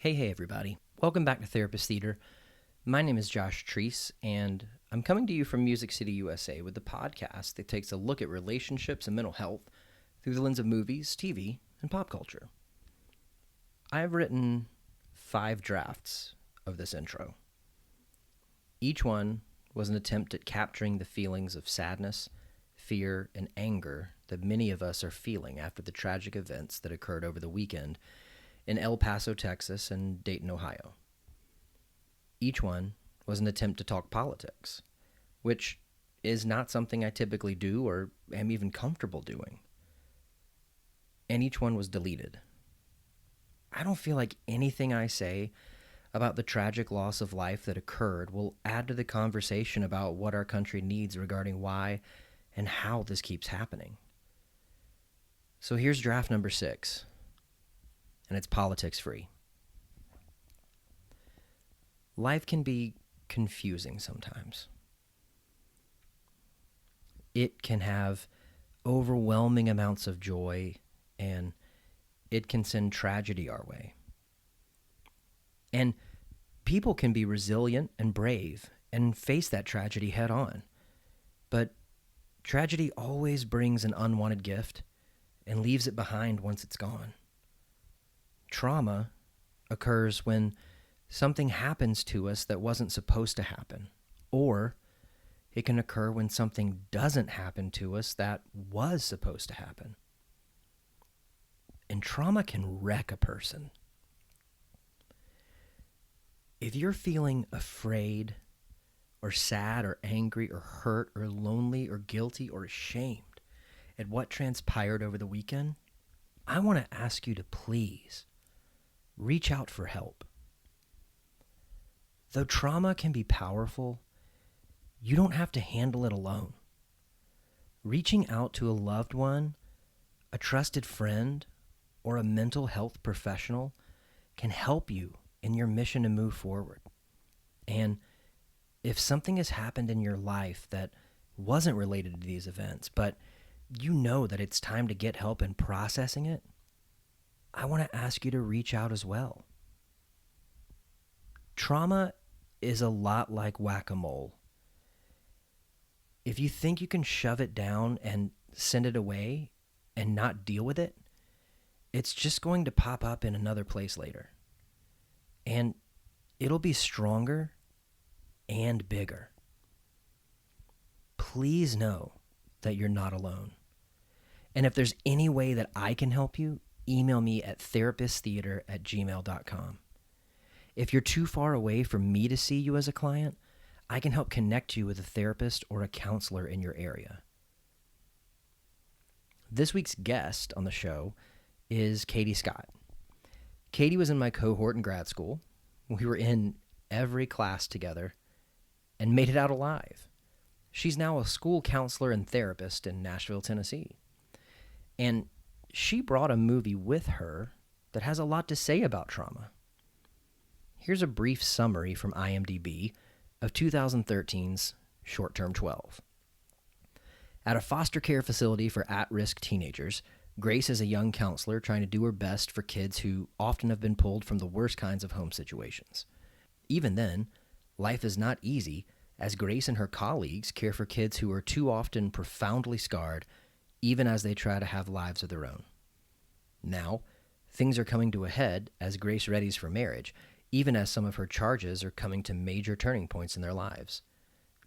Hey everybody. Welcome back to Therapist Theater. My name is Josh Treese, and I'm coming to you from Music City, USA with the podcast that takes a look at relationships and mental health through the lens of movies, TV, and pop culture. I have written 5 drafts of this intro. Each one was an attempt at capturing the feelings of sadness, fear, and anger that many of us are feeling after the tragic events that occurred over the weekend in El Paso, Texas, and Dayton, Ohio. Each one was an attempt to talk politics, which is not something I typically do or am even comfortable doing. And each one was deleted. I don't feel like anything I say about the tragic loss of life that occurred will add to the conversation about what our country needs regarding why and how this keeps happening. So here's draft number 6. And it's politics free. Life can be confusing sometimes. It can have overwhelming amounts of joy, and it can send tragedy our way. And people can be resilient and brave and face that tragedy head on. But tragedy always brings an unwanted gift and leaves it behind once it's gone. Trauma occurs when something happens to us that wasn't supposed to happen, or it can occur when something doesn't happen to us that was supposed to happen. And trauma can wreck a person. If you're feeling afraid or sad or angry or hurt or lonely or guilty or ashamed at what transpired over the weekend, I want to ask you to please reach out for help. Though trauma can be powerful, you don't have to handle it alone. Reaching out to a loved one, a trusted friend, or a mental health professional can help you in your mission to move forward. And if something has happened in your life that wasn't related to these events, but you know that it's time to get help in processing it, I want to ask you to reach out as well. Trauma is a lot like whack-a-mole. If you think you can shove it down and send it away and not deal with it, it's just going to pop up in another place later. And it'll be stronger and bigger. Please know that you're not alone. And if there's any way that I can help you, email me at therapisttheater@gmail.com. If you're too far away for me to see you as a client, I can help connect you with a therapist or a counselor in your area. This week's guest on the show is Katie Scott. Katie was in my cohort in grad school. We were in every class together and made it out alive. She's now a school counselor and therapist in Nashville, Tennessee. And she brought a movie with her that has a lot to say about trauma. Here's a brief summary from IMDb of 2013's Short Term 12. At a foster care facility for at-risk teenagers, Grace is a young counselor trying to do her best for kids who often have been pulled from the worst kinds of home situations. Even then, life is not easy as Grace and her colleagues care for kids who are too often profoundly scarred even as they try to have lives of their own. Now, things are coming to a head as Grace readies for marriage, even as some of her charges are coming to major turning points in their lives.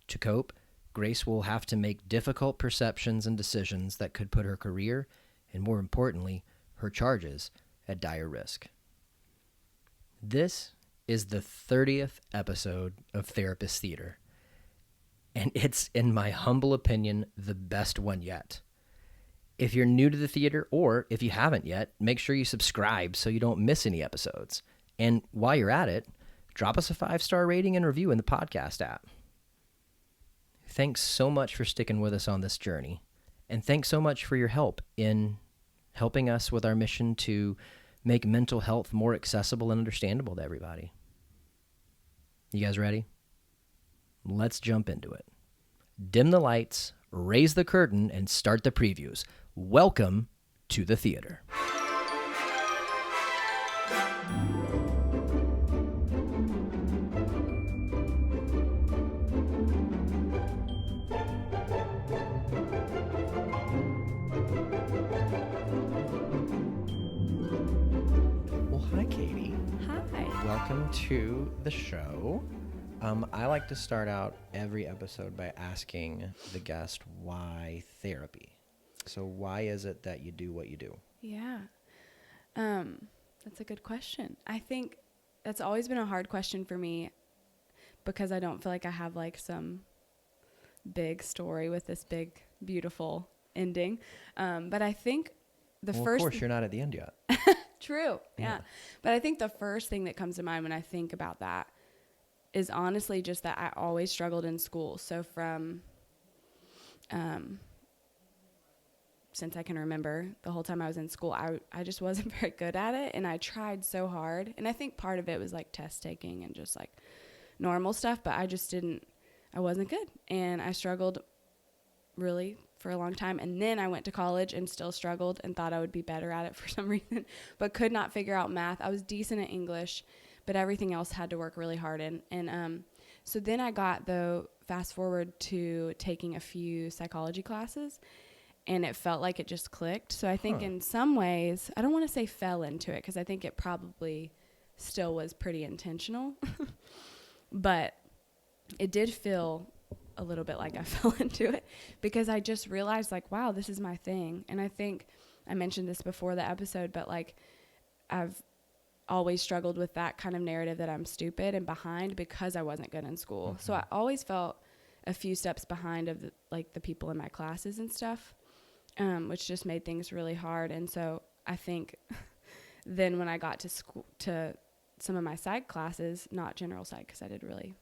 To cope, Grace will have to make difficult perceptions and decisions that could put her career, and more importantly, her charges, at dire risk. This is the 30th episode of Therapist Theater, and it's, in my humble opinion, the best one yet. If you're new to the theater, or if you haven't yet, make sure you subscribe so you don't miss any episodes. And while you're at it, drop us a 5-star rating and review in the podcast app. Thanks so much for sticking with us on this journey. And thanks so much for your help in helping us with our mission to make mental health more accessible and understandable to everybody. You guys ready? Let's jump into it. Dim the lights, raise the curtain, and start the previews. Welcome to the theater. Katie. Hi. Welcome to the show. I like to start out every episode by asking the guest why therapy. So why is it that you do what you do? Yeah. That's a good question. I think that's always been a hard question for me because I don't feel like I have like some big story with this big, beautiful ending. But I think Of course, you're not at the end yet. True. Yeah. But I think the first thing that comes to mind when I think about that is honestly just that I always struggled in school. So from, since I can remember the whole time I was in school, I just wasn't very good at it. And I tried so hard. And I think part of it was like test taking and just like normal stuff, but I wasn't good. And I struggled really for a long time. And then I went to college and still struggled and thought I would be better at it for some reason, but could not figure out math. I was decent at English, but everything else had to work really hard in. And so then I got, though, fast forward to taking a few psychology classes, and it felt like it just clicked. So I think in some ways, I don't want to say fell into it because I think it probably still was pretty intentional, but it did feel a little bit like I fell into it because I just realized like, wow, this is my thing. And I think I mentioned this before the episode, but like I've always struggled with that kind of narrative that I'm stupid and behind because I wasn't good in school. Mm-hmm. So I always felt a few steps behind of the people in my classes and stuff, which just made things really hard. And so I think then when I got to school, to some of my psych classes, not general psych, because I did really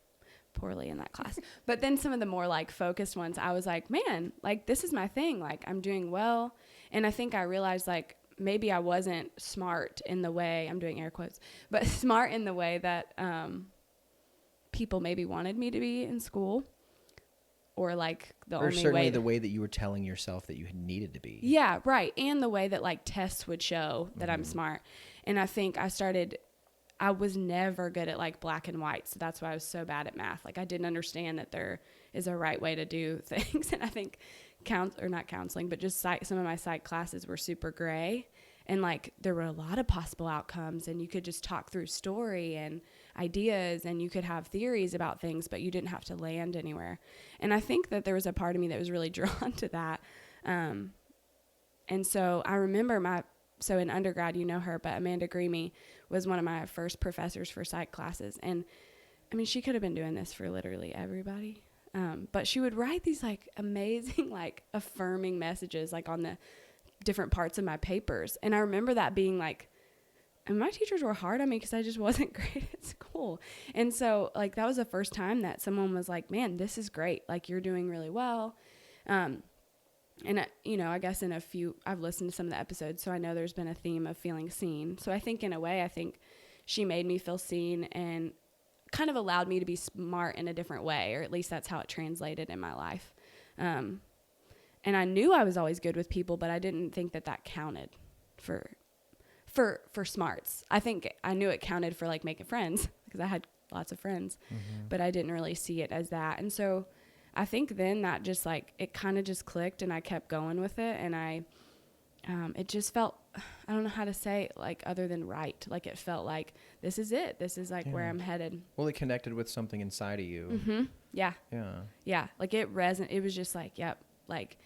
poorly in that class, but then some of the more like focused ones, I was like, man, like this is my thing. Like I'm doing well. And I think I realized like maybe I wasn't smart in the way, I'm doing air quotes, but smart in the way that people maybe wanted me to be in school, or like the only way. Or certainly the way that you were telling yourself that you needed to be. Yeah, right. And the way that like tests would show that I'm smart. And I think I was never good at like black and white. So that's why I was so bad at math. Like I didn't understand that there is a right way to do things. And I think not counseling, but just some of my psych classes were super gray. And like there were a lot of possible outcomes, and you could just talk through story and ideas, and you could have theories about things, but you didn't have to land anywhere. And I think that there was a part of me that was really drawn to that. And so I remember so in undergrad, you know her, but Amanda Greamy was one of my first professors for psych classes. And I mean, she could have been doing this for literally everybody. But she would write these like amazing, like affirming messages, like on the different parts of my papers. And I remember that being like, and my teachers were hard on me because I just wasn't great at school. And so like, that was the first time that someone was like, man, this is great. Like you're doing really well. And I guess I've listened to some of the episodes, so I know there's been a theme of feeling seen. So I think in a way, she made me feel seen and kind of allowed me to be smart in a different way, or at least that's how it translated in my life. And I knew I was always good with people, but I didn't think that counted for smarts. I think I knew it counted for like making friends because I had lots of friends, but I didn't really see it as that. And so I think then that just like, it kind of just clicked and I kept going with it. And it just felt, I don't know how to say it, like other than right. Like it felt like this is it. This is like where I'm headed. Well, it connected with something inside of you. Mm-hmm. Yeah. Yeah. Yeah. Like it was just like, yep. Like,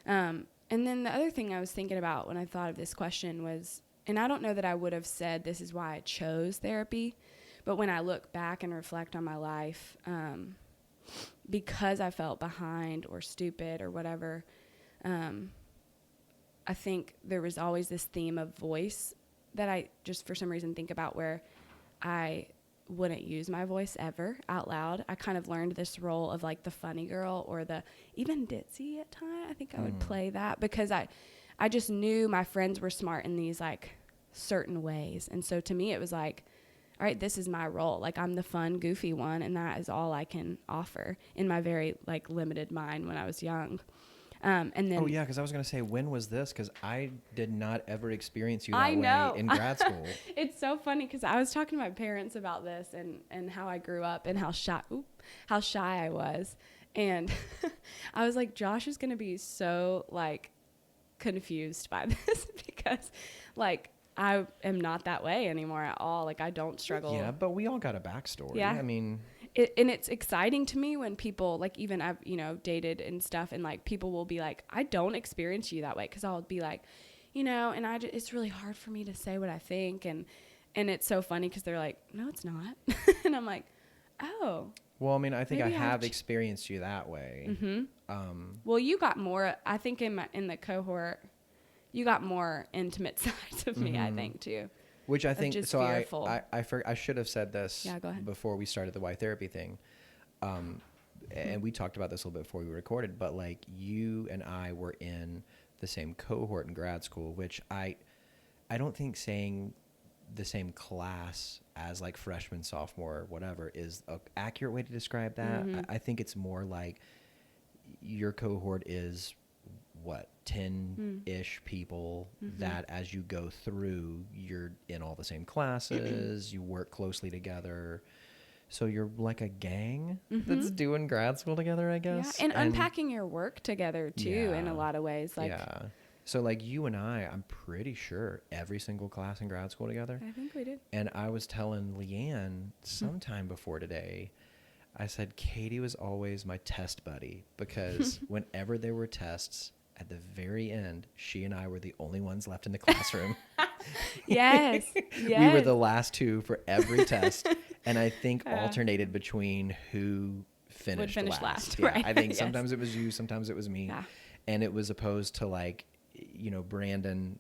and then the other thing I was thinking about when I thought of this question was, and I don't know that I would have said this is why I chose therapy, but when I look back and reflect on my life, because I felt behind or stupid or whatever, I think there was always this theme of voice that I just for some reason think about, where I wouldn't use my voice ever out loud. I kind of learned this role of like the funny girl or the even ditzy at times. I think I would play that because I just knew my friends were smart in these like certain ways. And so to me it was like, all right, this is my role. Like I'm the fun, goofy one, and that is all I can offer in my very like limited mind when I was young. And then because I was going to say, when was this? Because I did not ever experience you that way in grad school. It's so funny because I was talking to my parents about this and how I grew up and how shy I was. And I was like, Josh is going to be so like confused by this because like I am not that way anymore at all. Like I don't struggle. Yeah, but we all got a backstory. Yeah. I mean, and it's exciting to me when people like, even I've, dated and stuff, and like people will be like, I don't experience you that way. Cause I'll be like, and it's really hard for me to say what I think. And it's so funny cause they're like, no, it's not. And I'm like, oh. well, I mean, I think I Maybe have experienced you that way. Well, you got more, I think in the cohort, you got more intimate sides of me, I think too. Which I think, just so fearful. I should have said this Yeah, go ahead. before we started the Y therapy thing. And we talked about this a little bit before we recorded, but like you and I were in the same cohort in grad school, which I don't think saying the same class as like freshman, sophomore, whatever is an accurate way to describe that. I think it's more like your cohort is what, 10-ish people that as you go through, you're in all the same classes, you work closely together. So you're like a gang that's doing grad school together, I guess. Yeah, and unpacking your work together too, in a lot of ways. Like, yeah. So like you and I'm pretty sure every single class in grad school together. I think we did. And I was telling Leigh-Ann sometime before today, I said Katie was always my test buddy because whenever there were tests, at the very end, she and I were the only ones left in the classroom. Yes. We were the last two for every test. And I think alternated between who finished last. Yeah, right. I think sometimes it was you, sometimes it was me. Yeah. And it was opposed to like, Brandon,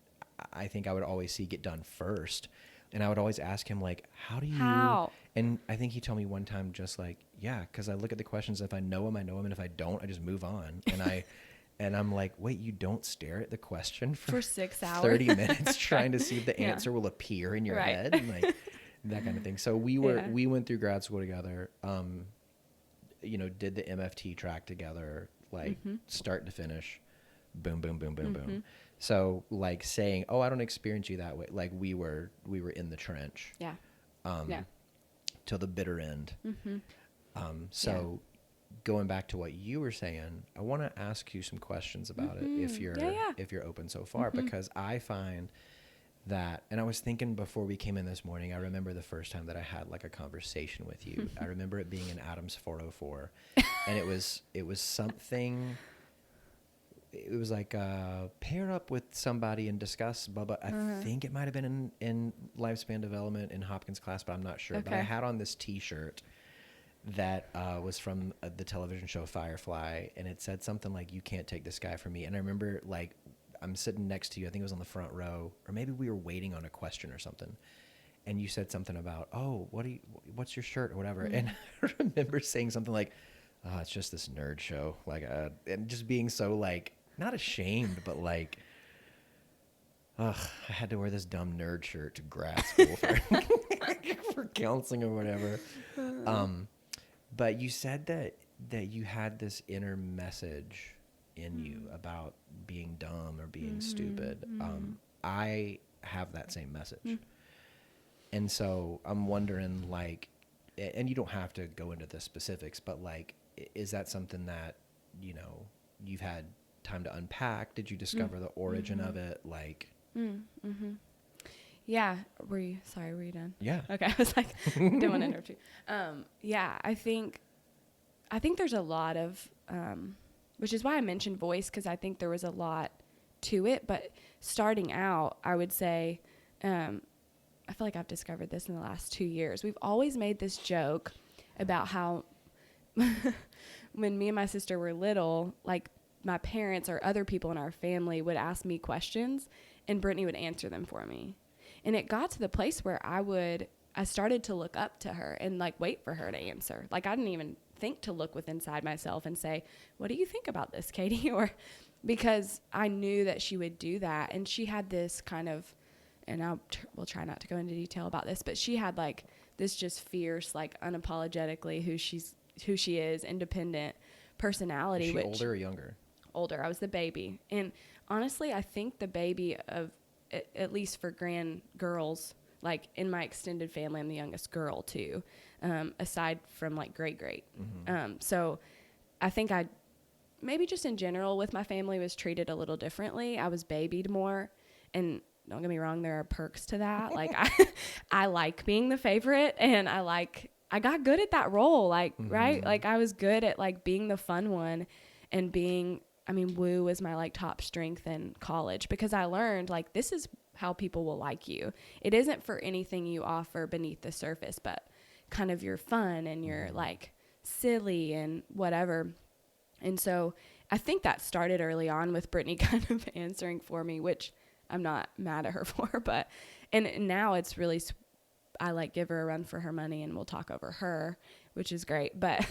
I think I would always see get done first. And I would always ask him like, how? And I think he told me one time just like, yeah, because I look at the questions. If I know them, I know them. And if I don't, I just move on. And I'm like, wait, you don't stare at the question for 6 hours, 30 minutes trying to see if the answer will appear in your head, and like that kind of thing. So we went through grad school together, did the MFT track together, like start to finish, boom, boom, boom, boom, boom. So like saying, oh, I don't experience you that way. Like we were in the trench. Yeah. Till the bitter end. Going back to what you were saying, I want to ask you some questions about it if you're open so far, because I find that, and I was thinking before we came in this morning, I remember the first time that I had like a conversation with you. I remember it being in Adams 404, and it was something. It was like pair up with somebody and discuss blah blah. I think it might have been in lifespan development in Hopkins class, but I'm not sure. But I had on this T-shirt that was from the television show Firefly, and it said something like, "You can't take this guy from me." And I remember like I'm sitting next to you. I think it was on the front row, or maybe we were waiting on a question or something. And you said something about, "Oh, what's your shirt or whatever." And I remember saying something like, "Oh, it's just this nerd show," like, and just being so like not ashamed, but like, ugh, I had to wear this dumb nerd shirt to grad school for counseling or whatever. But you said that you had this inner message in you about being dumb or being stupid. I have that same message. And so I'm wondering, like, and you don't have to go into the specifics, but like, is that something that, you've had time to unpack? Did you discover the origin of it? Like, yeah. Were you done? Yeah. Okay. I was like, didn't want to interrupt you. Yeah, I think there's a lot of, which is why I mentioned voice, because I think there was a lot to it. But starting out, I would say, I feel like I've discovered this in the last 2 years. We've always made this joke about how when me and my sister were little, like my parents or other people in our family would ask me questions and Brittany would answer them for me. And it got to the place where I started to look up to her and like wait for her to answer. Like I didn't even think to look within inside myself and say, "What do you think about this, Katie?" Or because I knew that she would do that. And she had this kind of, and we'll try not to go into detail about this, but she had like this just fierce, like unapologetically who she is, independent personality. Is she older or younger? Older. I was the baby. And honestly, I think the baby of, at least for grand girls, like in my extended family, I'm the youngest girl too, aside from like great. So I think I, maybe just in general with my family, was treated a little differently. I was babied more. And don't get me wrong, there are perks to that. Like I like being the favorite, and I got good at that role. Like, right. Like I was good at like being the fun one and woo was my like top strength in college, because I learned like, this is how people will like you. It isn't for anything you offer beneath the surface, but kind of your fun and your like silly and whatever. And so I think that started early on with Brittany kind of answering for me, which I'm not mad at her for, but, and now it's really, I like give her a run for her money and we'll talk over her, which is great. But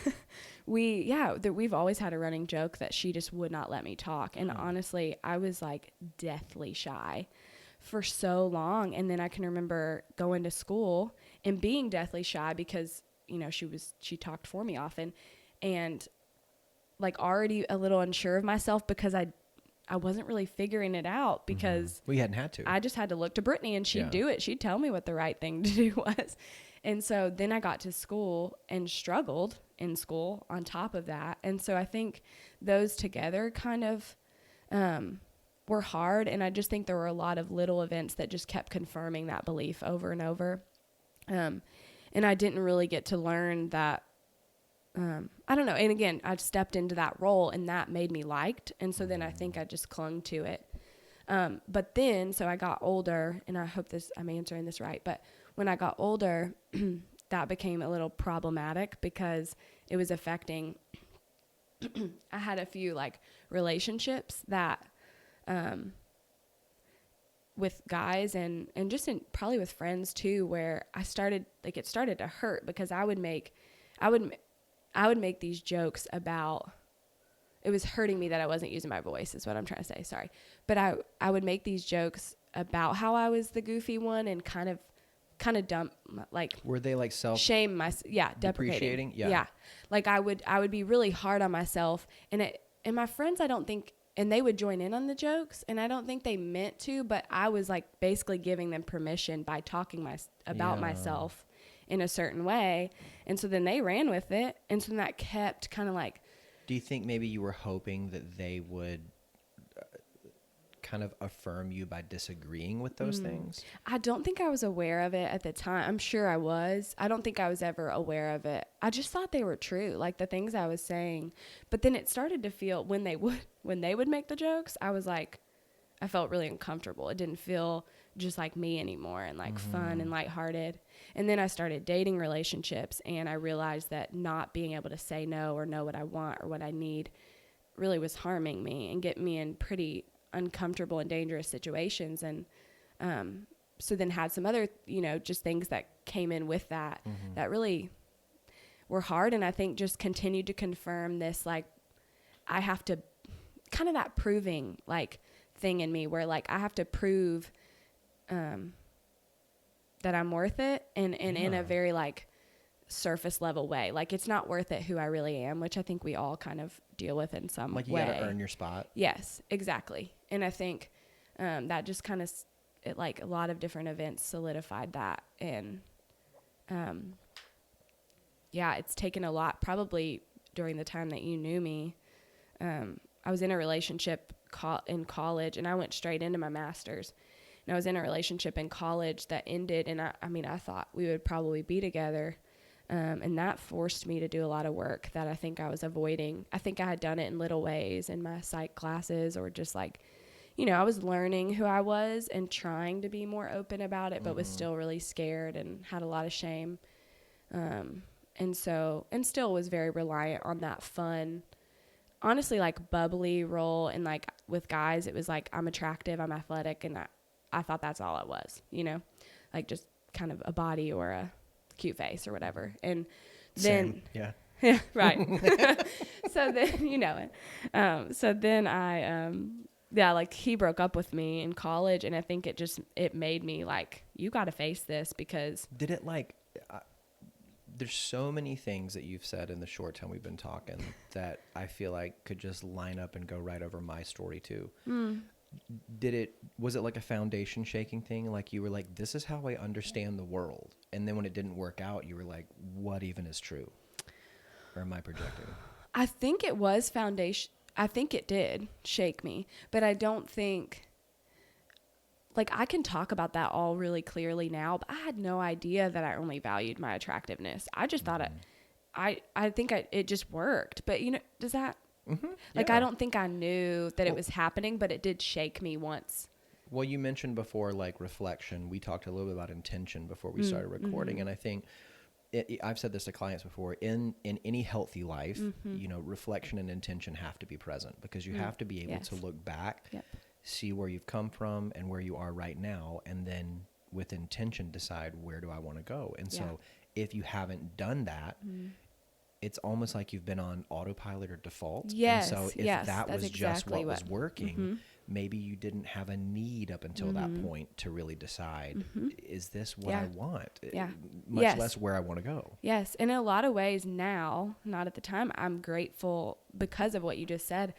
we've always had a running joke that she just would not let me talk. And honestly, I was like deathly shy for so long. And then I can remember going to school and being deathly shy because, you know, she talked for me often, and like already a little unsure of myself because I wasn't really figuring it out, because we hadn't had to. I just had to look to Brittany and she'd do it. She'd tell me what the right thing to do was. And so then I got to school and struggled in school on top of that. And so I think those together kind of were hard. And I just think there were a lot of little events that just kept confirming that belief over and over. And I didn't really get to learn that. I don't know. And again, I stepped into that role and that made me liked. And so then I think I just clung to it. But then, so I got older, and I hope I'm answering this right. But when I got older, that became a little problematic because it was affecting, I had a few like relationships that, with guys and just probably with friends too, where it started to hurt because I would make these jokes about, it was hurting me that I wasn't using my voice is what I'm trying to say. Sorry. But I would make these jokes about how I was the goofy one and kind of dumb, like, were they like shame deprecating. Yeah. Like I would be really hard on myself, and my friends, I don't think, and they would join in on the jokes, and I don't think they meant to, but I was like basically giving them permission by talking about myself in a certain way. And so then they ran with it. And so then that kept kind of like. Do you think maybe you were hoping that they would kind of affirm you by disagreeing with those things? I don't think I was aware of it at the time. I'm sure I was. I don't think I was ever aware of it. I just thought they were true, like the things I was saying. But then it started to feel, when they would make the jokes, I was like, I felt really uncomfortable. It didn't feel just like me anymore and like fun and lighthearted. And then I started dating relationships, and I realized that not being able to say no or know what I want or what I need really was harming me and getting me in pretty uncomfortable and dangerous situations. And so then had some other, just things that came in with that that really were hard. And I think just continued to confirm this, like, I have to kind of that proving like thing in me where like I have to prove that I'm worth it, and in a very like surface level way. Like it's not worth it who I really am, which I think we all kind of deal with in some way. Like you gotta earn your spot. Yes, exactly. And I think that just kind of like a lot of different events solidified that. And it's taken a lot, probably during the time that you knew me. I was in a relationship in college, and I went straight into my master's. And I was in a relationship in college that ended, and I thought we would probably be together. And that forced me to do a lot of work that I think I was avoiding. I think I had done it in little ways in my psych classes, or just like, I was learning who I was and trying to be more open about it, but was still really scared and had a lot of shame. And still was very reliant on that fun, honestly, like bubbly role. And like with guys, it was like, I'm attractive, I'm athletic, and I thought that's all it was, like just kind of a body or a cute face or whatever. And then, yeah, right. So then, so then like he broke up with me in college, and I think it made me like, you got to face this. Because did it like, there's so many things that you've said in the short time we've been talking that I feel like could just line up and go right over my story too. Was it like a foundation shaking thing? Like you were like, this is how I understand the world. And then when it didn't work out, you were like, what even is true? Or am I projecting? I think it was foundation. I think it did shake me, but I don't think like I can talk about that all really clearly now, but I had no idea that I only valued my attractiveness. I just thought I think it just worked. But does that, like, I don't think I knew that it was happening, but it did shake me once. Well, you mentioned before, like, reflection. We talked a little bit about intention before we started recording. And I think I've said this to clients before, in any healthy life, reflection and intention have to be present, because you have to be able to look back, see where you've come from and where you are right now, and then with intention decide, where do I want to go? And so if you haven't done that, it's almost like you've been on autopilot or default. Yes. And so if that was exactly just what was working, maybe you didn't have a need up until that point to really decide, is this what I want? Much less where I want to go. Yes. And in a lot of ways now, not at the time, I'm grateful because of what you just said.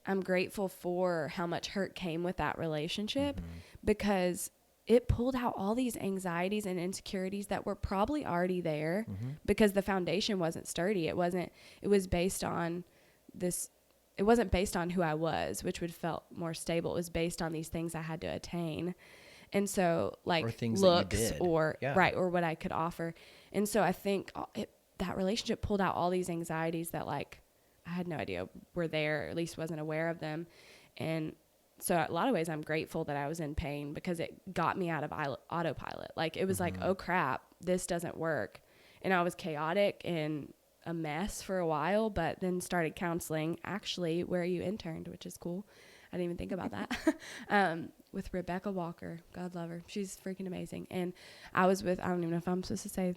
I'm grateful for how much hurt came with that relationship, because it pulled out all these anxieties and insecurities that were probably already there because the foundation wasn't sturdy. It was based on this. It wasn't based on who I was, which would felt more stable. It was based on these things I had to attain. And so, like, or things looks that you did. or what I could offer. And so I think that relationship pulled out all these anxieties that, like, I had no idea were there, or at least wasn't aware of them. And so a lot of ways I'm grateful that I was in pain, because it got me out of autopilot. Like, it was like, oh crap, this doesn't work. And I was chaotic and a mess for a while, but then started counseling, actually where you interned, which is cool. I didn't even think about that. With Rebecca Walker. God love her. She's freaking amazing. And I was with, I don't even know if I'm supposed to say,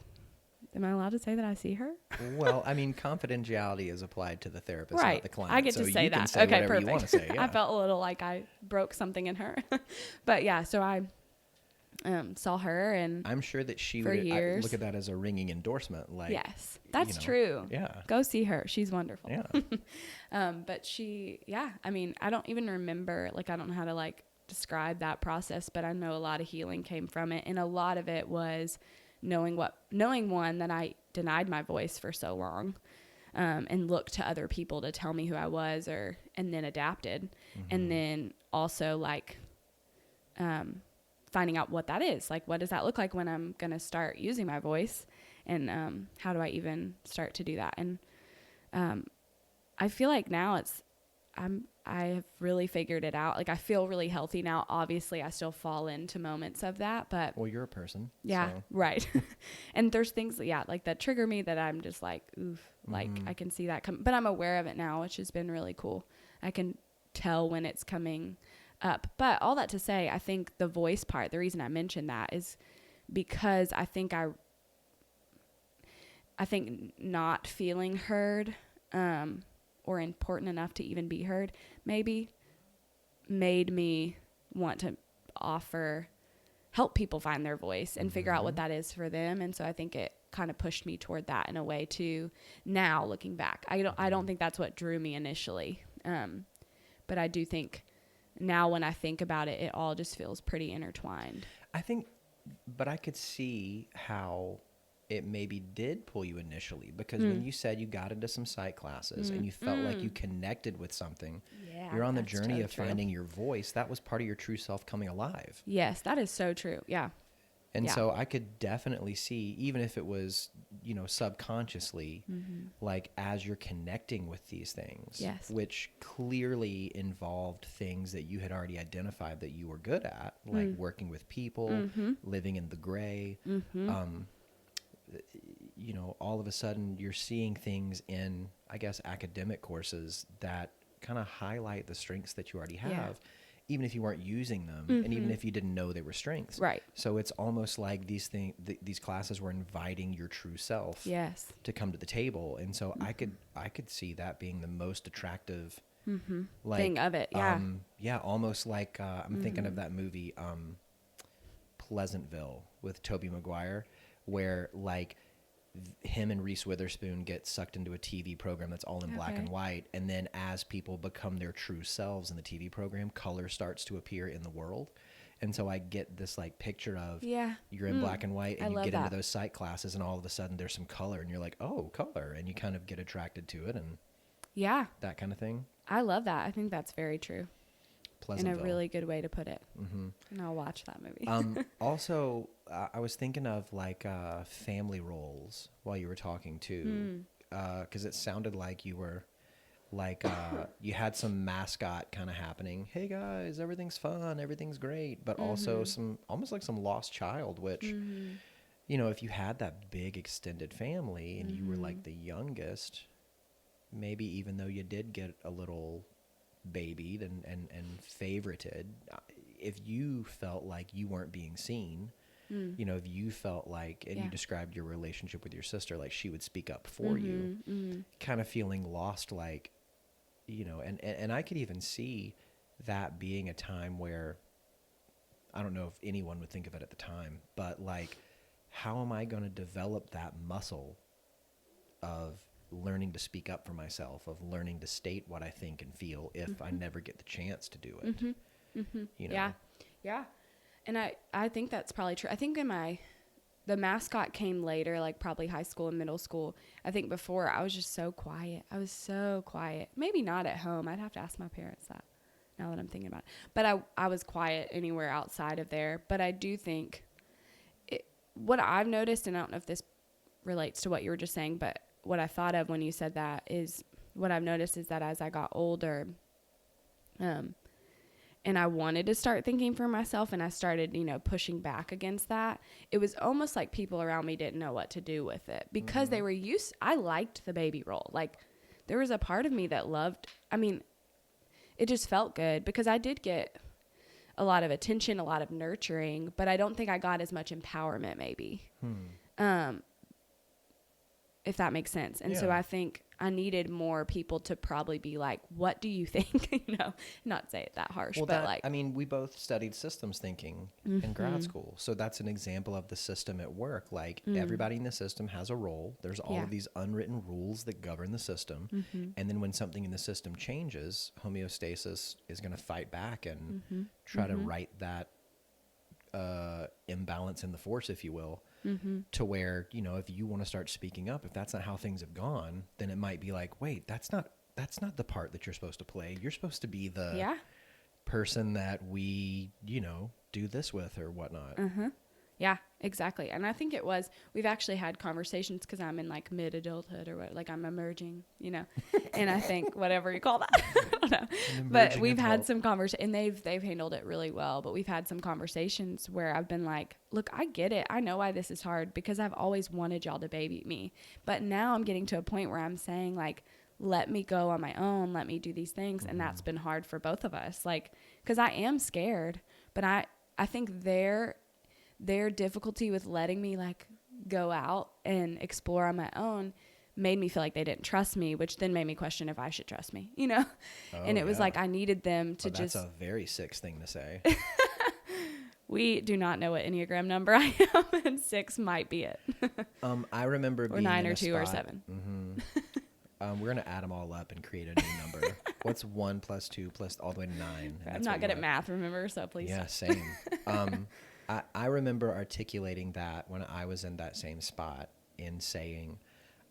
am I allowed to say that I see her? Well, I mean, confidentiality is applied to the therapist, right. not the client. I get so to say you that. Can say okay, whatever perfect. you want to say. Yeah. I felt a little like I broke something in her. But yeah, so I saw her, and I'm sure that she for would years. look at that as a ringing endorsement. Like, yes, that's true. Yeah. Go see her. She's wonderful. Yeah. But I mean, I don't even remember, like, I don't know how to, like, describe that process, but I know a lot of healing came from it. And a lot of it was knowing one, that I denied my voice for so long, and looked to other people to tell me who I was, and then adapted. And then also, like, finding out what that is. Like, what does that look like when I'm going to start using my voice? And how do I even start to do that? And I feel like now I have really figured it out. Like, I feel really healthy now. Obviously, I still fall into moments of that, but well, you're a person. Yeah, so. right. And there's things, like, that trigger me that I'm just like, oof, like, I can see that come, but I'm aware of it now, which has been really cool. I can tell when it's coming up. But all that to say, I think the voice part, the reason I mentioned that is because I think not feeling heard, or important enough to even be heard, maybe made me want to help people find their voice and figure out what that is for them. And so I think it kind of pushed me toward that in a way too. Now looking back, I don't think that's what drew me initially. But I do think now when I think about it, it all just feels pretty intertwined. But I could see how it maybe did pull you initially, because when you said you got into some psych classes and you felt like you connected with something, you're on the journey of finding your voice. That was part of your true self coming alive. Yes, that is so true. Yeah. And so I could definitely see, even if it was, subconsciously, like, as you're connecting with these things, which clearly involved things that you had already identified that you were good at, like working with people, living in the gray, all of a sudden you're seeing things in, I guess, academic courses that kind of highlight the strengths that you already have, even if you weren't using them, and even if you didn't know they were strengths. Right. So it's almost like these classes were inviting your true self to come to the table. And so I could see that being the most attractive thing of it. Yeah. Almost like, I'm thinking of that movie, Pleasantville, with Tobey Maguire, where, like, him and Reese Witherspoon get sucked into a TV program that's all in black and white. And then as people become their true selves in the TV program, color starts to appear in the world. And so I get this, like, picture of you're in black and white, and you get into those psych classes, and all of a sudden there's some color, and you're like, oh, color. And you kind of get attracted to it, and that kind of thing. I love that. I think that's very true. in a really good way to put it. Mm-hmm. And I'll watch that movie. Also, I was thinking of like family roles while you were talking too, because it sounded like you were like you had some mascot kind of happening. Hey guys, everything's fun, everything's great, but also some almost like some lost child, which you know, if you had that big extended family and you were like the youngest, maybe even though you did get a little babied and favorited, if you felt like you weren't being seen, you know, if you felt like, and you described your relationship with your sister, like she would speak up for you, kind of feeling lost, like, you know, and I could even see that being a time where, I don't know if anyone would think of it at the time, but like, how am I going to develop that muscle of learning to speak up for myself, of learning to state what I think and feel if I never get the chance to do it? You know? Yeah. And I think that's probably true. I think the mascot came later, like probably high school and middle school. I think before I was just so quiet. I was so quiet. Maybe not at home. I'd have to ask my parents that now that I'm thinking about it. But I was quiet anywhere outside of there. But I do think what I've noticed, and I don't know if this relates to what you were just saying, but what I thought of when you said that is what I've noticed is that as I got older, and I wanted to start thinking for myself, and I started, you know, pushing back against that, it was almost like people around me didn't know what to do with it because they were I liked the baby role. Like, there was a part of me that loved, I mean, it just felt good because I did get a lot of attention, a lot of nurturing, but I don't think I got as much empowerment maybe. If that makes sense. And so I think I needed more people to probably be like, what do you think? You know, not say it that harsh, Well, but like, I mean, we both studied systems thinking in grad school. So that's an example of the system at work. Like everybody in the system has a role. There's all of these unwritten rules that govern the system. And then when something in the system changes, homeostasis is going to fight back and try to right that imbalance in the force, if you will. To where, you know, if you want to start speaking up, if that's not how things have gone, then it might be like, wait, that's not the part that you're supposed to play. You're supposed to be the person that we, you know, do this with or whatnot. Yeah, exactly. And I think we've actually had conversations because I'm in like mid adulthood or what, like I'm emerging, you know, and I think whatever you call that, I don't know, but we've had some conversations and they've handled it really well, but we've had some conversations where I've been like, look, I get it. I know why this is hard because I've always wanted y'all to baby me. But now I'm getting to a point where I'm saying like, let me go on my own. Let me do these things. And that's been hard for both of us. Like, cause I am scared, but I think their difficulty with letting me like go out and explore on my own made me feel like they didn't trust me, which then made me question if I should trust me, you know? And it was like, I needed them to that's a very 6 thing to say. We do not know what Enneagram number I am, and 6 might be it. I remember or 9 or 2 or 7. We're going to add them all up and create a new number. What's 1 plus 2 plus all the way to 9? I'm not good at math, remember? So please. Yeah, same. I remember articulating that when I was in that same spot in saying,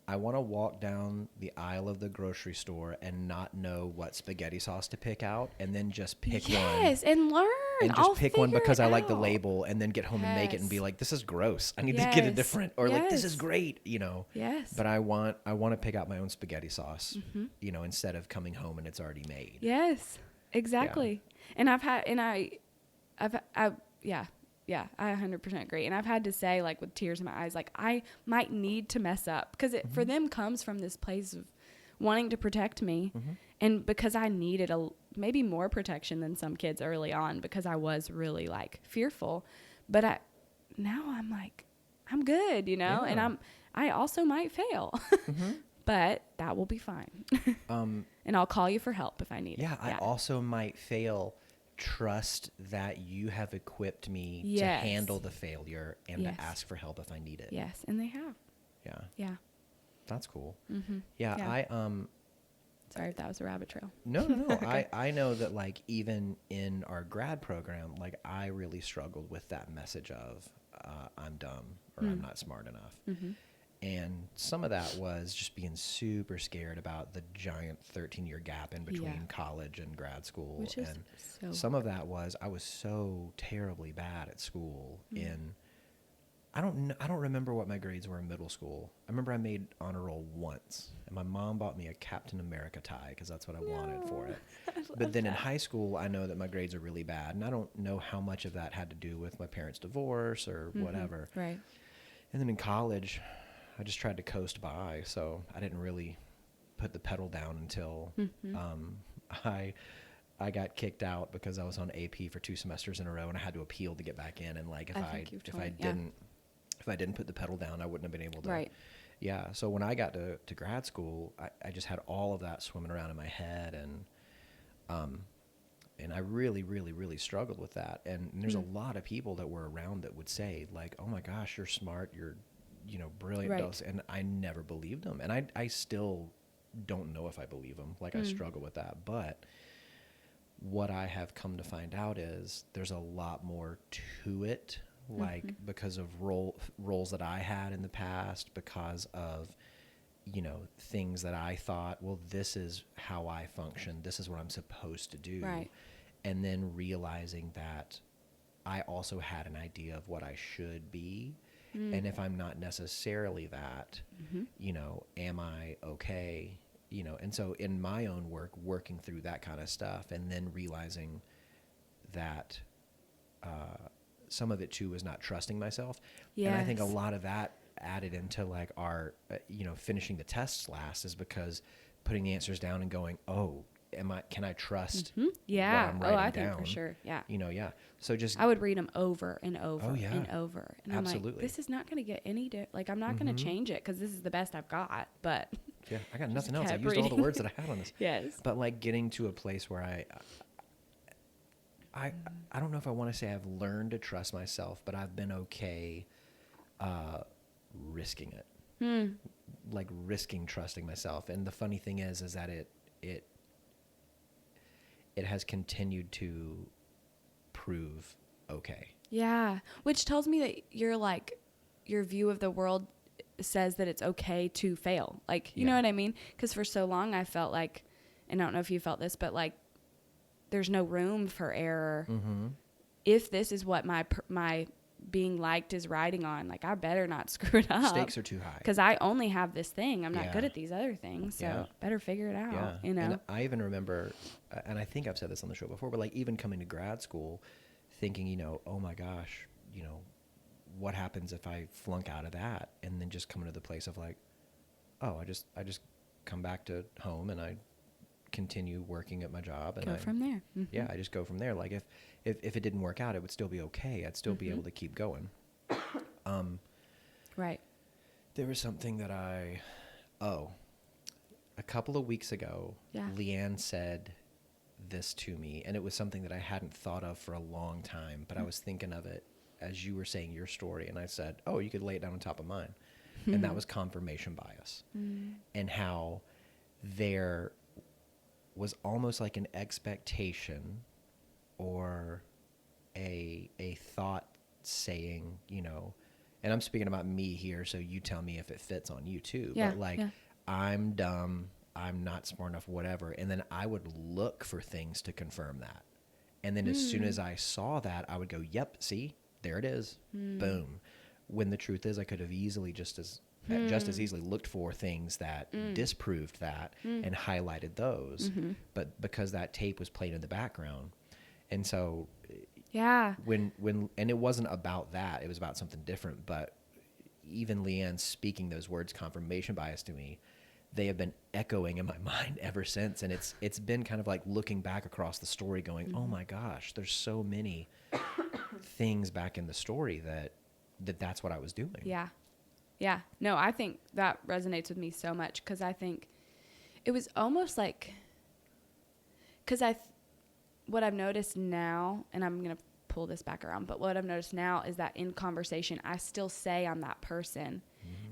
I want to walk down the aisle of the grocery store and not know what spaghetti sauce to pick out and then just pick one. Yes, and learn. And just pick one because I like the label and then get home and make it and be like, this is gross. I need to get a different, or like, this is great, you know. Yes. But I want to pick out my own spaghetti sauce, you know, instead of coming home and it's already made. Yes, exactly. Yeah. And I 100% agree. And I've had to say, like, with tears in my eyes, like, I might need to mess up because it for them comes from this place of wanting to protect me. And because I needed maybe more protection than some kids early on because I was really like fearful, but now I'm like, I'm good, you know, and I also might fail, but that will be fine. And I'll call you for help if I need it. Yeah. I also might fail. Trust that you have equipped me to handle the failure and to ask for help if I need it. Yes. And they have. Yeah. Yeah. That's cool. Yeah. Sorry if that was a rabbit trail. No. Okay. I know that like even in our grad program, like I really struggled with that message of I'm dumb or I'm not smart enough. And some of that was just being super scared about the giant 13-year gap in between college and grad school. Which is and so some of that was I was so terribly bad at school I don't remember what my grades were in middle school. I remember I made honor roll once, and my mom bought me a Captain America tie because that's what I wanted for it. But then in high school, I know that my grades are really bad, and I don't know how much of that had to do with my parents' divorce or whatever. Right. And then in college, I just tried to coast by, so I didn't really put the pedal down until I got kicked out because I was on AP for 2 semesters in a row, and I had to appeal to get back in. And like if I didn't put the pedal down, I wouldn't have been able to. Right. Yeah. So when I got to grad school, I just had all of that swimming around in my head, and I really, really, really struggled with that. And there's a lot of people that were around that would say like, "Oh my gosh, you're smart, you're, brilliant." Right. And I never believed them, and I still don't know if I believe them. Like I struggle with that, but what I have come to find out is there's a lot more to it. Like because of roles that I had in the past, because of things that I thought, well, this is how I function, this is what I'm supposed to do, Right. and then realizing that I also had an idea of what I should be, and if I'm not necessarily that, am I okay? And so in my own work, working through that kind of stuff, and then realizing that some of it too was not trusting myself. Yes. And I think a lot of that added into like our, finishing the tests last is because putting the answers down and going, oh, can I trust what I'm writing down? Think for sure. Yeah. Yeah. So just, I would read them over and over and over. And absolutely. I'm like, this is not going to get any, like, I'm not going to change it because this is the best I've got, but. Yeah. I got nothing else. I used all the words that I had on this. Yes. But like getting to a place where I don't know if I want to say I've learned to trust myself, but I've been okay risking it. Like risking trusting myself. And the funny thing is that it has continued to prove okay. Yeah. Which tells me that your view of the world says that it's okay to fail. Like, you know what I mean? Because for so long I felt like, and I don't know if you felt this, but like, there's no room for error. If this is what my being liked is riding on, like I better not screw it up. Stakes are too high. Because I only have this thing. I'm not good at these other things. So better figure it out. Yeah. And I even remember, and I think I've said this on the show before, but like even coming to grad school thinking, oh my gosh, what happens if I flunk out of that? And then just coming to the place of like, oh, I just come back to home and I continue working at my job and go from there. Yeah, I just go from there. Like if it didn't work out, it would still be okay. I'd still be able to keep going. Right. There was something that a couple of weeks ago, Leigh-Ann said this to me, and it was something that I hadn't thought of for a long time, but I was thinking of it as you were saying your story, and I said, oh, you could lay it down on top of mine. And that was confirmation bias. And how there was almost like an expectation or a thought saying, and I'm speaking about me here, so you tell me if it fits on you too. Yeah, but like, I'm dumb, I'm not smart enough, whatever. And then I would look for things to confirm that. And then as soon as I saw that, I would go, yep, see, there it is. Boom. When the truth is I could have easily just as easily looked for things that disproved that and highlighted those. But because that tape was played in the background. And so when and it wasn't about that, it was about something different. But even Leigh-Ann speaking those words, confirmation bias, to me, they have been echoing in my mind ever since. And it's been kind of like looking back across the story going, oh my gosh, there's so many things back in the story that's what I was doing. Yeah. Yeah. No, I think that resonates with me so much because I think it was almost like, because what I've noticed now, and I'm going to pull this back around, but what I've noticed now is that in conversation, I still say I'm that person.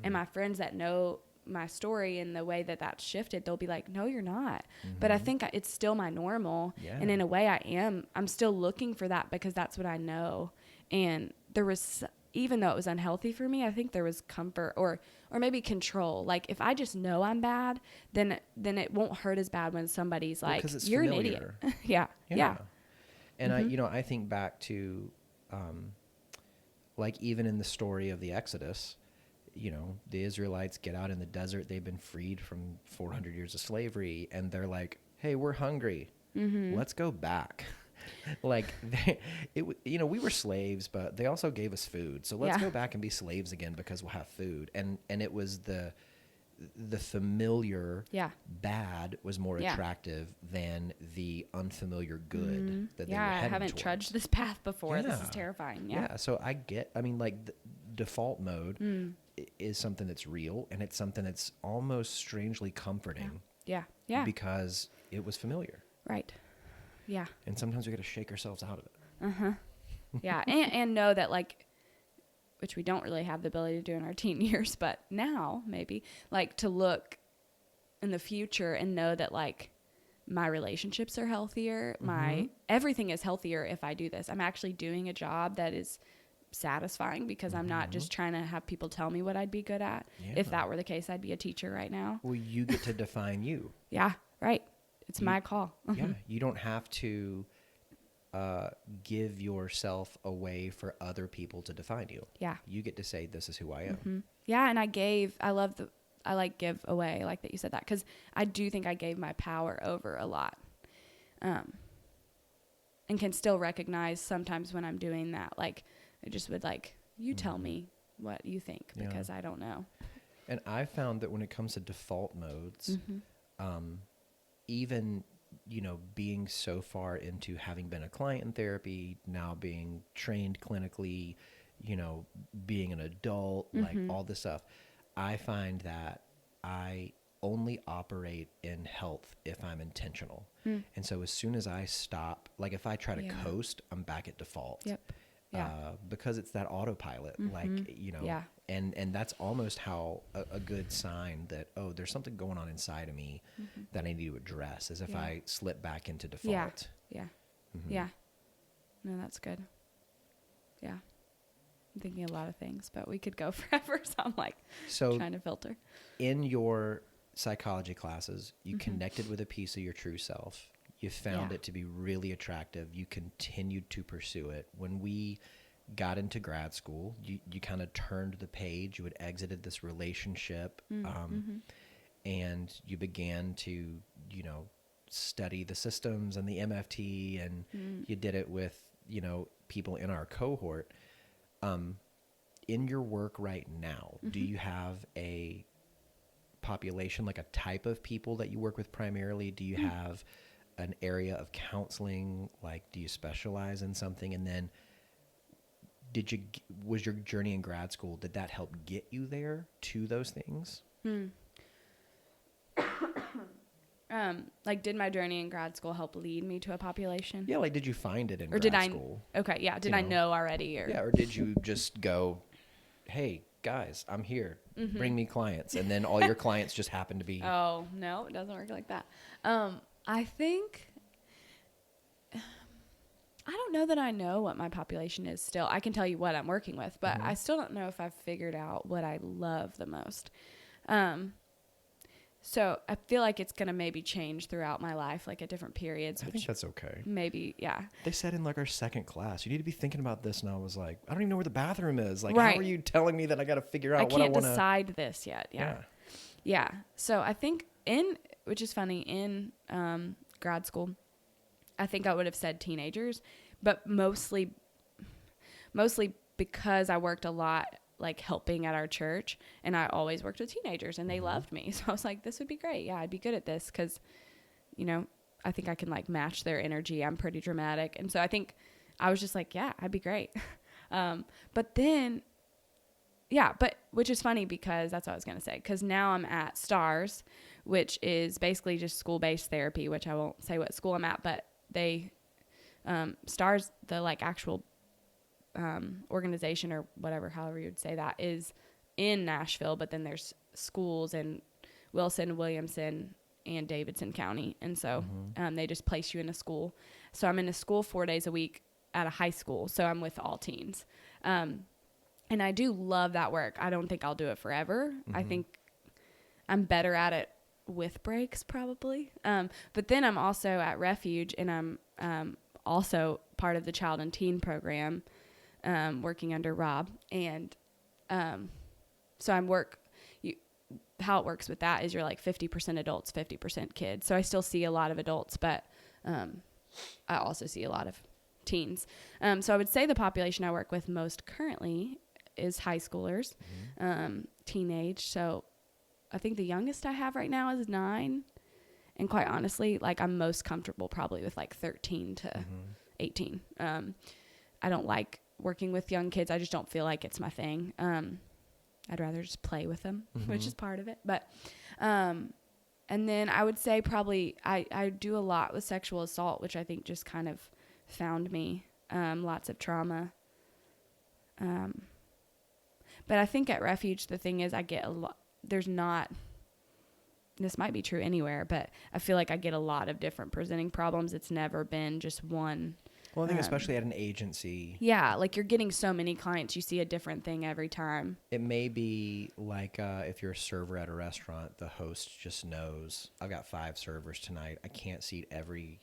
And my friends that know my story and the way that that's shifted, they'll be like, no, you're not. But I think it's still my normal. Yeah. And in a way I'm still looking for that because that's what I know. And there was even though it was unhealthy for me, I think there was comfort or maybe control. Like if I just know I'm bad, then it won't hurt as bad when somebody's like, 'cause it's you're familiar. an idiot. Yeah. And I think back to, like even in the story of the Exodus, the Israelites get out in the desert. They've been freed from 400 years of slavery, and they're like, "Hey, we're hungry. Let's go back." Like, we were slaves, but they also gave us food. So let's go back and be slaves again because we'll have food. And it was the familiar bad was more attractive than the unfamiliar good that they were heading I haven't towards. trudged this path before. This is terrifying. Yeah. So the default mode is something that's real, and it's something that's almost strangely comforting. Yeah. Because it was familiar. Right. Yeah. And sometimes we got to shake ourselves out of it. Yeah. And know that, like, which we don't really have the ability to do in our teen years, but now maybe, like, to look in the future and know that, like, my relationships are healthier. My everything is healthier if I do this. I'm actually doing a job that is satisfying because I'm not just trying to have people tell me what I'd be good at. Yeah. If that were the case, I'd be a teacher right now. Well, you get to define you. Yeah. Right. It's my call. Yeah. You don't have to give yourself away for other people to define you. Yeah. You get to say, this is who I am. Yeah. And I give away, I like that you said that, because I do think I gave my power over a lot. And can still recognize sometimes when I'm doing that, like, I just would like, you tell me what you think because I don't know. And I found that when it comes to default modes, even, being so far into having been a client in therapy, now being trained clinically, being an adult, like all this stuff, I find that I only operate in health if I'm intentional. And so as soon as I stop, like if I try to coast, I'm back at default. Yep. Yeah. Because it's that autopilot, and that's almost how a good sign that, oh, there's something going on inside of me that I need to address, as if I slip back into default. Yeah. No, that's good. Yeah. I'm thinking a lot of things, but we could go forever. So I'm like trying to filter. In your psychology classes, you connected with a piece of your true self. You found it to be really attractive. You continued to pursue it. When we got into grad school, you kind of turned the page. You had exited this relationship, and you began to, study the systems and the MFT, and you did it with, people in our cohort. In your work right now, do you have a population, like a type of people that you work with primarily? Do you have an area of counseling? Like, do you specialize in something? And then was your journey in grad school, did that help get you there to those things? Like, did my journey in grad school help lead me to a population? Yeah. Like, did you find it in grad school? Okay. Yeah. Did I know already? Or did you just go, hey guys, I'm here, bring me clients. And then all your clients just happen to be. Oh, no, it doesn't work like that. I think, I don't know that I know what my population is still. I can tell you what I'm working with, but I still don't know if I've figured out what I love the most. So I feel like it's going to maybe change throughout my life, like at different periods. I think that's okay. Maybe, yeah. They said in like our second class, you need to be thinking about this. And I was like, I don't even know where the bathroom is. Like, right. How are you telling me that I got to figure out what I want to... I can't decide this yet. Yeah. So I think which is funny, in grad school, I think I would have said teenagers, but mostly because I worked a lot like helping at our church, and I always worked with teenagers, and they loved me. So I was like, this would be great. Yeah, I'd be good at this because, I think I can like match their energy. I'm pretty dramatic. And so I think I was just like, yeah, I'd be great. But then, which is funny because that's what I was going to say. Because now I'm at STARS, which is basically just school-based therapy, which I won't say what school I'm at, but they, STARS, the like actual organization or whatever, however you would say that, is in Nashville, but then there's schools in Wilson, Williamson, and Davidson County. And so they just place you in a school. So I'm in a school 4 days a week at a high school. So I'm with all teens. And And I do love that work. I don't think I'll do it forever. I Mm-hmm. think I'm better at it with breaks probably. But then I'm also at Refuge, and I'm also part of the child and teen program, working under Rob. And so how it works with that is you're like 50% adults, 50% kids. So I still see a lot of adults, but I also see a lot of teens. So I would say the population I work with most currently is high schoolers, teenage. So I think the youngest I have right now is 9. And quite honestly, like I'm most comfortable probably with like 13 to 18. I don't like working with young kids. I just don't feel like it's my thing. I'd rather just play with them, which is part of it. But, and then I would say probably I do a lot with sexual assault, which I think just kind of found me, lots of trauma. But I think at Refuge, the thing is I get a lot, this might be true anywhere, but I feel like I get a lot of different presenting problems. It's never been just one. Well, I think especially at an agency. Yeah, like you're getting so many clients, you see a different thing every time. It may be like if you're a server at a restaurant, the host just knows, I've got 5 servers tonight. I can't seat every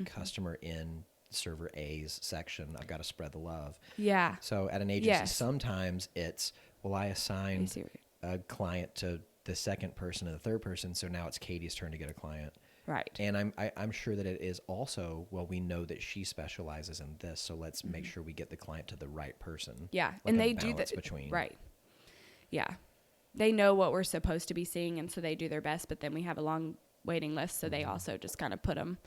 customer in server A's section. I've got to spread the love. Yeah. So at an agency, sometimes it's, well, I assigned a client to the second person and the third person, so now it's Katie's turn to get a client. Right. And I'm sure that it is also, well, we know that she specializes in this, so let's make sure we get the client to the right person. Yeah, like and they do that between. Right. Yeah, they know what we're supposed to be seeing, and so they do their best. But then we have a long waiting list, so they also just kind of put them.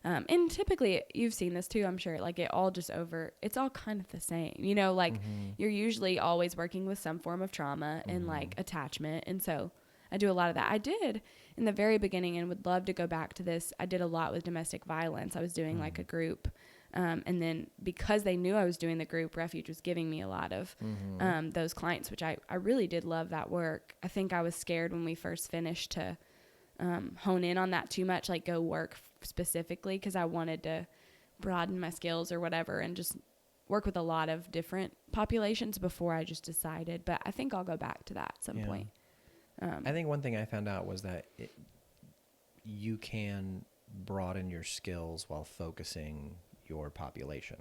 And typically, you've seen this too, I'm sure. Like it's all kind of the same, you know. Like you're usually always working with some form of trauma and like attachment, and so I do a lot of that. I did in the very beginning and would love to go back to this. I did a lot with domestic violence. I was doing like a group. And then because they knew I was doing the group, Refuge was giving me a lot of those clients, which I really did love that work. I think I was scared when we first finished to hone in on that too much, like go work specifically, because I wanted to broaden my skills or whatever and just work with a lot of different populations before I just decided. But I think I'll go back to that at some point. I think one thing I found out was that you can broaden your skills while focusing your population.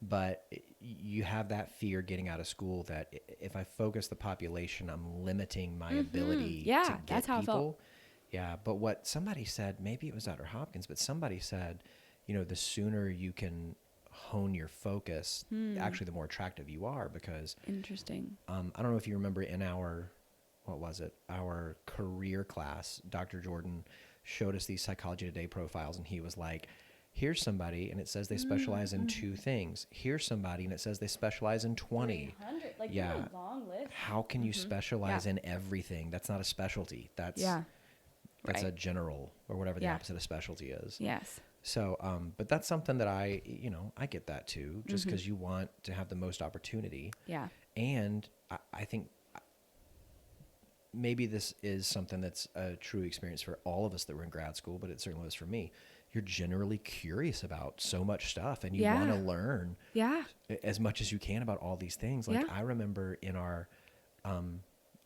But you have that fear getting out of school that if I focus the population, I'm limiting my ability to get that's how people. I felt. Yeah, but what somebody said, maybe it was Dr. Hopkins, but somebody said, the sooner you can hone your focus, actually the more attractive you are, because Interesting. I don't know if you remember in our career class, Dr. Jordan showed us these Psychology Today profiles, and he was like, here's somebody, and it says they specialize in 2 things. Here's somebody, and it says they specialize in 20. Like you have a long list. How can you specialize in everything? That's not a specialty. That's a general, or whatever the opposite of specialty is. Yes. So, but that's something that I get that too, just because you want to have the most opportunity. Yeah. And I think maybe this is something that's a true experience for all of us that were in grad school, but it certainly was for me. You're generally curious about so much stuff, and you want to learn as much as you can about all these things. Like I remember in our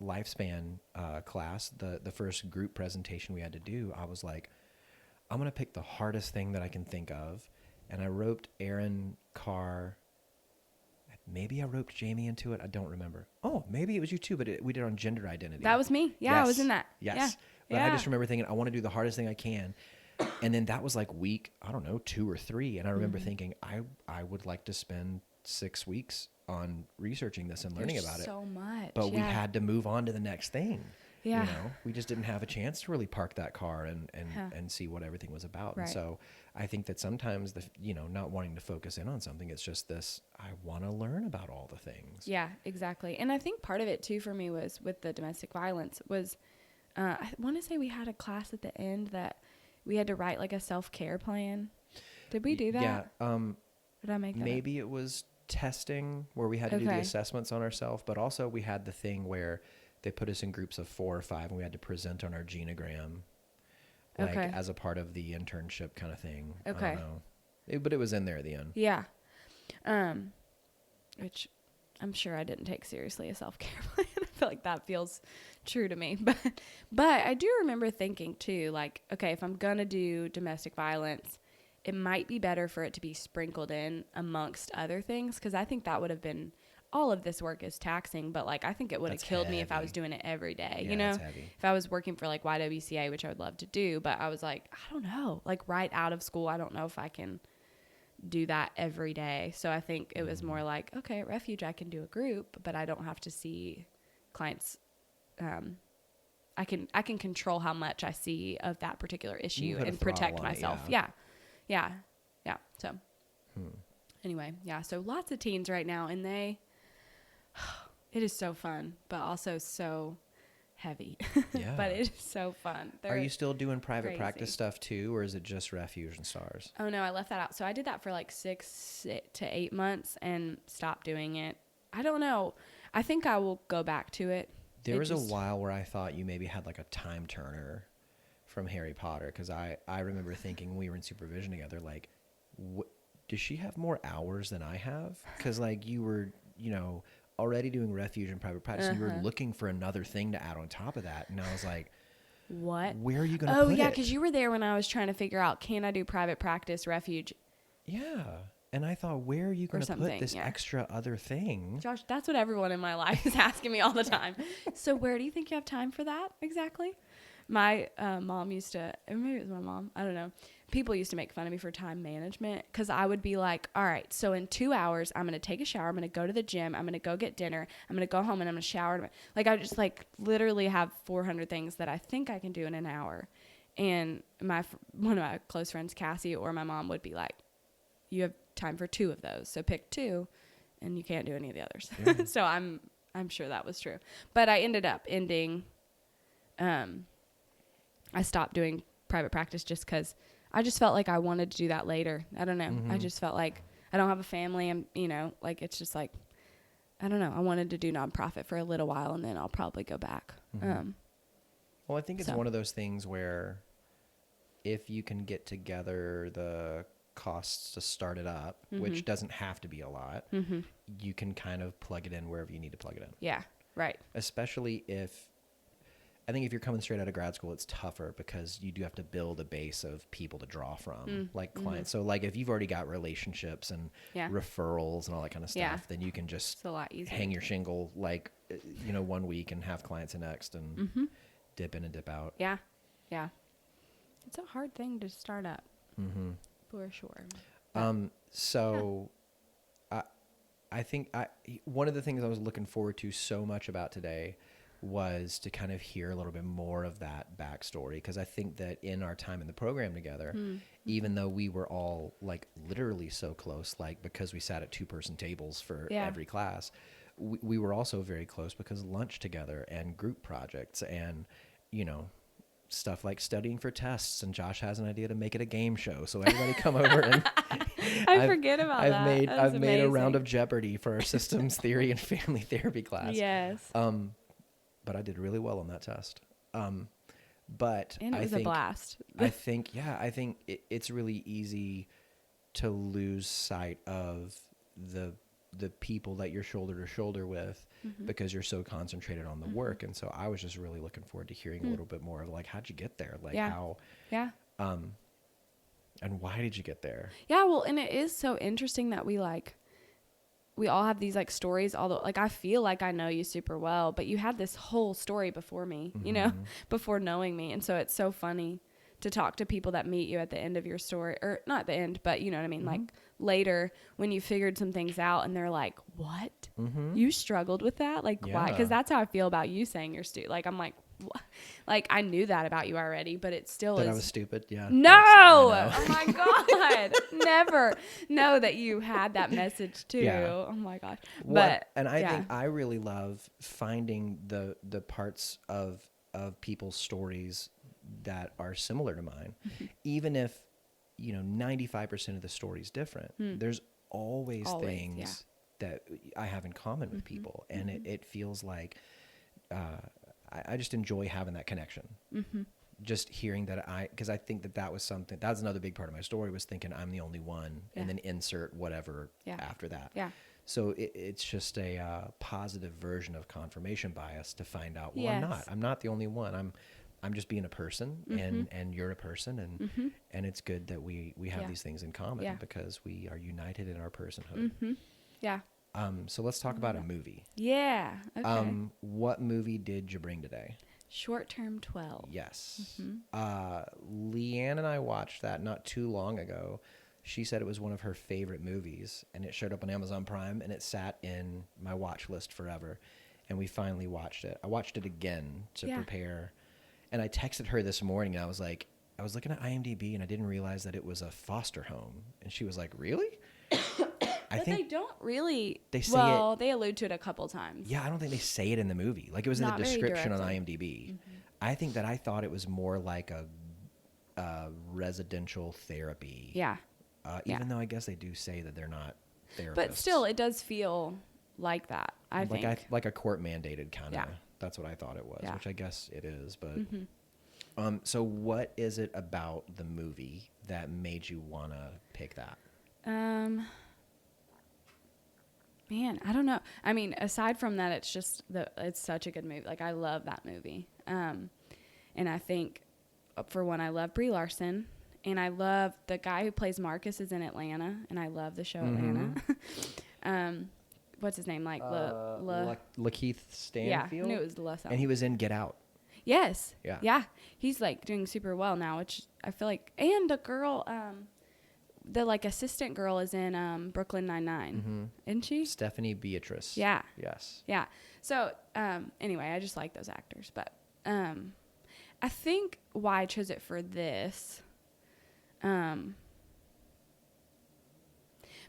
lifespan class, the first group presentation we had to do, I was like, I'm going to pick the hardest thing that I can think of. And I roped Aaron Carr. Maybe I roped Jamie into it. I don't remember. Oh, maybe it was you too, but we did on gender identity. That was me. Yeah, yes. I was in that. Yes. Yeah. But I just remember thinking, I want to do the hardest thing I can. And then that was like week, 2 or 3. And I remember thinking, I would like to spend 6 weeks on researching this and learning about it. So much. But we had to move on to the next thing. Yeah. We just didn't have a chance to really park that car and see what everything was about. Right. And so I think that sometimes not wanting to focus in on something, it's just this, I want to learn about all the things. Yeah, exactly. And I think part of it too for me was with the domestic violence was, I want to say we had a class at the end that we had to write like a self-care plan. Did we do that? Yeah. Did I make that maybe it was testing where we had to do the assessments on ourselves, but also we had the thing where they put us in groups of 4 or 5 and we had to present on our genogram, like as a part of the internship kind of thing. Okay. I don't know. But it was in there at the end. Yeah. Which I'm sure I didn't take seriously a self-care plan. I feel like that feels true to me. But I do remember thinking too, like, okay, if I'm going to do domestic violence, it might be better for it to be sprinkled in amongst other things. Cause I think that would have been, all of this work is taxing, but like, I think it would have killed me if I was doing it every day, Yeah, you know, that's heavy. if I was working for like YWCA, which I would love to do, but I was like, I don't know, like right out of school, I don't know if I can do that every day. So I think it was more like, okay, at Refuge, I can do a group, but I don't have to see clients. I can control how much I see of that particular issue and protect myself. Yeah. So anyway, yeah. So lots of teens right now, and it is so fun, but also so heavy. Yeah. But it is so fun. Are you still doing private crazy. practice stuff too, or is it just Refuge and Stars? Oh no, I left that out. So I did that for like 6 to 8 months and stopped doing it. I don't know. I think I will go back to it. There was a while where I thought you maybe had like a time turner from Harry Potter, because I remember thinking when we were in supervision together, like, does she have more hours than I have? Because like you were, already doing Refuge and private practice, and you were looking for another thing to add on top of that, and I was like, what? Where are you going to put it? Oh yeah, because you were there when I was trying to figure out, can I do private practice, Refuge? Yeah. And I thought, where are you going to put this extra other thing? Josh, that's what everyone in my life is asking me all the time. So where do you think you have time for that exactly? My mom used to, maybe it was my mom, I don't know. People used to make fun of me for time management, because I would be like, all right, so in 2 hours, I'm going to take a shower. I'm going to go to the gym. I'm going to go get dinner. I'm going to go home and I'm going to shower. Like I just like literally have 400 things that I think I can do in an hour. And one of my close friends, Cassie, or my mom would be like, you have time for 2 of those. So pick 2 and you can't do any of the others. Yeah. So I'm sure that was true. But I ended up ending, I stopped doing private practice just because I just felt like I wanted to do that later. I don't know. Mm-hmm. I just felt like I don't have a family, and like it's just like, I don't know. I wanted to do nonprofit for a little while, and then I'll probably go back. Mm-hmm. Well, I think it's one of those things where if you can get together the costs to start it up, which doesn't have to be a lot, you can kind of plug it in wherever you need to plug it in. Yeah, right. Especially I think if you're coming straight out of grad school, it's tougher because you do have to build a base of people to draw from, like clients. So like if you've already got relationships and referrals and all that kind of stuff, then you can just it's a lot easier hang your shingle like, 1 week and have clients the next and dip in and dip out. Yeah. Yeah. It's a hard thing to start up for sure. I think one of the things I was looking forward to so much about today was to kind of hear a little bit more of that backstory, because I think that in our time in the program together, even though we were all like literally so close, like because we sat at 2-person tables for every class, we were also very close because lunch together and group projects and, stuff like studying for tests, and Josh has an idea to make it a game show. So everybody come over and I forget about that. I've made a round of Jeopardy for our systems theory and family therapy class. Yes. But I did really well on that test. But and it was a blast. I think it's really easy to lose sight of the people that you're shoulder to shoulder with because you're so concentrated on the work. And so I was just really looking forward to hearing a little bit more of like, how'd you get there? Like how, and why did you get there? Yeah. Well, and it is so interesting that we all have these like stories, although like I feel like I know you super well, but you had this whole story before me, before knowing me. And so it's so funny to talk to people that meet you at the end of your story, or not the end, but you know what I mean? Like later when you figured some things out and they're like, what? You struggled with that? Like why? Cause that's how I feel about you saying you're stupid. Like, I'm like, what? Like I knew that about you already, but it still is. That I was stupid. Yeah. No. Oh my God. Never know that you had that message too. Yeah. Oh my gosh. And I think I really love finding the parts of people's stories that are similar to mine, even if 95% of the story is different. There's always things that I have in common with people, and it feels like I just enjoy having that connection. Just hearing that because I think that was something, that's another big part of my story, was thinking I'm the only one, and then insert whatever after that. So it's just a positive version of confirmation bias to find out, well, Yes. I'm not the only one. I'm just being a person, and you're a person, and it's good that we have Yeah. these things in common Yeah. because we are united in our personhood. Yeah. So let's talk about a movie. Yeah. Okay. What movie did you bring today? Short Term 12. Yes. Leigh-Ann and I watched that not too long ago. She said it was one of her favorite movies, and it showed up on Amazon Prime, and it sat in my watch list forever. And we finally watched it. I watched it again to prepare. And I texted her this morning, and I was like, I was looking at IMDb, and I didn't realize that it was a foster home. And she was like, really? But they don't really. They say it. They allude to it a couple times. Yeah, I don't think they say it in the movie. Like, it was in Not the very description on directly. IMDb. I think that I thought it was more like a residential therapy. Yeah. Even though I guess they do say that they're not therapists. But still, it does feel like that, I think. Like a court mandated kind of. Yeah. That's what I thought it was, Yeah. which I guess it is. But so what is it about the movie that made you want to pick that? Man, I don't know. I mean, aside from that, it's just it's such a good movie. Like, I love that movie. And I think, for one, I love Brie Larson, and I love the guy who plays Marcus is in Atlanta, and I love the show Atlanta. What's his name? Like Lakeith Stanfield. Yeah, I knew it was the And he was in Get Out. Yes. Yeah. Yeah. He's like doing super well now, which I feel like. And the girl, the like assistant girl is in Brooklyn Nine-Nine, isn't she? Stephanie Beatrice. Yeah. Yes. Yeah. So anyway, I just like those actors, but I think why I chose it for this, man,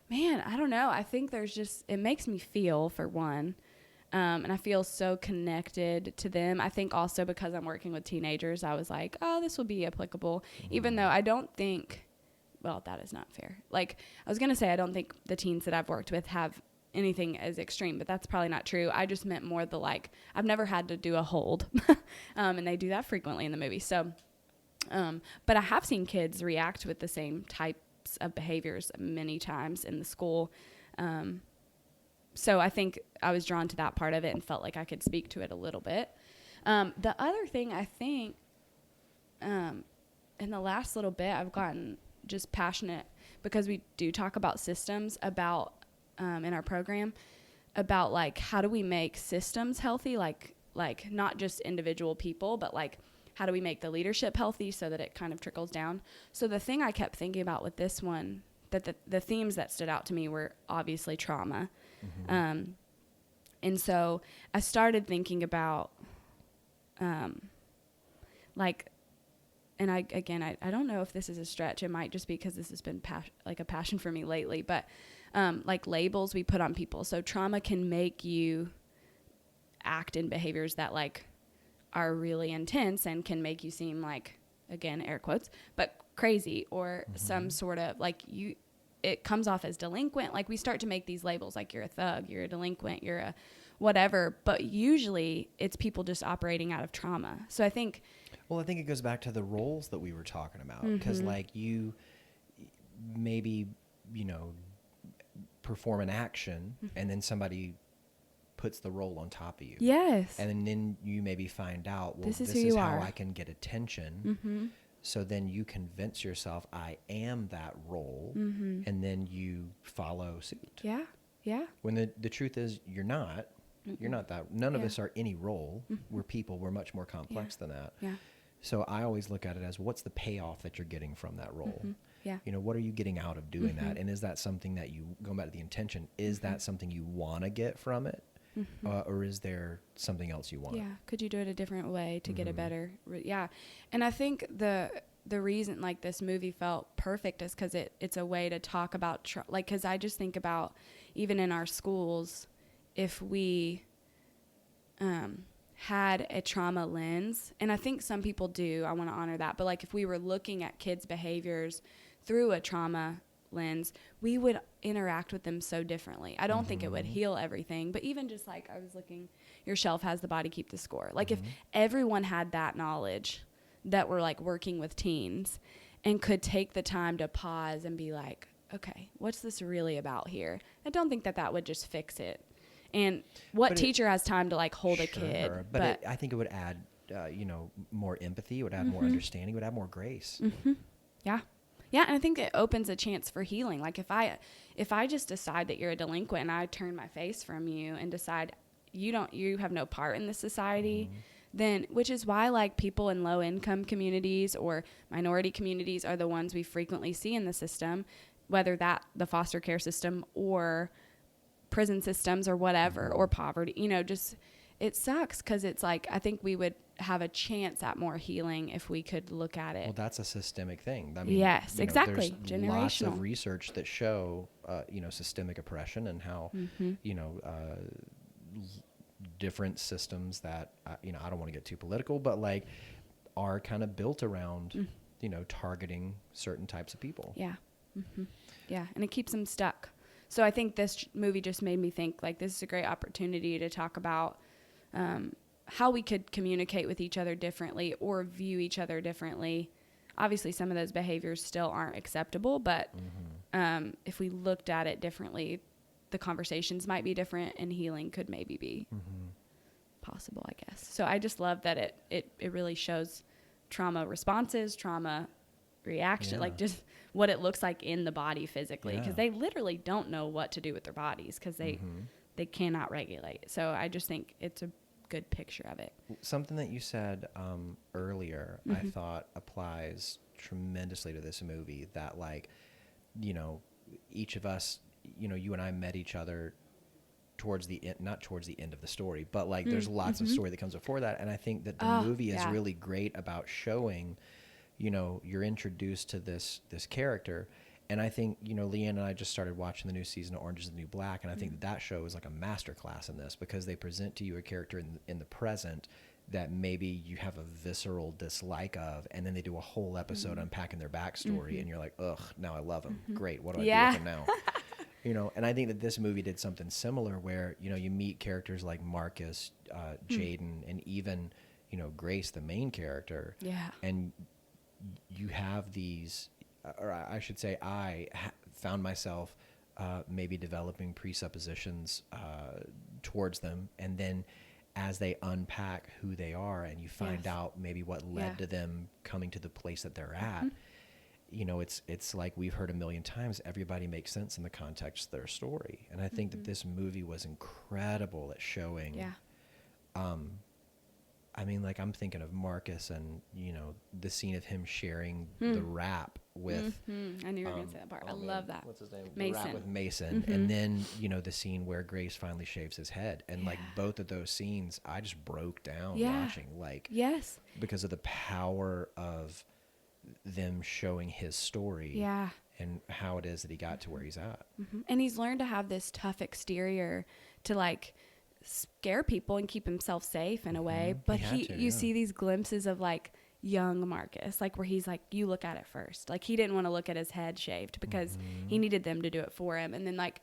I don't know. I think it makes me feel, for one, and I feel so connected to them. I think also because I'm working with teenagers, I was like, oh, this will be applicable, even though I don't think, well, that is not fair. Like, I was going to say, I don't think the teens that I've worked with have anything as extreme, but that's probably not true. I just meant more I've never had to do a hold, and they do that frequently in the movie. So, but I have seen kids react with the same types of behaviors many times in the school. So I think I was drawn to that part of it and felt like I could speak to it a little bit. The other thing, I think, in the last little bit, I've gotten just passionate because we do talk about systems in our program about like, how do we make systems healthy? Like not just individual people, but like, how do we make the leadership healthy so that it kind of trickles down? So the thing I kept thinking about with this one, that the themes that stood out to me were obviously trauma. And so I started thinking about, and I don't know if this is a stretch. It might just be because this has been like a passion for me lately, but like labels we put on people. So trauma can make you act in behaviors that like are really intense and can make you seem like, again, air quotes, but crazy, or some sort of like it comes off as delinquent. Like, we start to make these labels, like you're a thug, you're a delinquent, you're a whatever, but usually it's people just operating out of trauma. So I think it goes back to the roles that we were talking about, because like you maybe, perform an action and then somebody puts the role on top of you. Yes. And then you maybe find out, well, this is how are. I can get attention. So then you convince yourself I am that role, and then you follow suit. Yeah. Yeah. When the truth is you're not. You're not that. None of us are any role. We're people. We're much more complex than that. Yeah. So I always look at it as, what's the payoff that you're getting from that role? Yeah. What are you getting out of doing that? And is that something that going back to the intention, is that something you want to get from it? Or is there something else you want? Yeah. Could you do it a different way to get a better? Yeah. And I think the reason like this movie felt perfect is because it's a way to talk about, because I just think about, even in our schools, if we had a trauma lens, and I think some people do, I want to honor that, but like if we were looking at kids' behaviors through a trauma lens, we would interact with them so differently. I don't think it would heal everything, but even just like I was looking, your shelf has the body keep the score. Like if everyone had that knowledge that we're like working with teens and could take the time to pause and be like, okay, what's this really about here? I don't think that would just fix it. And what But teacher has time to like hold a kid? But I think it would add, more empathy. It would add more understanding. It would add more grace. Yeah. Yeah, and I think it opens a chance for healing. Like if I just decide that you're a delinquent and I turn my face from you and decide you have no part in this society, then, which is why like people in low income communities or minority communities are the ones we frequently see in the system, whether that the foster care system or prison systems or whatever, or poverty, just it sucks because it's like, I think we would have a chance at more healing if we could look at it. Well, that's a systemic thing. I mean, yes, exactly. There's Generational. lots of research that show, systemic oppression and how, different systems that, I don't want to get too political, but like are kind of built around, targeting certain types of people. Yeah. Yeah. And it keeps them stuck. So I think this movie just made me think like this is a great opportunity to talk about how we could communicate with each other differently or view each other differently. Obviously, some of those behaviors still aren't acceptable, but if we looked at it differently, the conversations might be different and healing could maybe be possible, I guess. So I just love that it really shows trauma responses, trauma reaction, like just what it looks like in the body physically, because they literally don't know what to do with their bodies because they cannot regulate. So I just think it's a good picture of it. Something that you said earlier, I thought applies tremendously to this movie, that like, each of us, you and I met each other towards the end, not towards the end of the story, but like there's lots of story that comes before that. And I think that the movie is really great about showing, you're introduced to this character. And I think, Leigh-Ann and I just started watching the new season of Orange is the New Black. And I think that show is like a masterclass in this, because they present to you a character in the present that maybe you have a visceral dislike of, and then they do a whole episode unpacking their backstory, and you're like, ugh, now I love him. Great. What do I do with him now? And I think that this movie did something similar where, you meet characters like Marcus, Jaden, and even, Grace, the main character. Yeah. And you have these, or I should say, I found myself maybe developing presuppositions towards them. And then as they unpack who they are and you find out maybe what led to them coming to the place that they're at, it's like we've heard a million times, everybody makes sense in the context of their story. And I think that this movie was incredible at showing, like I'm thinking of Marcus and, the scene of him sharing the wrap with, I knew you were going to say that part. I love that. What's his name? Mason. The wrap with Mason. And then, the scene where Grace finally shaves his head. And like both of those scenes, I just broke down watching, like, because of the power of them showing his story and how it is that he got to where he's at. And he's learned to have this tough exterior to like scare people and keep himself safe in a way, but you see these glimpses of like young Marcus, like where he's like, you look at it first, like he didn't want to look at his head shaved because he needed them to do it for him. And then like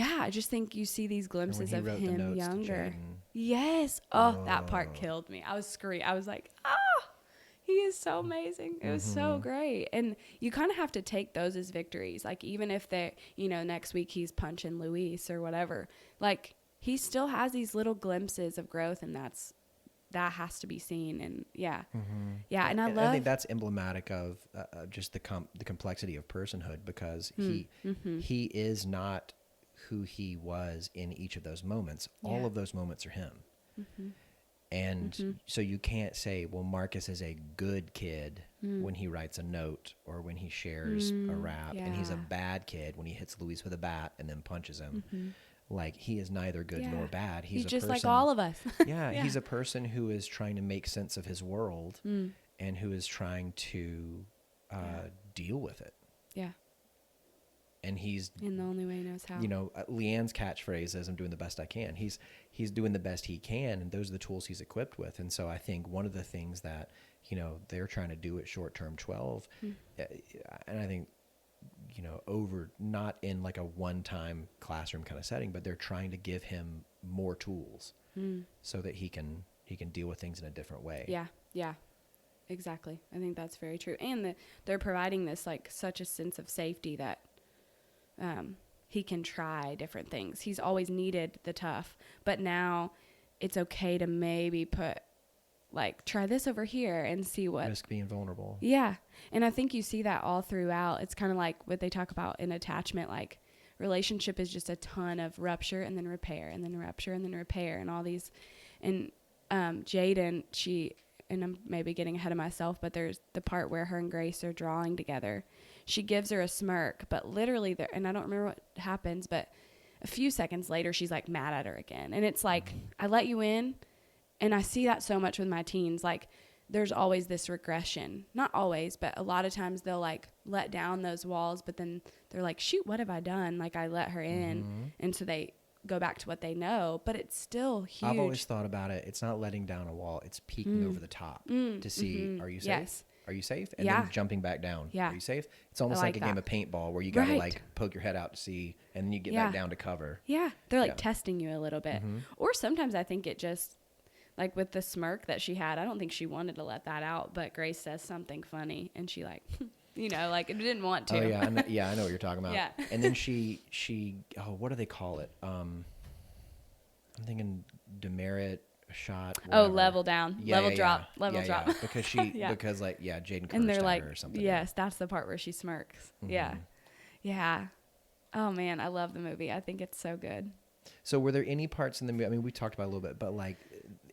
I just think you see these glimpses of him younger. That part killed me. I was screaming. I was like, he is so amazing. It was so great. And you kind of have to take those as victories. Like, even if they, next week he's punching Luis or whatever, like he still has these little glimpses of growth, and that has to be seen. And and I think that's emblematic of just the complexity of personhood, because he is not who he was in each of those moments. All of those moments are him. And so you can't say, well, Marcus is a good kid when he writes a note or when he shares a wrap, and he's a bad kid when he hits Luis with a bat and then punches him. Like, he is neither good nor bad. He's just person, like all of us. He's a person who is trying to make sense of his world and who is trying to deal with it. And he's in the only way he knows how. Leigh-Ann's catchphrase is, "I'm doing the best I can." He's doing the best he can, and those are the tools he's equipped with. And so I think one of the things that they're trying to do at Short Term 12, and I think over, not in like a one-time classroom kind of setting, but they're trying to give him more tools so that he can deal with things in a different way. Yeah. Exactly. I think that's very true. And they're providing this like such a sense of safety that he can try different things. He's always needed the tough, but now it's okay to maybe try this over here and see what. Risk being vulnerable. Yeah. And I think you see that all throughout. It's kind of like what they talk about in attachment, like relationship is just a ton of rupture and then repair and then rupture and then repair and all these. And Jaden, and I'm maybe getting ahead of myself, but there's the part where her and Grace are drawing together. She gives her a smirk, but literally there, and I don't remember what happens, but a few seconds later, she's like mad at her again. And it's like, I let you in. And I see that so much with my teens. Like, there's always this regression. Not always, but a lot of times they'll like let down those walls, but then they're like, shoot, what have I done? Like, I let her in. And so they go back to what they know, but it's still huge. I've always thought about it. It's not letting down a wall. It's peeking over the top to see, are you safe? Yes. Are you safe? And then jumping back down. Yeah. Are you safe? It's almost like a game of paintball where you got to like poke your head out to see, and then you get back down to cover. Yeah. They're like testing you a little bit. Or sometimes I think it just, like with the smirk that she had, I don't think she wanted to let that out, but Grace says something funny and she like, like it didn't want to. Oh yeah. I know what you're talking about. Yeah. And then she, what do they call it? I'm thinking demerit shot. Whatever. Oh, level down, level drop. Because because Jaden cursed and they're at like, her or something. Yes, that's the part where she smirks. Yeah. Oh man, I love the movie. I think it's so good. So were there any parts in the movie, I mean, we talked about it a little bit, but like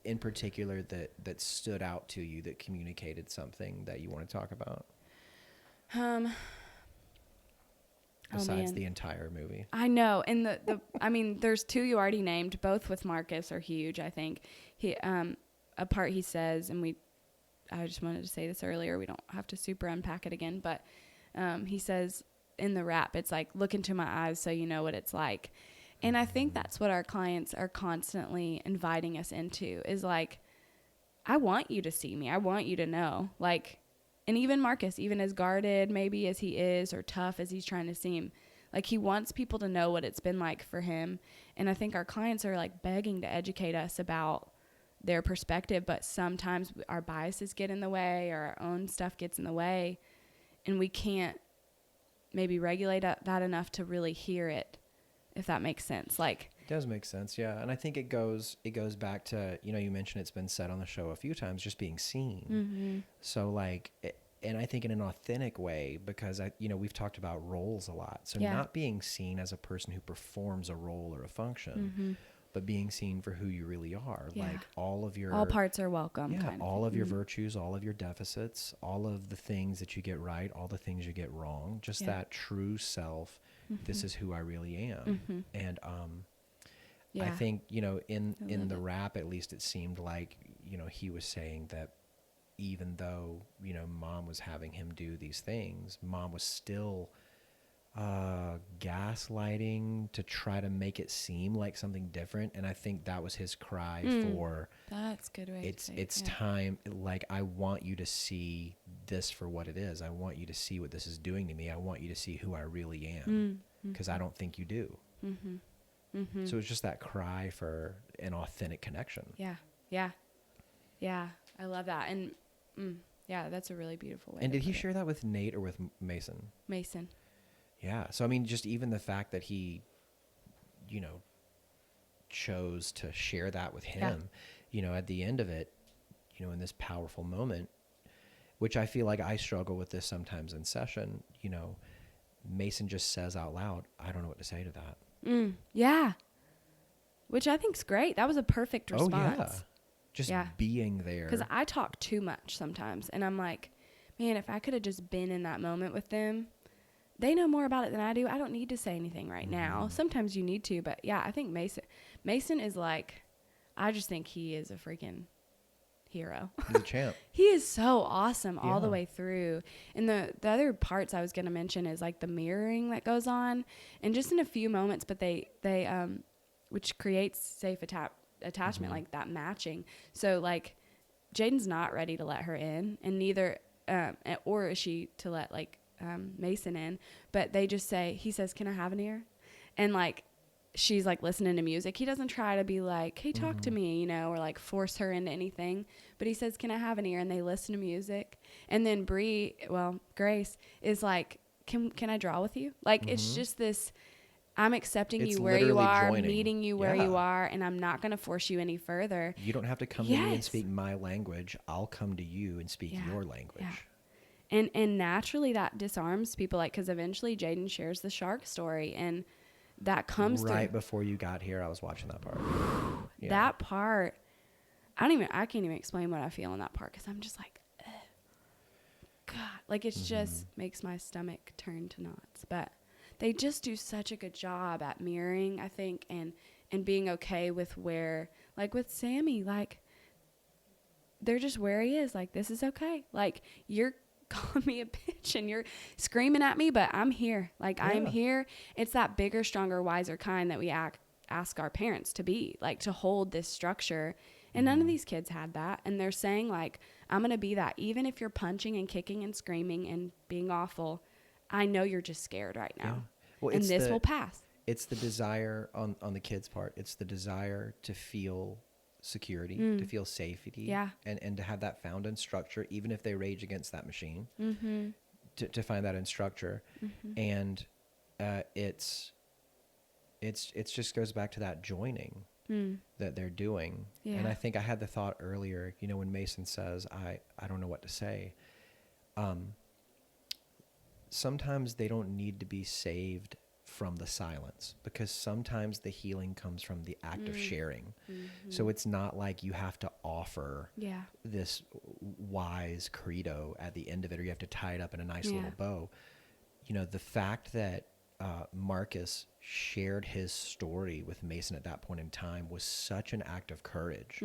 in particular that stood out to you, that communicated something that you want to talk about? Besides the entire movie. I know. And I mean, there's two you already named, both with Marcus are huge, I think. He, a part he says, and I just wanted to say this earlier, we don't have to super unpack it again, but he says in the rap, it's like, look into my eyes so you know what it's like. And I think that's what our clients are constantly inviting us into, is like, I want you to see me. I want you to know. Like, and even Marcus, even as guarded maybe as he is, or tough as he's trying to seem, like he wants people to know what it's been like for him. And I think our clients are like begging to educate us about their perspective, but sometimes our biases get in the way, or our own stuff gets in the way, and we can't maybe regulate that enough to really hear it. If that makes sense. Like, it does make sense. Yeah. And I think it goes back to, you mentioned it's been said on the show a few times, just being seen. So like, and I think in an authentic way, because we've talked about roles a lot. So not being seen as a person who performs a role or a function, but being seen for who you really are. Like all parts are welcome. Yeah. All of your virtues, all of your deficits, all of the things that you get right, all the things you get wrong, just that true self. This is who I really am. And I think, in the rap, at least it seemed like, he was saying that even though, mom was having him do these things, mom was still gaslighting to try to make it seem like something different. And I think that was his cry for, that's a good way to say it. It's time. Like, I want you to see this for what it is. I want you to see what this is doing to me. I want you to see who I really am, because I don't think you do. So it's just that cry for an authentic connection. Yeah. I love that. And that's a really beautiful way. And did he share that with Nate or with Mason? Mason. Yeah. So, I mean, just even the fact that he, chose to share that with him, at the end of it, in this powerful moment, which I feel like I struggle with this sometimes in session, Mason just says out loud, I don't know what to say to that. Yeah. Which I think's great. That was a perfect response. Oh, yeah. Just being there. Because I talk too much sometimes. And I'm like, man, if I could have just been in that moment with them, they know more about it than I do. I don't need to say anything right now. Sometimes you need to. But yeah, I think Mason is like, I just think he is a freaking hero. He's a champ. He is so awesome all the way through. And the other parts I was going to mention is like the mirroring that goes on, and just in a few moments, but they which creates safe attachment, like that matching. So like Jaden's not ready to let her in, and neither or is she to let like Mason in, but they just say, he says, can I have an ear? And like she's like listening to music. He doesn't try to be like, hey, talk to me, or like force her into anything. But he says, can I have an ear? And they listen to music. And then Grace is like, can I draw with you? Like, it's just this, I'm accepting It's you where you literally are, joining. meeting you where you Yeah. are, and I'm not going to force you any further. You don't have to come to me and speak my language. I'll come to you and speak your language. Yeah. And naturally that disarms people, like, because eventually Jaden shares the shark story, and that comes right before you got here. I was watching that part. Yeah. That part, I can't even explain what I feel in that part, because I'm just like, ugh. God, like, it's just makes my stomach turn to knots. But they just do such a good job at mirroring, I think, and being okay with where, like with Sammy, like, they're just where he is. Like, this is okay. Like, you're calling me a bitch and you're screaming at me, but I'm here. Like, I'm here. It's that bigger, stronger, wiser kind that we ask our parents to be, like, to hold this structure. And none of these kids had that. And they're saying, like, I'm going to be that. Even if you're punching and kicking and screaming and being awful, I know you're just scared right now. Yeah. Well, and this will pass. It's the desire on the kids' part. It's the desire to feel security, to feel safety, and to have that found in structure, even if they rage against that machine, to find that in structure. And it's just goes back to that joining that they're doing. And I think I had the thought earlier, you know, when Mason says, I don't know what to say. Sometimes they don't need to be saved from the silence, because sometimes the healing comes from the act of sharing. So it's not like you have to offer this wise credo at the end of it, or you have to tie it up in a nice little bow. You know, the fact that Marcus shared his story with Mason at that point in time was such an act of courage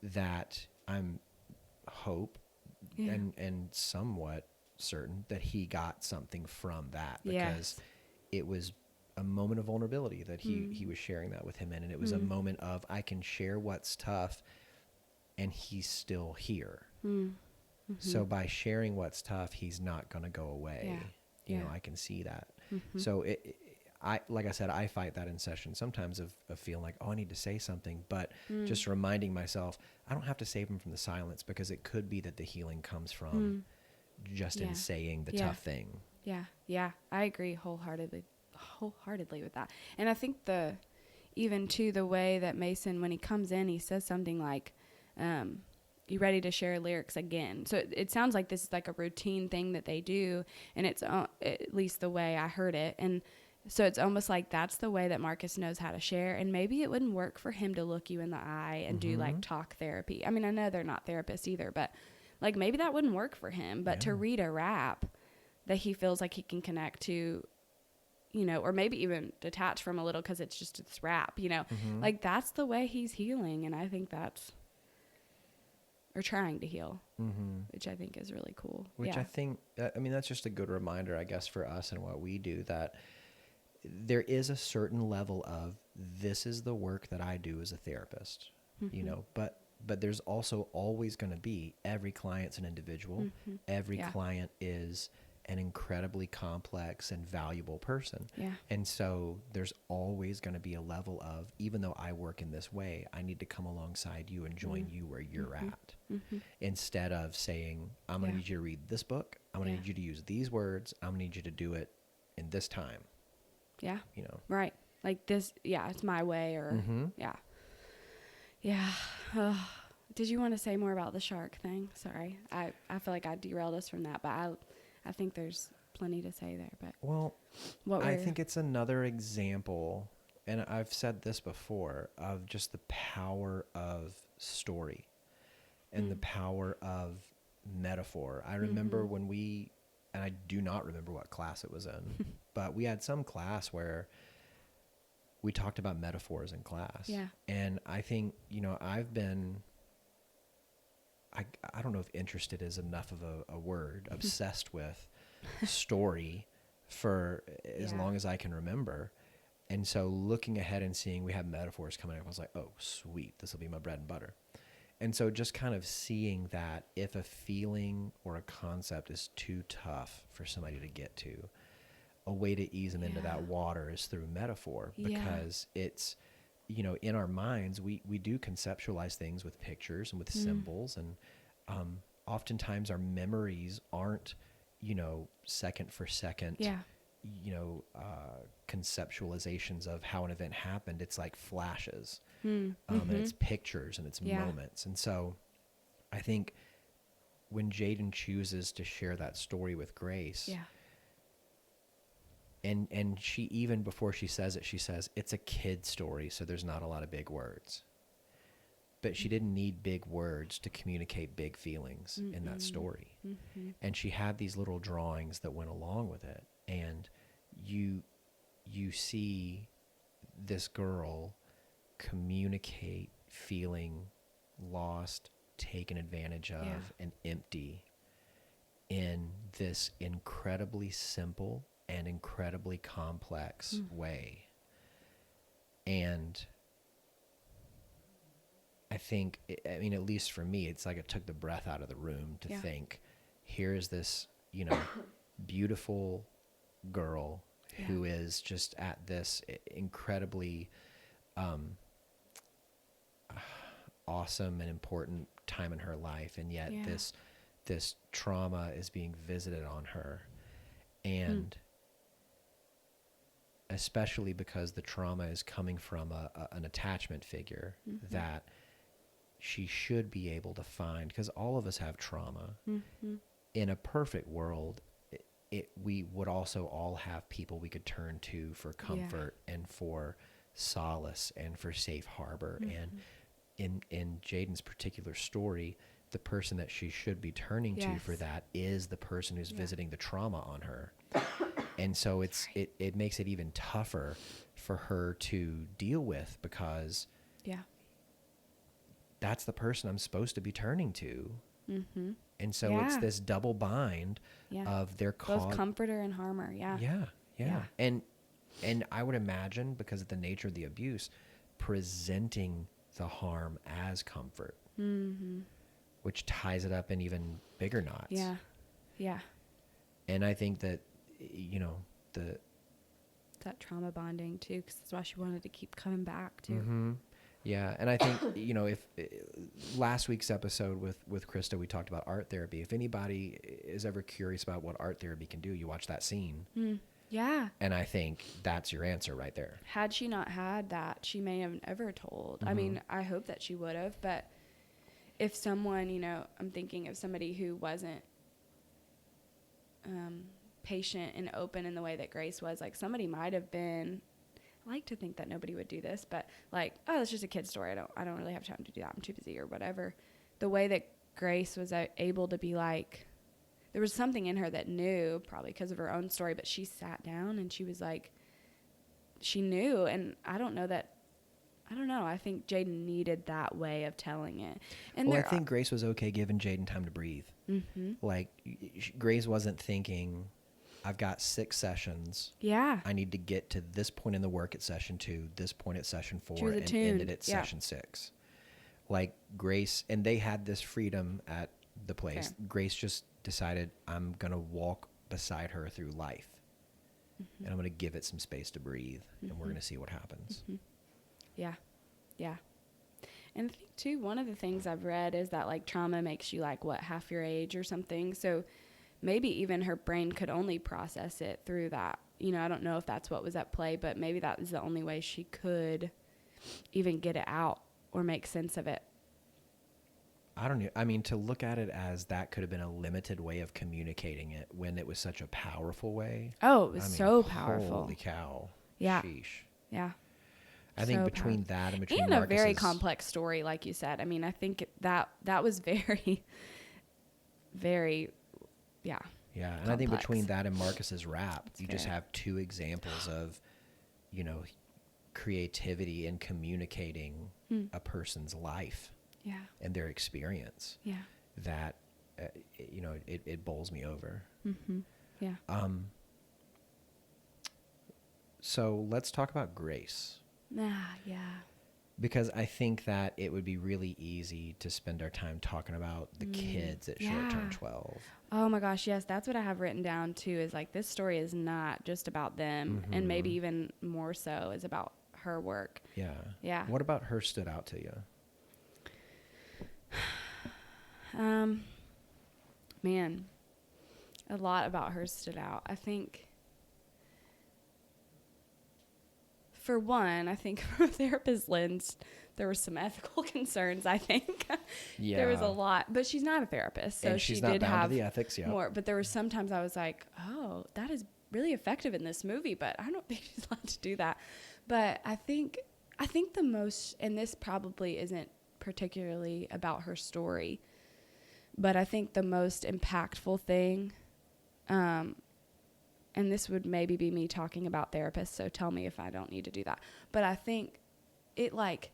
that I'm hope and somewhat certain that he got something from that, because it was a moment of vulnerability that he was sharing that with him in, and it was a moment of, I can share what's tough and he's still here. So by sharing what's tough, he's not going to go away. You know, I can see that. So like I said, I fight that in session sometimes of feeling like, oh, I need to say something, but just reminding myself, I don't have to save him from the silence, because it could be that the healing comes from just in saying the tough thing. Yeah. I agree wholeheartedly with that. And I think even too, the way that Mason, when he comes in, he says something like, you ready to share lyrics again? So it sounds like this is like a routine thing that they do, and it's at least the way I heard it. And so it's almost like that's the way that Marcus knows how to share. And maybe it wouldn't work for him to look you in the eye and do like talk therapy. I mean, I know they're not therapists either, but like, maybe that wouldn't work for him. But to read a rap that he feels like he can connect to, you know, or maybe even detach from a little, because it's just this rap, you know, like, that's the way he's healing. And I think or trying to heal, which I think is really cool. Which I think, I mean, that's just a good reminder, I guess, for us and what we do, that there is a certain level of, this is the work that I do as a therapist, you know, but there's also always going to be, every client's an individual. Every client is an incredibly complex and valuable person. And so there's always going to be a level of, even though I work in this way, I need to come alongside you and join you where you're at. Instead of saying, I'm going to need you to read this book. I'm going to need you to use these words. I'm going to need you to do it in this time. You know? Right. Like this. Yeah. It's my way, or Did you want to say more about the shark thing? Sorry. I feel like I derailed us from that, but I think there's plenty to say there. But well, I think it's another example, and I've said this before, of just the power of story and the power of metaphor. I remember when and I do not remember what class it was in, but we had some class where we talked about metaphors in class. And I think, you know, I've been, I don't know if interested is enough of a word, obsessed with story for as long as I can remember. And so looking ahead and seeing we have metaphors coming up, I was like, oh, sweet, this will be my bread and butter. And so just kind of seeing that if a feeling or a concept is too tough for somebody to get to, a way to ease them into that water is through metaphor, because it's, you know, in our minds, we do conceptualize things with pictures and with symbols. And oftentimes our memories aren't, second for second, Yeah. Conceptualizations of how an event happened. It's like flashes, Mm-hmm. and it's pictures and it's Yeah. moments. And so I think when Jaden chooses to share that story with Grace, Yeah. and she, even before she says it, she says it's a kid story, so there's not a lot of big words. But she didn't need big words to communicate big feelings in that story. Mm-hmm. And she had these little drawings that went along with it. And you see this girl communicate feeling lost, taken advantage of, and empty in this incredibly simple and incredibly complex way. And I think, at least for me, it's like it took the breath out of the room to think, here's this, beautiful girl who is just at this incredibly awesome and important time in her life. And yet this trauma is being visited on her. And especially because the trauma is coming from an attachment figure that she should be able to find, because all of us have trauma. In a perfect world, we would also all have people we could turn to for comfort and for solace and for safe harbor. And in Jaden's particular story, the person that she should be turning to for that is the person who's visiting the trauma on her. And so it makes it even tougher for her to deal with, because that's the person I'm supposed to be turning to. Mm-hmm. And so it's this double bind of their both comforter and harmer. Yeah. And I would imagine, because of the nature of the abuse, presenting the harm as comfort, which ties it up in even bigger knots. Yeah. And I think that, that trauma bonding too, because that's why she wanted to keep coming back too. Mm-hmm. Yeah, and I think, if last week's episode with Krista, we talked about art therapy. If anybody is ever curious about what art therapy can do, you watch that scene. Yeah. And I think that's your answer right there. Had she not had that, she may have never told. I mean, I hope that she would have, but if someone, I'm thinking of somebody who wasn't patient and open in the way that Grace was, like somebody might have been, I like to think that nobody would do this, but like, oh, it's just a kid's story. I don't really have time to do that. I'm too busy or whatever. The way that Grace was able to be like, there was something in her that knew, probably because of her own story, but she sat down and she was like, she knew. And I don't know. I think Jaden needed that way of telling it. And I think Grace was okay giving Jaden time to breathe. Like, Grace wasn't thinking, I've got 6 sessions. Yeah. I need to get to this point in the work at session 2, this point at session 4, and attuned. end it at session 6. Like, Grace, and they had this freedom at the place. Okay. Grace just decided, I'm going to walk beside her through life. And I'm going to give it some space to breathe. And we're going to see what happens. Yeah. And I think, too, one of the things I've read is that, like, trauma makes you, like, half your age or something. So maybe even her brain could only process it through that. I don't know if that's what was at play, but maybe that was the only way she could even get it out or make sense of it. I don't know. I mean, to look at it as that could have been a limited way of communicating it when it was such a powerful way. Oh, it was so powerful. Holy cow. Yeah. Sheesh. Yeah. I think between that and between a very complex story, like you said. I mean, I think that was very, very, yeah. Yeah, and complex. I think between that and Marcus's rap, you just have 2 examples of, creativity in communicating a person's life. Yeah. And their experience. Yeah. That, it bowls me over. Yeah. So let's talk about Grace. Yeah. Because I think that it would be really easy to spend our time talking about the kids at Short Term 12. Oh my gosh, yes. That's what I have written down too, is like, this story is not just about them, and maybe even more so is about her work. Yeah. Yeah. What about her stood out to you? Man, A lot about her stood out. I think, for one, I think from a therapist lens, there were some ethical concerns, I think. Yeah. There was a lot. But she's not a therapist, so and she's she not did bound have to the ethics, yeah. more. But there were some times I was like, oh, that is really effective in this movie, but I don't think she's allowed to do that. But I think the most, and this probably isn't particularly about her story, but I think the most impactful thing, and this would maybe be me talking about therapists, so tell me if I don't need to do that. But I think it, like,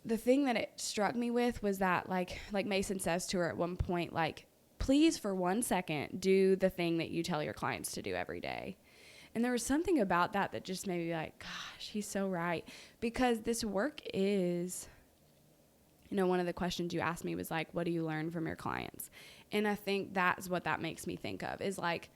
the thing that it struck me with was that, like Mason says to her at one point, like, please for 1 second do the thing that you tell your clients to do every day. And there was something about that just made me like, gosh, he's so right. Because this work is, one of the questions you asked me was like, what do you learn from your clients? And I think that's what that makes me think of, is like,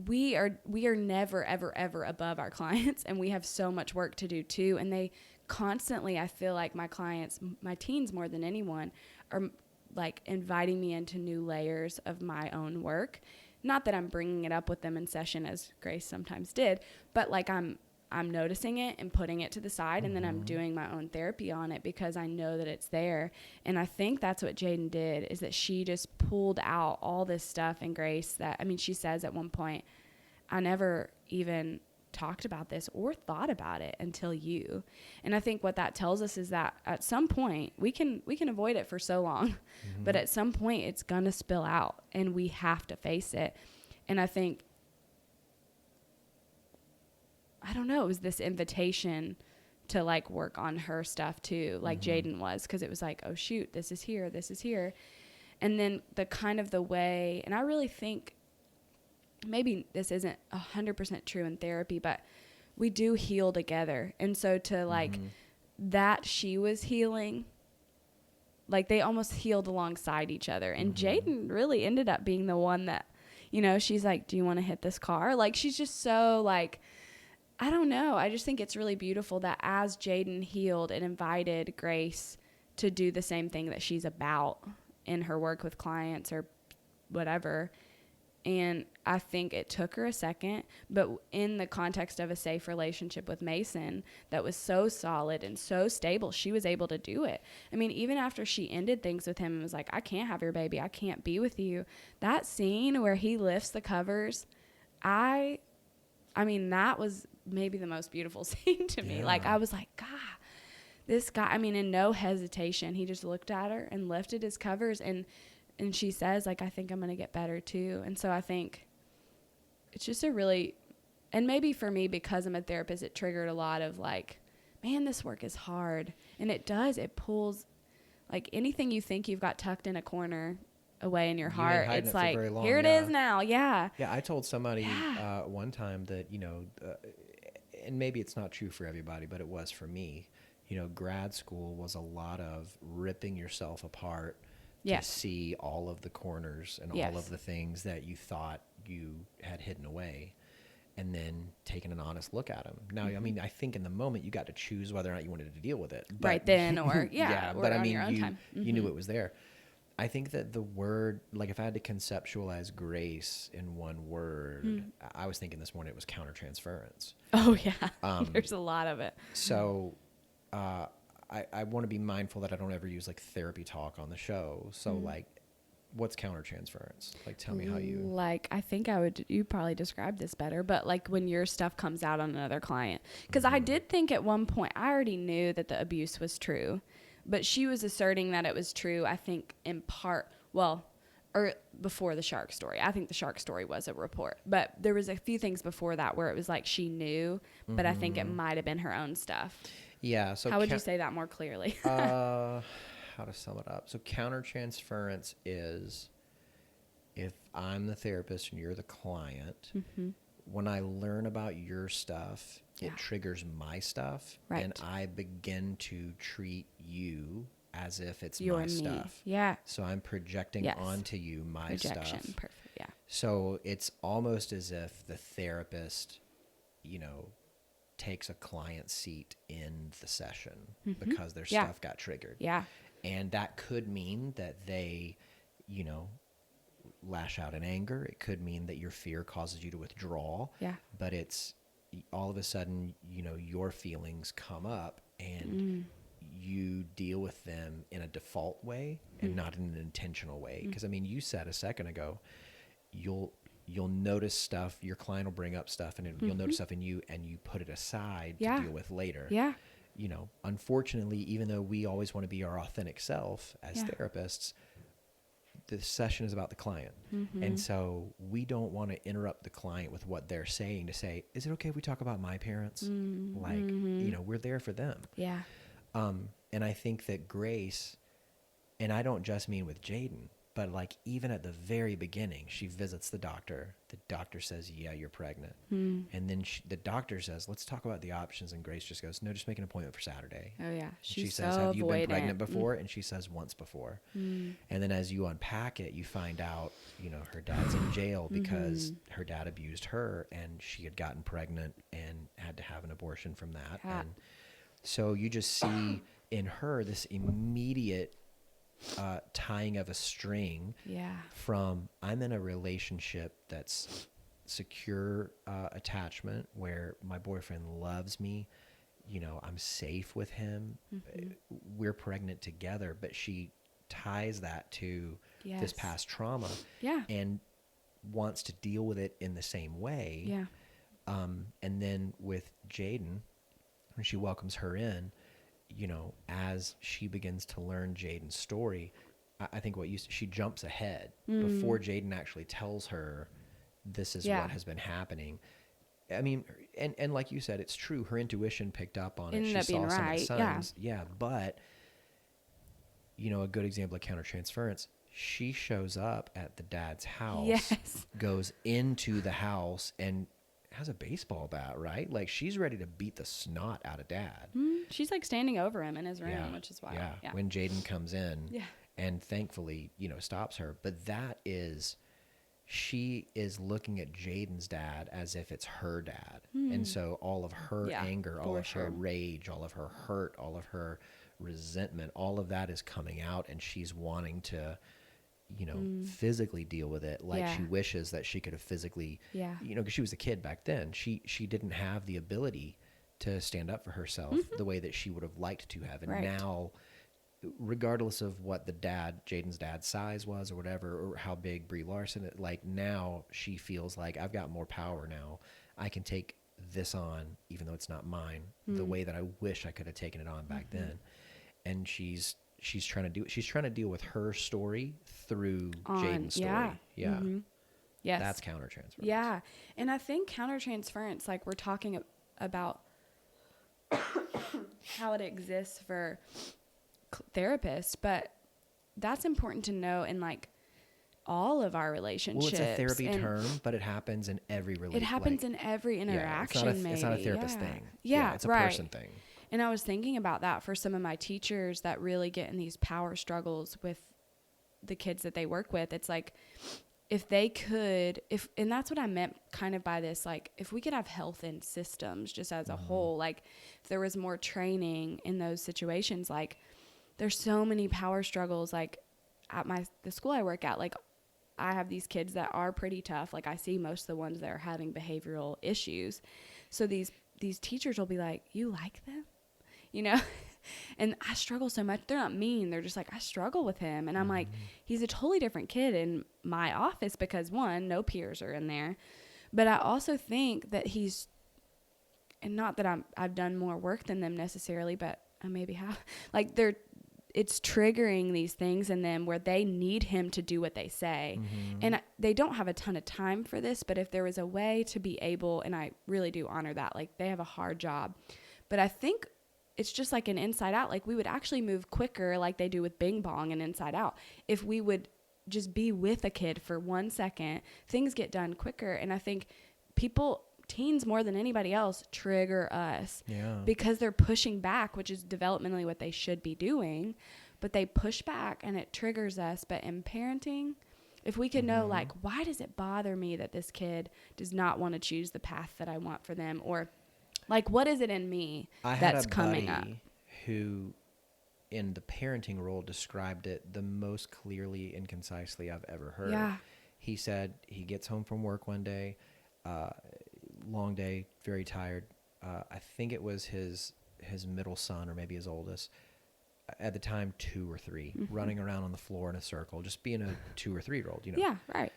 we are never, ever, ever above our clients, and we have so much work to do too. And they constantly, I feel like my clients, my teens more than anyone, are like inviting me into new layers of my own work. Not that I'm bringing it up with them in session, as Grace sometimes did, but like I'm noticing it and putting it to the side, and then I'm doing my own therapy on it because I know that it's there. And I think that's what Jaden did, is that she just pulled out all this stuff in Grace that, I mean, she says at one point, I never even talked about this or thought about it until you. And I think what that tells us is that at some point we can avoid it for so long, but at some point it's going to spill out and we have to face it. And I think, I don't know, it was this invitation to like work on her stuff too, like Jaden was, because it was like, oh shoot, this is here. And then the kind of the way, and I really think maybe this isn't 100% true in therapy, but we do heal together. And so to like that she was healing, like they almost healed alongside each other. And Jaden really ended up being the one that, she's like, do you want to hit this car? Like, she's just so like, I don't know. I just think it's really beautiful that as Jaden healed, it invited Grace to do the same thing that she's about in her work with clients or whatever. And I think it took her a second, but in the context of a safe relationship with Mason that was so solid and so stable, she was able to do it. I mean, even after she ended things with him and was like, I can't have your baby, I can't be with you. That scene where he lifts the covers, I mean, that was maybe the most beautiful scene to me. Like, I was like, God, this guy, I mean, in no hesitation, he just looked at her and lifted his covers, and she says, like, I think I'm going to get better too. And so I think it's just a really, and maybe for me, because I'm a therapist, it triggered a lot of like, man, this work is hard. And it does. It pulls, like, anything you think you've got tucked in a corner away in your heart. It's like, here it is now. Yeah. Yeah. I told somebody one time that, and maybe it's not true for everybody, but it was for me, grad school was a lot of ripping yourself apart to see all of the corners and all of the things that you thought you had hidden away, and then taking an honest look at them. Now, I mean, I think in the moment you got to choose whether or not you wanted to deal with it. But, right then, or or but I on mean, your own time. You knew it was there. I think that the word, like if I had to conceptualize grace in one word, I was thinking this morning it was countertransference. Oh yeah, there's a lot of it. So, I want to be mindful that I don't ever use like therapy talk on the show. So like, what's countertransference? Like, tell me how you. Like, I think you probably described this better, but like when your stuff comes out on another client. Because I did think at one point, I already knew that the abuse was true, but she was asserting that it was true, I think in part, or before the shark story. I think the shark story was a report, but there was a few things before that where it was like she knew, but I think it might have been her own stuff. Yeah. So how would you say that more clearly? How to sum it up? So countertransference is if I'm the therapist and you're the client, when I learn about your stuff, it triggers my stuff, and I begin to treat you as if it's my stuff. Yeah. So I'm projecting onto you my stuff. Perfect. Yeah. So it's almost as if the therapist, takes a client seat in the session because their stuff got triggered. Yeah. And that could mean that they, lash out in anger. It could mean that your fear causes you to withdraw. Yeah. But it's all of a sudden, your feelings come up and you deal with them in a default way and not in an intentional way. Because you said a second ago, you'll notice stuff, your client will bring up stuff, and you'll notice stuff in you, and you put it aside to deal with later. Yeah. Unfortunately, even though we always want to be our authentic self as therapists, the session is about the client. And so we don't want to interrupt the client with what they're saying to say, is it okay if we talk about my parents? We're there for them. Yeah. And I think that Grace, and I don't just mean with Jaden, but even at the very beginning, she visits the doctor. The doctor says, yeah, you're pregnant. And then the doctor says, let's talk about the options. And Grace just goes, no, just make an appointment for Saturday. Oh, yeah. She says, have you been pregnant before? And she says, once before. And then as you unpack it, you find out, her dad's in jail because her dad abused her, and she had gotten pregnant and had to have an abortion from that. Yeah. And so you just see in her this immediate tying of a string from I'm in a relationship that's secure attachment where my boyfriend loves me, I'm safe with him, we're pregnant together, but she ties that to this past trauma and wants to deal with it in the same way. And then with Jaden, when she welcomes her in, as she begins to learn Jaden's story, I think she jumps ahead before Jaden actually tells her this is what has been happening. And like you said, it's true. Her intuition picked up on it. She saw some of the signs. Yeah. But, a good example of countertransference, she shows up at the dad's house, goes into the house, and has a baseball bat, right? She's ready to beat the snot out of dad. She's standing over him in his room, which is wild. Yeah. When Jaden comes in and thankfully, stops her. But she is looking at Jaden's dad as if it's her dad. And so all of her anger, all of her rage, all of her hurt, all of her resentment, all of that is coming out, and she's wanting to physically deal with it she wishes that she could have physically, because she was a kid back then. She didn't have the ability to stand up for herself the way that she would have liked to have. And now, regardless of what Jaden's dad's size was or whatever, or how big Brie Larson, now she feels like I've got more power now. I can take this on, even though it's not mine, the way that I wish I could have taken it on back then. And she's trying to deal with her story through Jaden's story. Yeah. Yes. That's countertransference. Yeah. And I think countertransference, we're talking about how it exists for therapists, but that's important to know in all of our relationships. Well, it's a therapy term, but it happens in every relationship. It happens in every interaction. It's not a therapist thing. Yeah, it's a person thing. And I was thinking about that for some of my teachers that really get in these power struggles with the kids that they work with. It's if they could, and that's what I meant kind of by this, if we could have health in systems just as a whole, if there was more training in those situations, there's so many power struggles, at the school I work at, I have these kids that are pretty tough. I see most of the ones that are having behavioral issues. So these teachers will be like, you like them? And I struggle so much. They're not mean. They're just I struggle with him. And I'm he's a totally different kid in my office because, one, no peers are in there. But I also think that and not that I've done more work than them necessarily, but I maybe have. It's triggering these things in them where they need him to do what they say. And they don't have a ton of time for this, but if there was a way to be able, and I really do honor that, they have a hard job. But I think it's just an Inside Out. We would actually move quicker like they do with Bing Bong and Inside Out. If we would just be with a kid for 1 second, things get done quicker. And I think teens more than anybody else, trigger us because they're pushing back, which is developmentally what they should be doing. But they push back and it triggers us. But in parenting, if we could know, why does it bother me that this kid does not want to choose the path that I want for them? Or what is it in me that's coming up? I had a buddy who, in the parenting role, described it the most clearly and concisely I've ever heard. Yeah. he said he gets home from work one day, long day, very tired. I think it was his middle son or maybe his oldest, at the time 2 or 3, running around on the floor in a circle, just being a 2 or 3-year-old, you know. Yeah, right.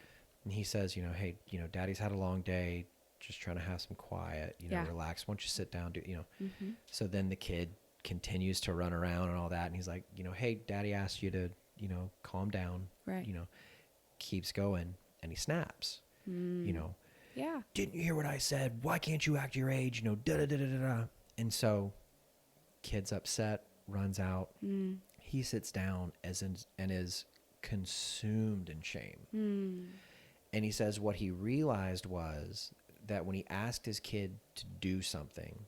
And he says, you know, hey, you know, Daddy's had a long day, just trying to have some quiet, you know, relax. Why don't you sit down, you know. So then the kid continues to run around and all that, and he's like, you know, hey, Daddy asked you to, you know, calm down. Right. You know, keeps going, and he snaps. You know. Yeah. Didn't you hear what I said? Why can't you act your age? You know, da da da da da. And so, kid's upset, runs out. He sits down and is consumed in shame. And he says what he realized was that when he asked his kid to do something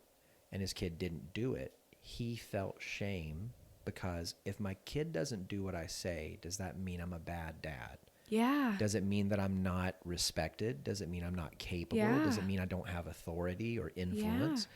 and his kid didn't do it, he felt shame because if my kid doesn't do what I say, does that mean I'm a bad dad? Yeah. Does it mean that I'm not respected? Does it mean I'm not capable? Yeah. Does it mean I don't have authority or influence?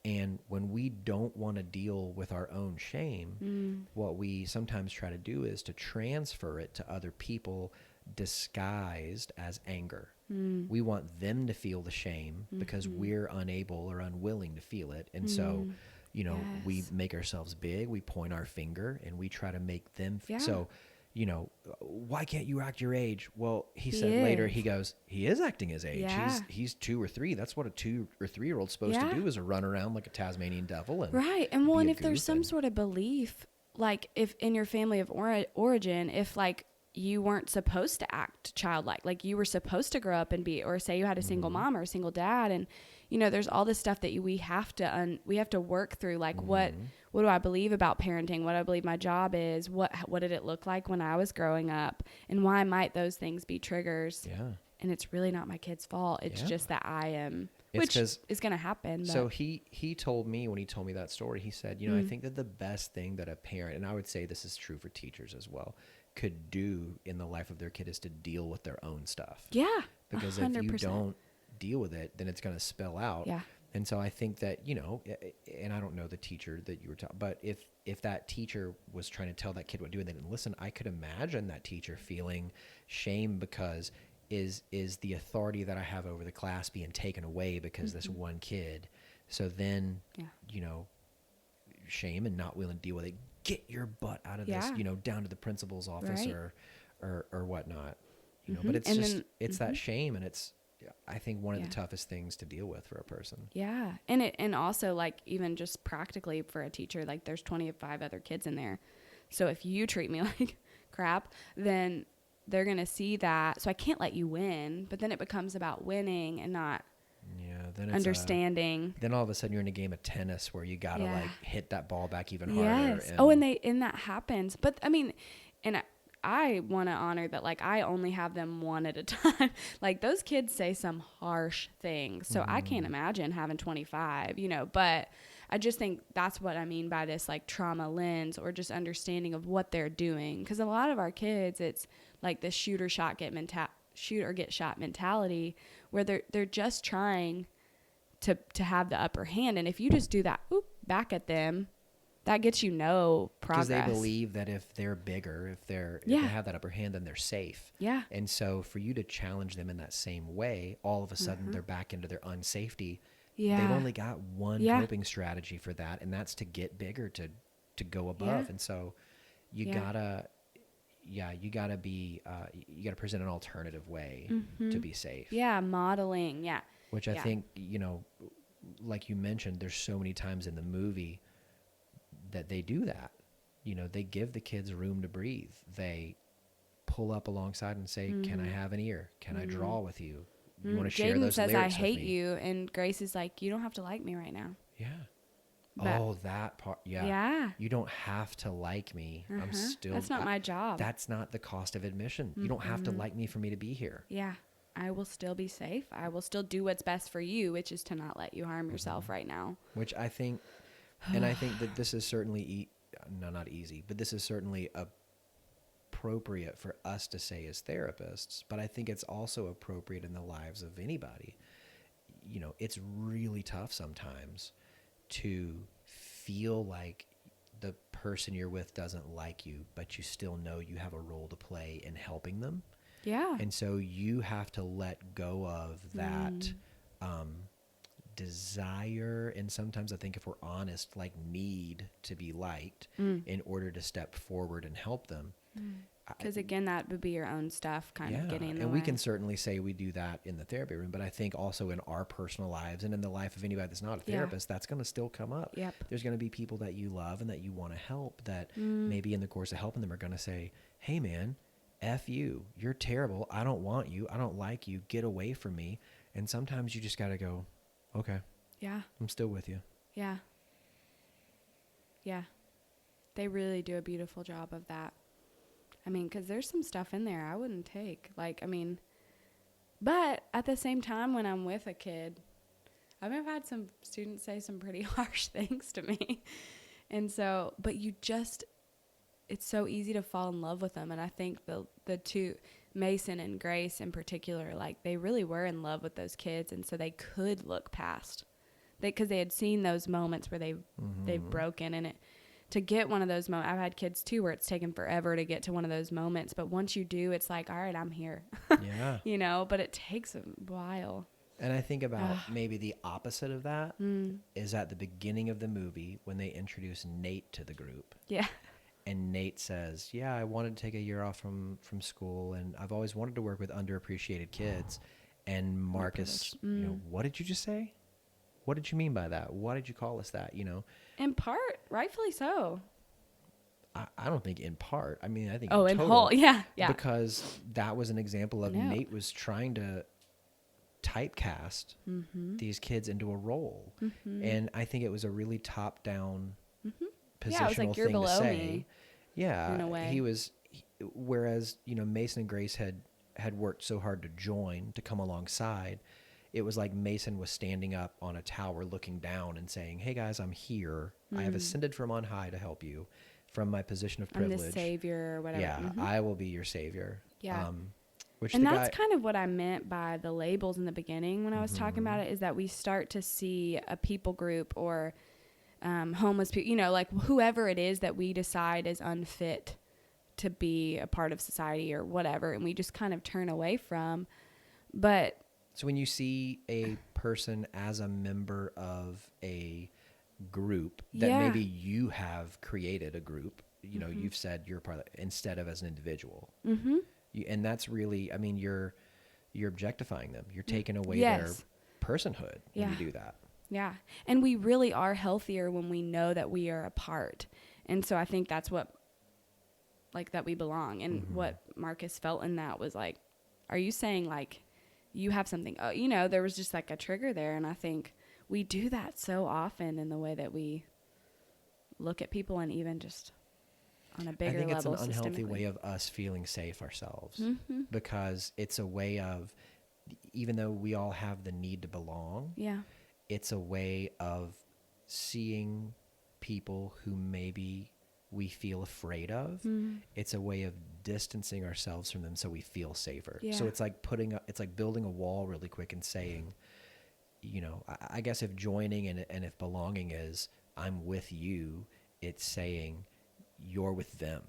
And when we don't want to deal with our own shame, what we sometimes try to do is to transfer it to other people disguised as anger. We want them to feel the shame because we're unable or unwilling to feel it. And so, you know, we make ourselves big, we point our finger, and we try to make them so, you know, why can't you act your age? Well, he said later, he goes, he is acting his age. He's 2 or 3. That's what a 2 or 3-year-old supposed to do, is a run around like a Tasmanian devil. And right. And well, and if there's some sort of belief, like if in your family of origin, if like you weren't supposed to act childlike, like you were supposed to grow up and be, or say you had a single mom or a single dad, and you know, there's all this stuff that we have to work through. Like what do I believe about parenting? What do I believe my job is? What did it look like when I was growing up? And why might those things be triggers? Yeah. And it's really not my kid's fault. It's just that I am, which is going to happen. So he told me, when he told me that story, he said, you know, I think that the best thing that a parent, and I would say this is true for teachers as well, could do in the life of their kid is to deal with their own stuff. Yeah. Because 100%. if you don't deal with it, then it's going to spill out. Yeah. And so I think that, you know, and I don't know the teacher that you were talking, but if that teacher was trying to tell that kid what to do and they didn't listen, I could imagine that teacher feeling shame because is the authority that I have over the class being taken away because this one kid. So then, you know, shame and not willing to deal with it. Get your butt out of this, you know, down to the principal's office or whatnot, you know, but it's it's that shame. And it's, I think, one of the toughest things to deal with for a person. Yeah. And also like even just practically for a teacher, like there's 25 other kids in there. So if you treat me like crap, then they're going to see that. So I can't let you win, but then it becomes about winning and not then it's understanding. Then all of a sudden you're in a game of tennis where you got to like hit that ball back even harder. Yes. And that happens. But I mean, and I want to honor that, like, I only have them one at a time. Like, those kids say some harsh things. So I can't imagine having 25, you know, but I just think that's what I mean by this, like, trauma lens or just understanding of what they're doing. Because a lot of our kids, it's like this shoot or get shot mentality where they're just trying to have the upper hand. And if you just do that, back at them, that gets you no progress. Because they believe that if they're bigger, if they have that upper hand, then they're safe. Yeah. And so for you to challenge them in that same way, all of a sudden they're back into their unsafety. Yeah. They've only got one coping strategy for that, and that's to get bigger, to go above. Yeah. And so you gotta present an alternative way to be safe. Yeah. Modeling. Yeah. Which I think, you know, like you mentioned, there's so many times in the movie that they do that. You know, they give the kids room to breathe. They pull up alongside and say, can I have an ear? Can I draw with you? You want to share those lyrics with me? Jaden says, I hate you. And Grace is like, you don't have to like me right now. Yeah. But, that part. Yeah. Yeah. You don't have to like me. That's not my job. That's not the cost of admission. You don't have to like me for me to be here. Yeah. I will still be safe. I will still do what's best for you, which is to not let you harm yourself right now. Which I think, and I think that this is certainly, not easy, but this is certainly appropriate for us to say as therapists, but I think it's also appropriate in the lives of anybody. You know, it's really tough sometimes to feel like the person you're with doesn't like you, but you still know you have a role to play in helping them. Yeah. And so you have to let go of that desire, and sometimes I think if we're honest, like need to be liked in order to step forward and help them. Because again, that would be your own stuff kind of getting in the and way. we can certainly say we do that in the therapy room, but I think also in our personal lives and in the life of anybody that's not a therapist, that's going to still come up. Yep. There's going to be people that you love and that you want to help that maybe in the course of helping them are going to say, hey man, F you, you're terrible. I don't want you. I don't like you. Get away from me. And sometimes you just got to go, okay. Yeah. I'm still with you. Yeah. Yeah. They really do a beautiful job of that. I mean, because there's some stuff in there I wouldn't take. Like, I mean, but at the same time, when I'm with a kid, I've had some students say some pretty harsh things to me. And so, but you just, it's so easy to fall in love with them. And I think the two, Mason and Grace in particular, like they really were in love with those kids. And so they could look past, because they had seen those moments where they've broken, and it, to get one of those moments, I've had kids too where it's taken forever to get to one of those moments. But once you do, it's like, all right, I'm here. Yeah. You know, but it takes a while. And I think about maybe the opposite of that is at the beginning of the movie when they introduce Nate to the group. Yeah. And Nate says, yeah, I wanted to take a year off from school, and I've always wanted to work with underappreciated kids. And Marcus, you know, what did you just say? What did you mean by that? Why did you call us that? You know, in part, rightfully so. I don't think in part. I mean, I think in total, whole, yeah. Because that was an example of Nate was trying to typecast these kids into a role, and I think it was a really top-down positional it was like, you're thing to below say. me, yeah, in a way. he was. Whereas Mason and Grace had worked so hard to join, to come alongside. It was like Mason was standing up on a tower looking down and saying, hey guys, I'm here. I have ascended from on high to help you from my position of privilege. I'm the savior or whatever. Yeah, I will be your savior. Yeah. And that's kind of what I meant by the labels in the beginning when I was talking about it, is that we start to see a people group or homeless people, like whoever it is that we decide is unfit to be a part of society or whatever, and we just kind of turn away from. But so when you see a person as a member of a group that maybe you have created a group, you've said you're a part of it, instead of as an individual. And that's really, I mean, you're objectifying them. You're taking away their personhood when you do that. Yeah. And we really are healthier when we know that we are a part. And so I think that's what, like, that we belong. And what Marcus felt in that was like, are you saying like, you have something, there was just like a trigger there. And I think we do that so often in the way that we look at people, and even just on a bigger level. I think it's an unhealthy way of us feeling safe ourselves, because it's a way of, even though we all have the need to belong, it's a way of seeing people who maybe we feel afraid of. It's a way of distancing ourselves from them so we feel safer. So it's like building a wall really quick and saying, I guess if joining and if belonging is I'm with you, it's saying you're with them.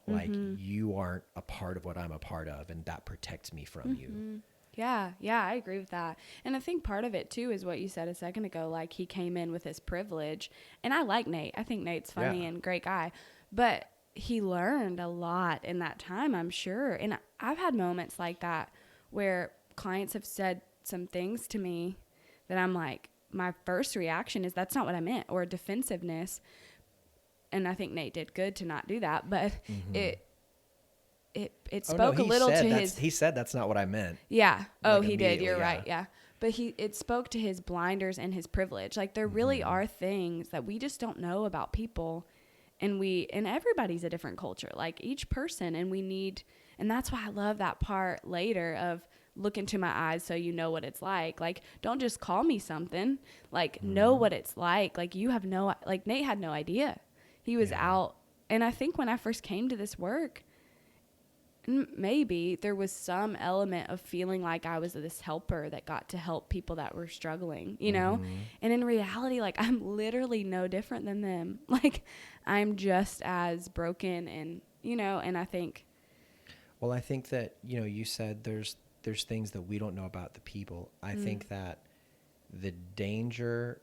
Like you aren't a part of what I'm a part of, and that protects me from you. Yeah, I agree with that. And I think part of it too is what you said a second ago, like he came in with his privilege, and I like Nate. I think Nate's funny and great guy, but he learned a lot in that time, I'm sure. And I've had moments like that where clients have said some things to me that I'm like, my first reaction is that's not what I meant, or defensiveness. And I think Nate did good to not do that, but it spoke a little to his. He said that's not what I meant. Yeah. Oh, he did. You're right. Yeah. But it spoke to his blinders and his privilege. Like there really are things that we just don't know about people, and everybody's a different culture, like each person, and that's why I love that part later of look into my eyes so you know what it's like. Like, don't just call me something, like know what it's like. Like Nate had no idea. He was out. And I think when I first came to this work, maybe there was some element of feeling like I was this helper that got to help people that were struggling, and in reality, like I'm literally no different than them. Like I'm just as broken, and and I think Well, I think that, you said there's things that we don't know about the people. I think that the danger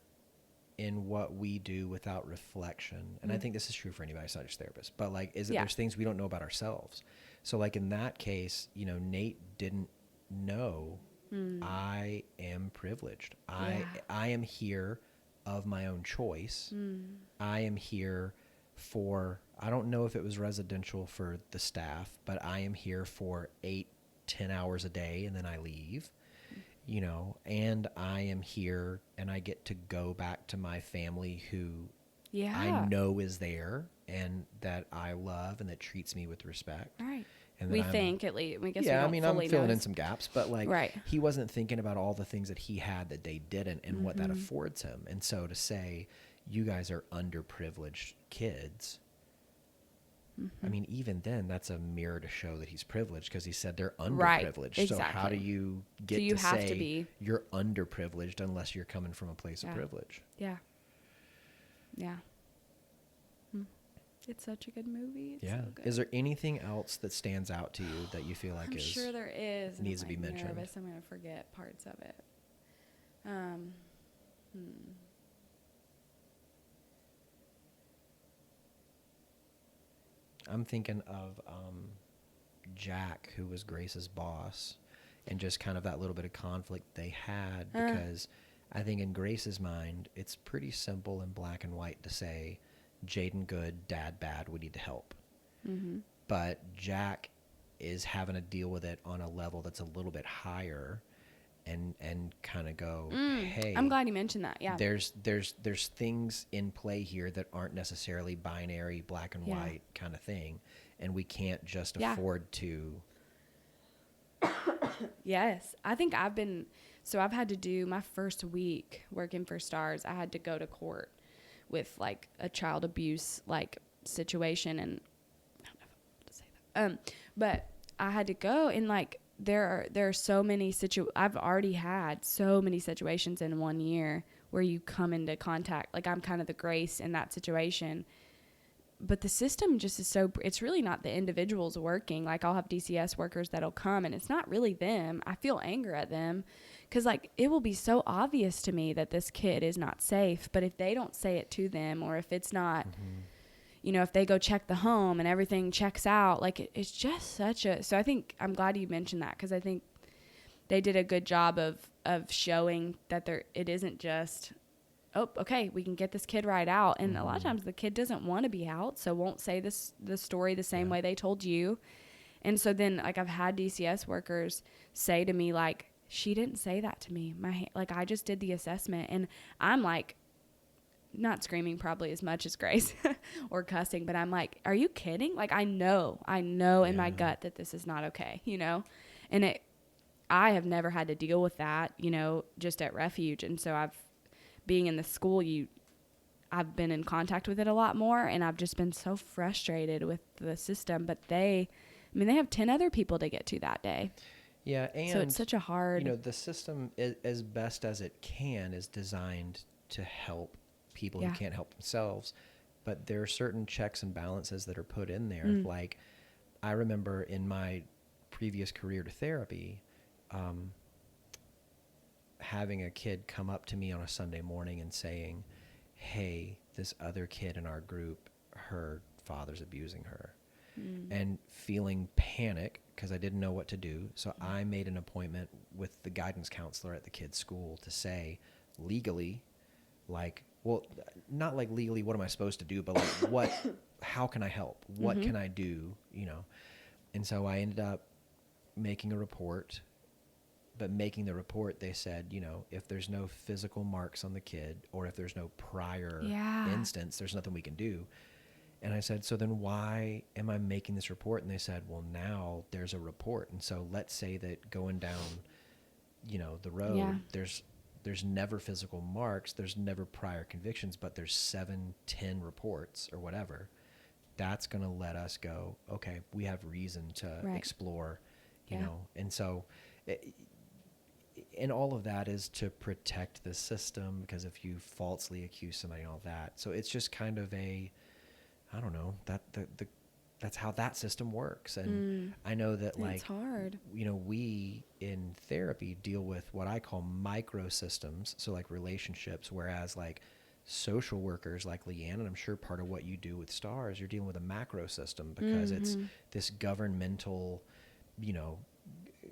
in what we do without reflection, and I think this is true for anybody, it's not just therapists, but like, is that there's things we don't know about ourselves. So like in that case, Nate didn't know I am privileged. I am here of my own choice. I am here for, I don't know if it was residential for the staff, but I am here for 8-10 hours a day and then I leave. And I am here and I get to go back to my family who I know is there and that I love and that treats me with respect. Right. And we think at least, we guess yeah, we don't I'm fully filling know. in some gaps, but like he wasn't thinking about all the things that he had that they didn't and what that affords him. And so to say, you guys are underprivileged kids, I mean, even then, that's a mirror to show that he's privileged because he said they're underprivileged. Right, exactly. So how do you get you to have say to be. You're underprivileged unless you're coming from a place of privilege? Yeah. Yeah. It's such a good movie. It's yeah. So good. Is there anything else that stands out to you that you feel like I'm sure there is. needs to be mentioned? Nervous. I'm going to forget parts of it. I'm thinking of Jack, who was Grace's boss, and just kind of that little bit of conflict they had because I think in Grace's mind, it's pretty simple and black and white to say, Jaden good, Dad bad, we need to help. But Jack is having to deal with it on a level that's a little bit higher and kind of go, hey, I'm glad you mentioned that. Yeah. There's things in play here that aren't necessarily binary, black and white kind of thing. And we can't just afford to. Yes. I think I've had to do my first week working for Stars. I had to go to court with like a child abuse like situation. And I don't know if I'm able to say that. But I had to go and like, there are so many I've already had so many situations in 1 year where you come into contact. Like I'm kind of the Grace in that situation, but the system just is it's really not the individuals working. Like I'll have DCS workers that'll come and it's not really them. I feel anger at them because like it will be so obvious to me that this kid is not safe, but if they don't say it to them or if it's not, if they go check the home and everything checks out, like it's just so I think I'm glad you mentioned that because I think they did a good job of showing that it isn't just, oh, okay, we can get this kid right out. And a lot of times the kid doesn't want to be out, so won't say the story the same way they told you. And so then like I've had DCS workers say to me like, she didn't say that to me. Like I just did the assessment and I'm like, not screaming probably as much as Grace or cussing, but I'm like, are you kidding? Like, I know in my gut that this is not okay, and I have never had to deal with that, just at Refuge. And so being in the school, I've been in contact with it a lot more and I've just been so frustrated with the system, but they have 10 other people to get to that day. Yeah. And so it's such a hard, the system as best as it can is designed to help people who can't help themselves, but there are certain checks and balances that are put in there. Like I remember in my previous career to therapy, having a kid come up to me on a Sunday morning and saying, hey, this other kid in our group, her father's abusing her, and feeling panic because I didn't know what to do. So I made an appointment with the guidance counselor at the kid's school to say legally, like, well, not like legally, what am I supposed to do? But like, how can I help? What can I do? And so I ended up making a report, but making the report, they said, if there's no physical marks on the kid or if there's no prior instance, there's nothing we can do. And I said, so then why am I making this report? And they said, well, now there's a report. And so let's say that going down, the road, there's never physical marks, there's never prior convictions, but there's 7-10 reports or whatever. That's going to let us go, okay, we have reason to explore, and so, and all of that is to protect the system, because if you falsely accuse somebody and all that, so it's just kind of I don't know, that's how that system works. And I know that, like, it's hard. We in therapy deal with what I call micro systems. So like relationships, whereas like social workers like Leigh-Ann, and I'm sure part of what you do with STARS, you're dealing with a macro system because it's this governmental,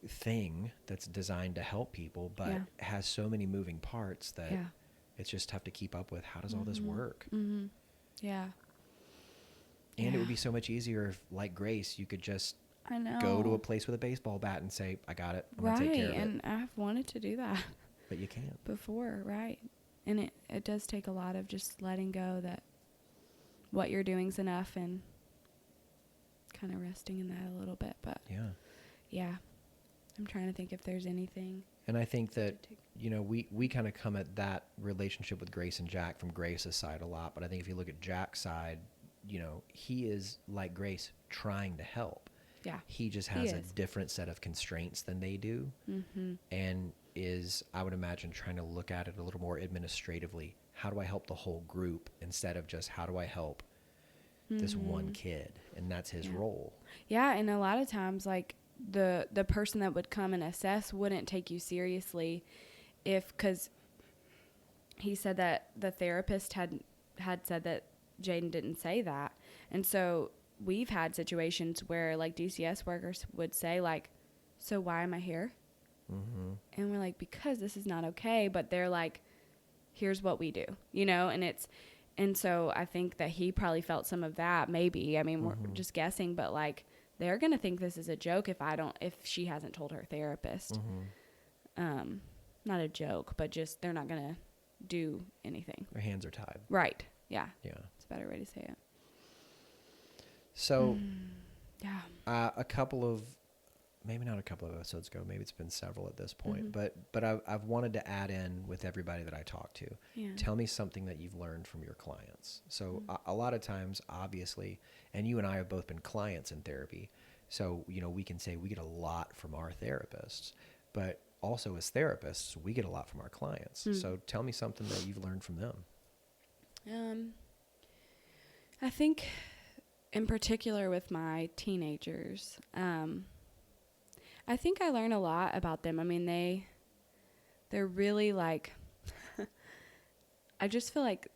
thing that's designed to help people, but has so many moving parts that it's just tough to keep up with. How does all this work? Yeah. And it would be so much easier if, like Grace, you could just go to a place with a baseball bat and say, I got it. I'm going to take care of it. And I've wanted to do that. But you can't. Before, right. And it does take a lot of just letting go that what you're doing is enough and kind of resting in that a little bit. But yeah. I'm trying to think if there's anything. And I think that, we kind of come at that relationship with Grace and Jack from Grace's side a lot. But I think if you look at Jack's side, he is like Grace trying to help. Yeah. He just has a different set of constraints than they do. And is, I would imagine, trying to look at it a little more administratively. How do I help the whole group instead of just how do I help this one kid? And that's his role. Yeah. And a lot of times, like, the person that would come and assess wouldn't take you seriously because he said that the therapist had said that Jaden didn't say that. And so we've had situations where, like, DCS workers would say, like, so why am I here? And we're like, because this is not okay. But they're like, here's what we do, and so I think that he probably felt some of that, maybe. I mean, we're just guessing, but, like, they're going to think this is a joke if she hasn't told her therapist. Not a joke, but just they're not going to do anything. Their hands are tied. Right. Yeah. Yeah. It's a better way to say it. So, maybe not a couple of episodes ago, maybe it's been several at this point, but I've wanted to add in with everybody that I talk to. Tell me something that you've learned from your clients. So a lot of times, obviously, and you and I have both been clients in therapy, so, we can say we get a lot from our therapists, but also as therapists, we get a lot from our clients. So tell me something that you've learned from them. I think in particular with my teenagers, I think I learn a lot about them. I mean, they're really, like, I just feel like,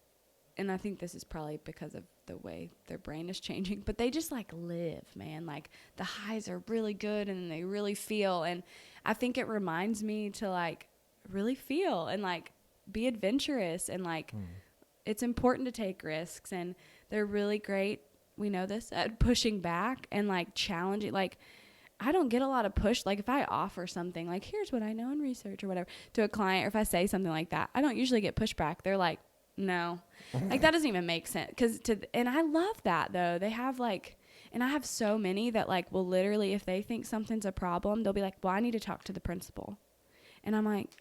and I think this is probably because of the way their brain is changing, but they just, like, live, man. Like, the highs are really good and they really feel. And I think it reminds me to, like, really feel and, like, be adventurous. And, like, it's important to take risks. And they're really great, we know this, at pushing back and, like, challenging. Like, I don't get a lot of push. Like, if I offer something, like, here's what I know in research or whatever, to a client, or if I say something like that, I don't usually get pushback. They're like, no. Like, that doesn't even make sense. And I love that, though. They have, like, and I have so many that, like, will literally, if they think something's a problem, they'll be like, well, I need to talk to the principal. And I'm like,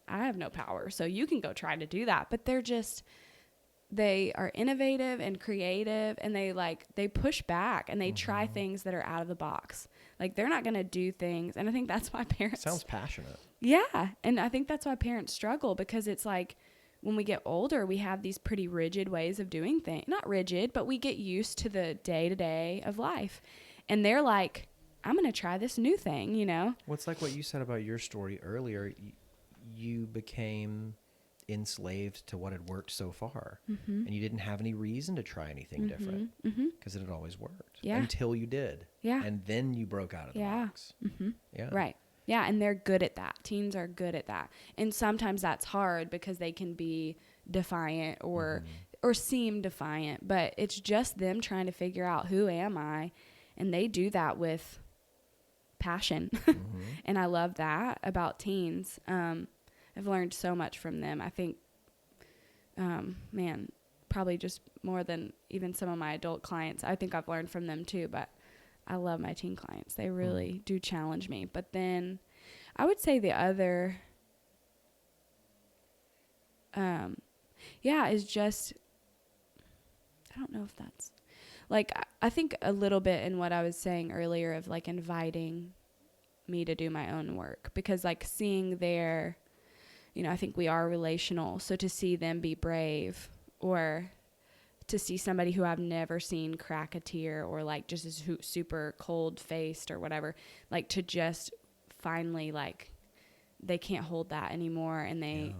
I have no power, so you can go try to do that. But they are innovative and creative, and they push back and they try things that are out of the box. Like, they're not going to do things. And I think that's why parents... Sounds passionate. Yeah. And I think that's why parents struggle, because it's like when we get older, we have these pretty rigid ways of doing things. Not rigid, but we get used to the day-to-day of life. And they're like, I'm going to try this new thing, Well, it's like what you said about your story earlier. You became enslaved to what had worked so far, and you didn't have any reason to try anything different because it had always worked until you did, and then you broke out of the box. Right. And they're good at that. Teens are good at that, and sometimes that's hard because they can be defiant or seem defiant, but it's just them trying to figure out, who am I? And they do that with passion. And I love that about teens. I've learned so much from them. I think, probably just more than even some of my adult clients. I think I've learned from them too, but I love my teen clients. They really do challenge me. But then I would say the other, is just, I don't know if that's, like, I think a little bit in what I was saying earlier of, like, inviting me to do my own work, because, like, seeing their, I think we are relational. So to see them be brave, or to see somebody who I've never seen crack a tear or like just is super cold faced or whatever, like to just finally like they can't hold that anymore and they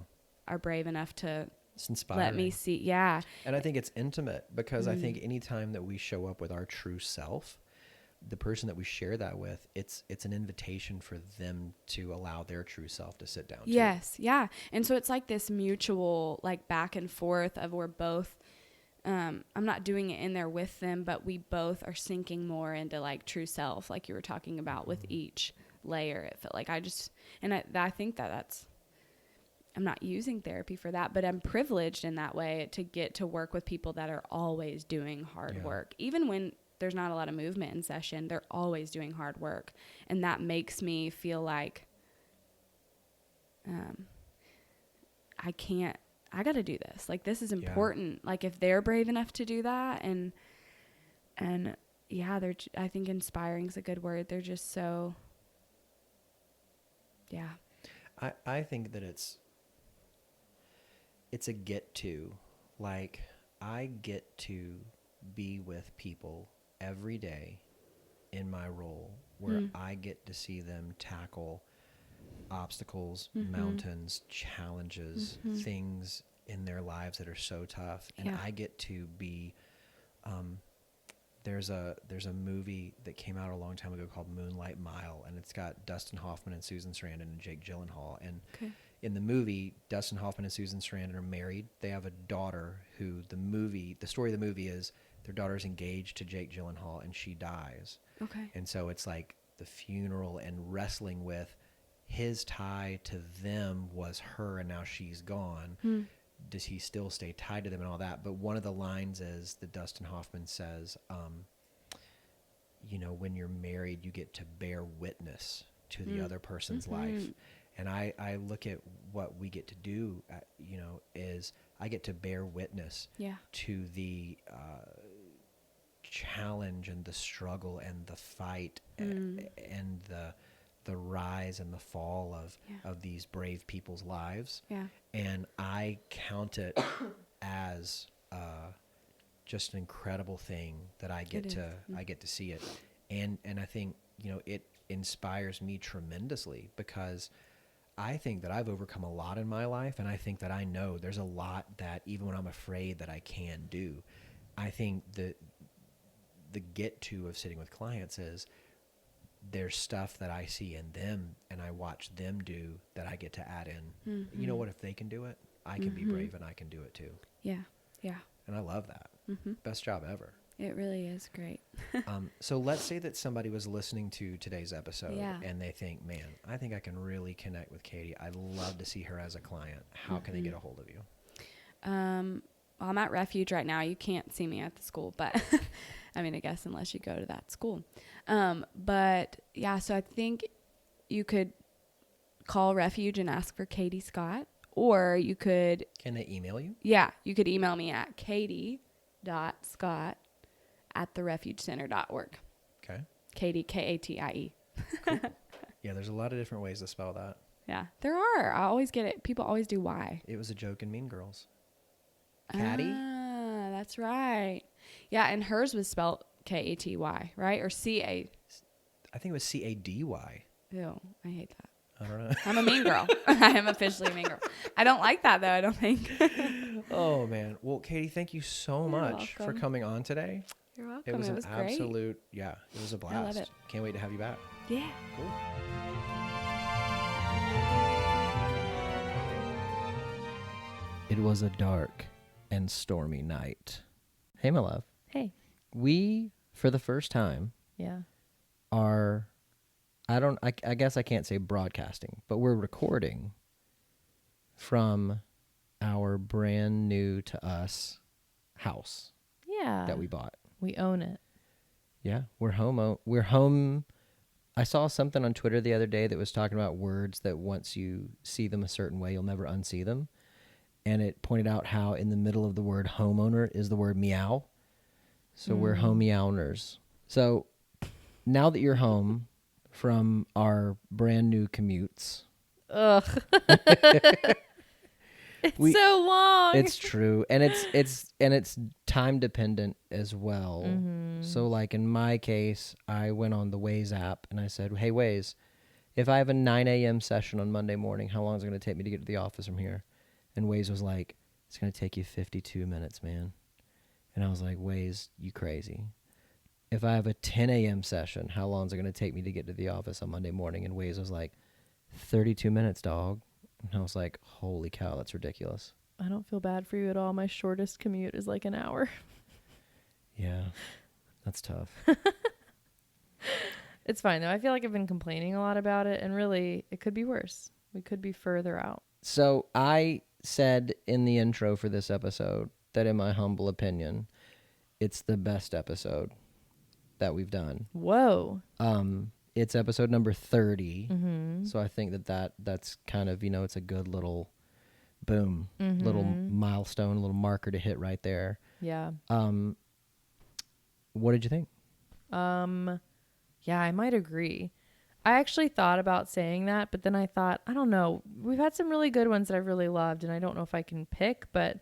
are brave enough to it's inspiring. Let me see. Yeah. And I think it's intimate because I think anytime that we show up with our true self, the person that we share that with, it's an invitation for them to allow their true self to sit down. Yes. Too. Yeah. And so it's like this mutual like back and forth of we're both, I'm not doing it in there with them, but we both are sinking more into like true self, like you were talking about with each layer. It felt like I think that's, I'm not using therapy for that, but I'm privileged in that way to get to work with people that are always doing hard work. Even when there's not a lot of movement in session, they're always doing hard work. And that makes me feel like I got to do this. Like, this is important. Like, if they're brave enough to do that and yeah, I think inspiring is a good word. They're just so, yeah. I think that it's a get to, like, I get to be with people every day in my role where I get to see them tackle obstacles, mountains, challenges, things in their lives that are so tough. And I get to be, there's a movie that came out a long time ago called Moonlight Mile, and it's got Dustin Hoffman and Susan Sarandon and Jake Gyllenhaal. And in the movie, Dustin Hoffman and Susan Sarandon are married. They have a daughter who the story of the movie is their daughter's engaged to Jake Gyllenhaal and she dies. Okay. And so it's like the funeral and wrestling with his tie to them was her and now she's gone. Does he still stay tied to them and all that? But one of the lines is that Dustin Hoffman says, you know, when you're married, you get to bear witness to the other person's life. And I look at what we get to do, you know, is I get to bear witness to the challenge and the struggle and the fight and the rise and the fall of these brave people's lives. Yeah. And I count it as just an incredible thing that I get to see it. And I think, you know, it inspires me tremendously because I think that I've overcome a lot in my life, and I think that I know there's a lot that even when I'm afraid that I can do. I think that the get to of sitting with clients is there's stuff that I see in them and I watch them do that I get to add in. You know what, if they can do it, I can be brave and I can do it too. Yeah. Yeah. And I love that. Best job ever. It really is great. So let's say that somebody was listening to today's episode and they think, man, I think I can really connect with Katie. I'd love to see her as a client. How can they get a hold of you? Well, I'm at Refuge right now. You can't see me at the school, but I mean, I guess unless you go to that school. But yeah, so I think you could call Refuge and ask for Katie Scott, or you could... Can they email you? Yeah, you could email me at katie.scott@therefugecenter.org. Okay. Katie, Katie. Cool. Yeah, there's a lot of different ways to spell that. Yeah, there are. I always get it. People always do Y. It was a joke in Mean Girls. Caddy? Ah, that's right. Yeah, and hers was spelled Katy, right? Or C-A. I think it was C-A-D-Y. Ew, I hate that. I don't know. I'm a mean girl. I am officially a mean girl. I don't like that, though, I don't think. Oh, man. Well, Katie, thank you so much for coming on today. You're welcome. It was an absolute, it was a blast. I love it. Can't wait to have you back. Yeah. Cool. It was a dark and stormy night. Hey, my love. Hey. We, for the first time, are... I guess I can't say broadcasting, but we're recording from our brand new to us house. Yeah. That we bought. We own it. Yeah, we're home. I saw something on Twitter the other day that was talking about words that once you see them a certain way, you'll never unsee them. And it pointed out how in the middle of the word homeowner is the word meow. So we're home meowners. So now that you're home from our brand new commutes. Ugh. It's so long. It's true. And it's time dependent as well. Mm-hmm. So like in my case, I went on the Waze app and I said, hey, Waze, if I have a 9 a.m. session on Monday morning, how long is it going to take me to get to the office from here? And Waze was like, it's going to take you 52 minutes, man. And I was like, Waze, you crazy. If I have a 10 a.m. session, how long is it going to take me to get to the office on Monday morning? And Waze was like, 32 minutes, dog. And I was like, holy cow, that's ridiculous. I don't feel bad for you at all. My shortest commute is like an hour. Yeah, that's tough. It's fine, though. I feel like I've been complaining a lot about it, and really, it could be worse. We could be further out. So I said in the intro for this episode that in my humble opinion, it's the best episode that we've done. Whoa. It's episode number 30. Mm-hmm. So I think that's kind of, it's a good little boom, Mm-hmm. little milestone, a little marker to hit right there. Yeah. What did you think? Yeah, I might agree. I actually thought about saying that, but then I thought, I don't know. We've had some really good ones that I've really loved, and I don't know if I can pick, but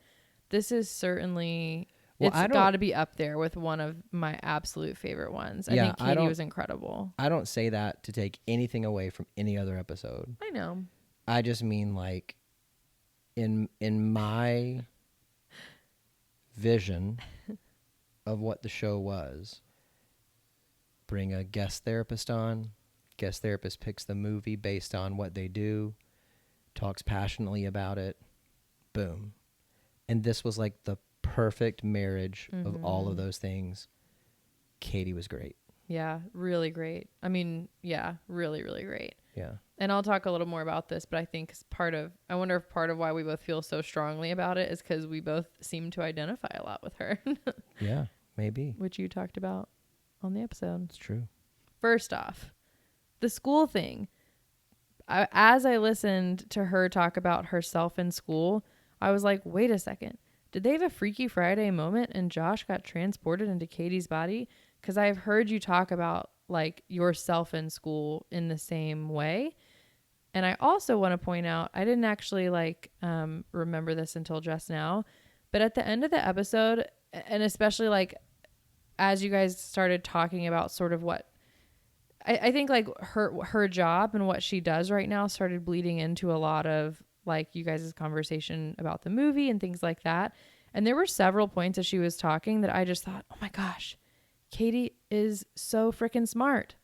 this is certainly, it's got to be up there with one of my absolute favorite ones. I think Katie was incredible. I don't say that to take anything away from any other episode. I know. I just mean like in my vision of what the show was, bring a guest therapist on. Guest therapist picks the movie based on what they do, talks passionately about it. Boom. And this was like the perfect marriage of all of those things. Katie was great. Yeah, really great. I mean, yeah, really, really great. Yeah. And I'll talk a little more about this, but I think I wonder if part of why we both feel so strongly about it is because we both seem to identify a lot with her. Yeah, maybe. Which you talked about on the episode. It's true. First off, the school thing. As I listened to her talk about herself in school, I was like, wait a second. Did they have a Freaky Friday moment and Josh got transported into Katie's body? Because I've heard you talk about like yourself in school in the same way. And I also want to point out, I didn't actually remember this until just now, but at the end of the episode, and especially like as you guys started talking about sort of what I think like her job and what she does right now started bleeding into a lot of like you guys' conversation about the movie and things like that. And there were several points as she was talking that I just thought, oh my gosh, Katie is so freaking smart.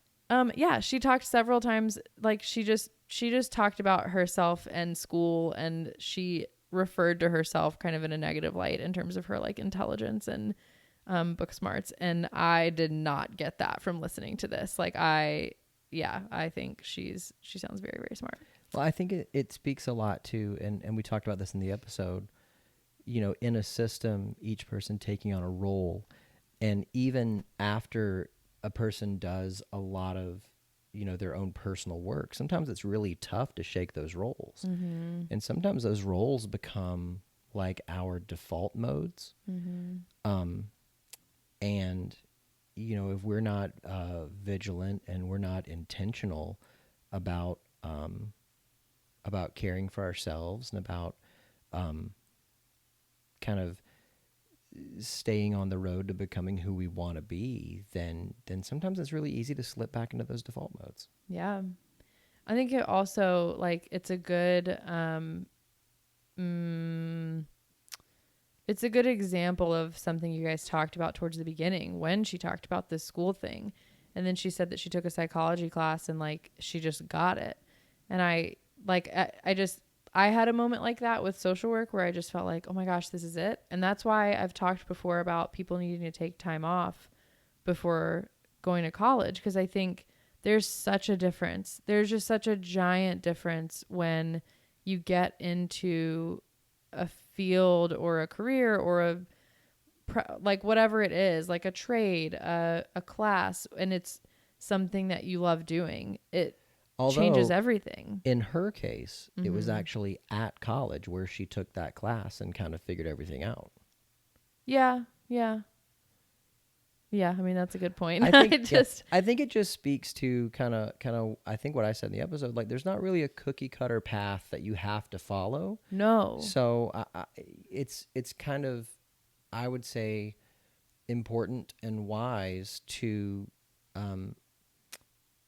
Yeah, she talked several times. Like she just talked about herself and school, and she referred to herself kind of in a negative light in terms of her like intelligence and book smarts. And I did not get that from listening to this. Like I think she sounds very, very smart. Well, I think it speaks a lot too, and we talked about this in the episode, in a system, each person taking on a role, and even after a person does a lot of, their own personal work, sometimes it's really tough to shake those roles. Mm-hmm. And sometimes those roles become like our default modes. Mm-hmm. And, if we're not vigilant and we're not intentional about caring for ourselves and about kind of staying on the road to becoming who we want to be, then sometimes it's really easy to slip back into those default modes. Yeah. I think it also it's a good it's a good example of something you guys talked about towards the beginning when she talked about this school thing. And then she said that she took a psychology class and she just got it. And I had a moment like that with social work where I just felt like, oh my gosh, this is it. And that's why I've talked before about people needing to take time off before going to college. Because I think there's such a difference. There's just such a giant difference when you get into a field or a career or whatever it is, like a trade, a class, and it's something that you love doing. It changes everything. In her case, it was actually at college where she took that class and kind of figured everything out. Yeah. Yeah. Yeah, I mean, that's a good point. I think just I think it just speaks to kind of I think what I said in the episode, like there's not really a cookie cutter path that you have to follow. no. So it's kind of, I would say, important and wise to,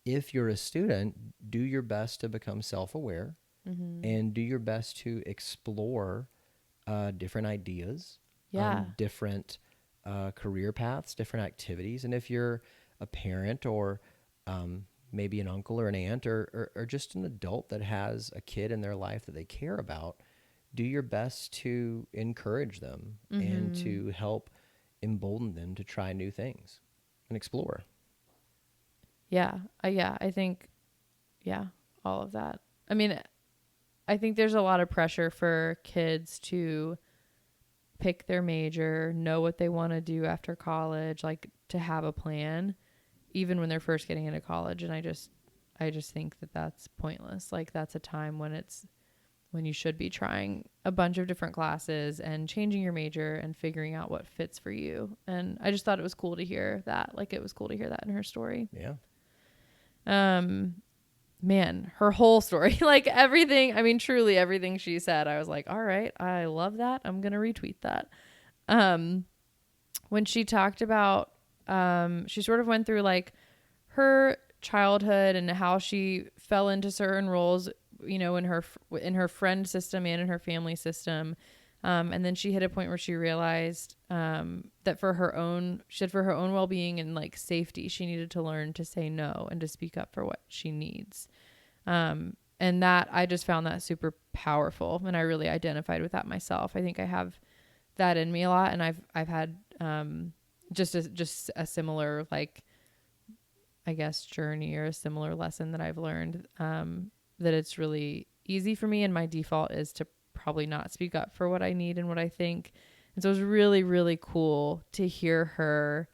if you're a student, do your best to become self-aware and do your best to explore different ideas, Yeah. different career paths, different activities. And if you're a parent or maybe an uncle or an aunt or just an adult that has a kid in their life that they care about, do your best to encourage them and to help embolden them to try new things and explore. Yeah. I think, all of that. I mean, I think there's a lot of pressure for kids to pick their major, know what they want to do after college, like to have a plan, even when they're first getting into college. And I just think that that's pointless. Like that's a time when you should be trying a bunch of different classes and changing your major and figuring out what fits for you. And I just thought it was cool to hear that. Like it was cool to hear that in her story. Yeah. Man, her whole story, like everything, I mean, truly everything she said, I was like, all right, I love that. I'm going to retweet that. When she talked about, she sort of went through like her childhood and how she fell into certain roles, you know, in her friend system and in her family system. And then she hit a point where she realized, that for her own well-being and like safety, she needed to learn to say no and to speak up for what she needs. And that I just found that super powerful, and I really identified with that myself. I think I have that in me a lot, and I've had just a similar, like, I guess, journey or a similar lesson that I've learned, that it's really easy for me, and my default is to probably not speak up for what I need and what I think. And so it was really, really cool to hear her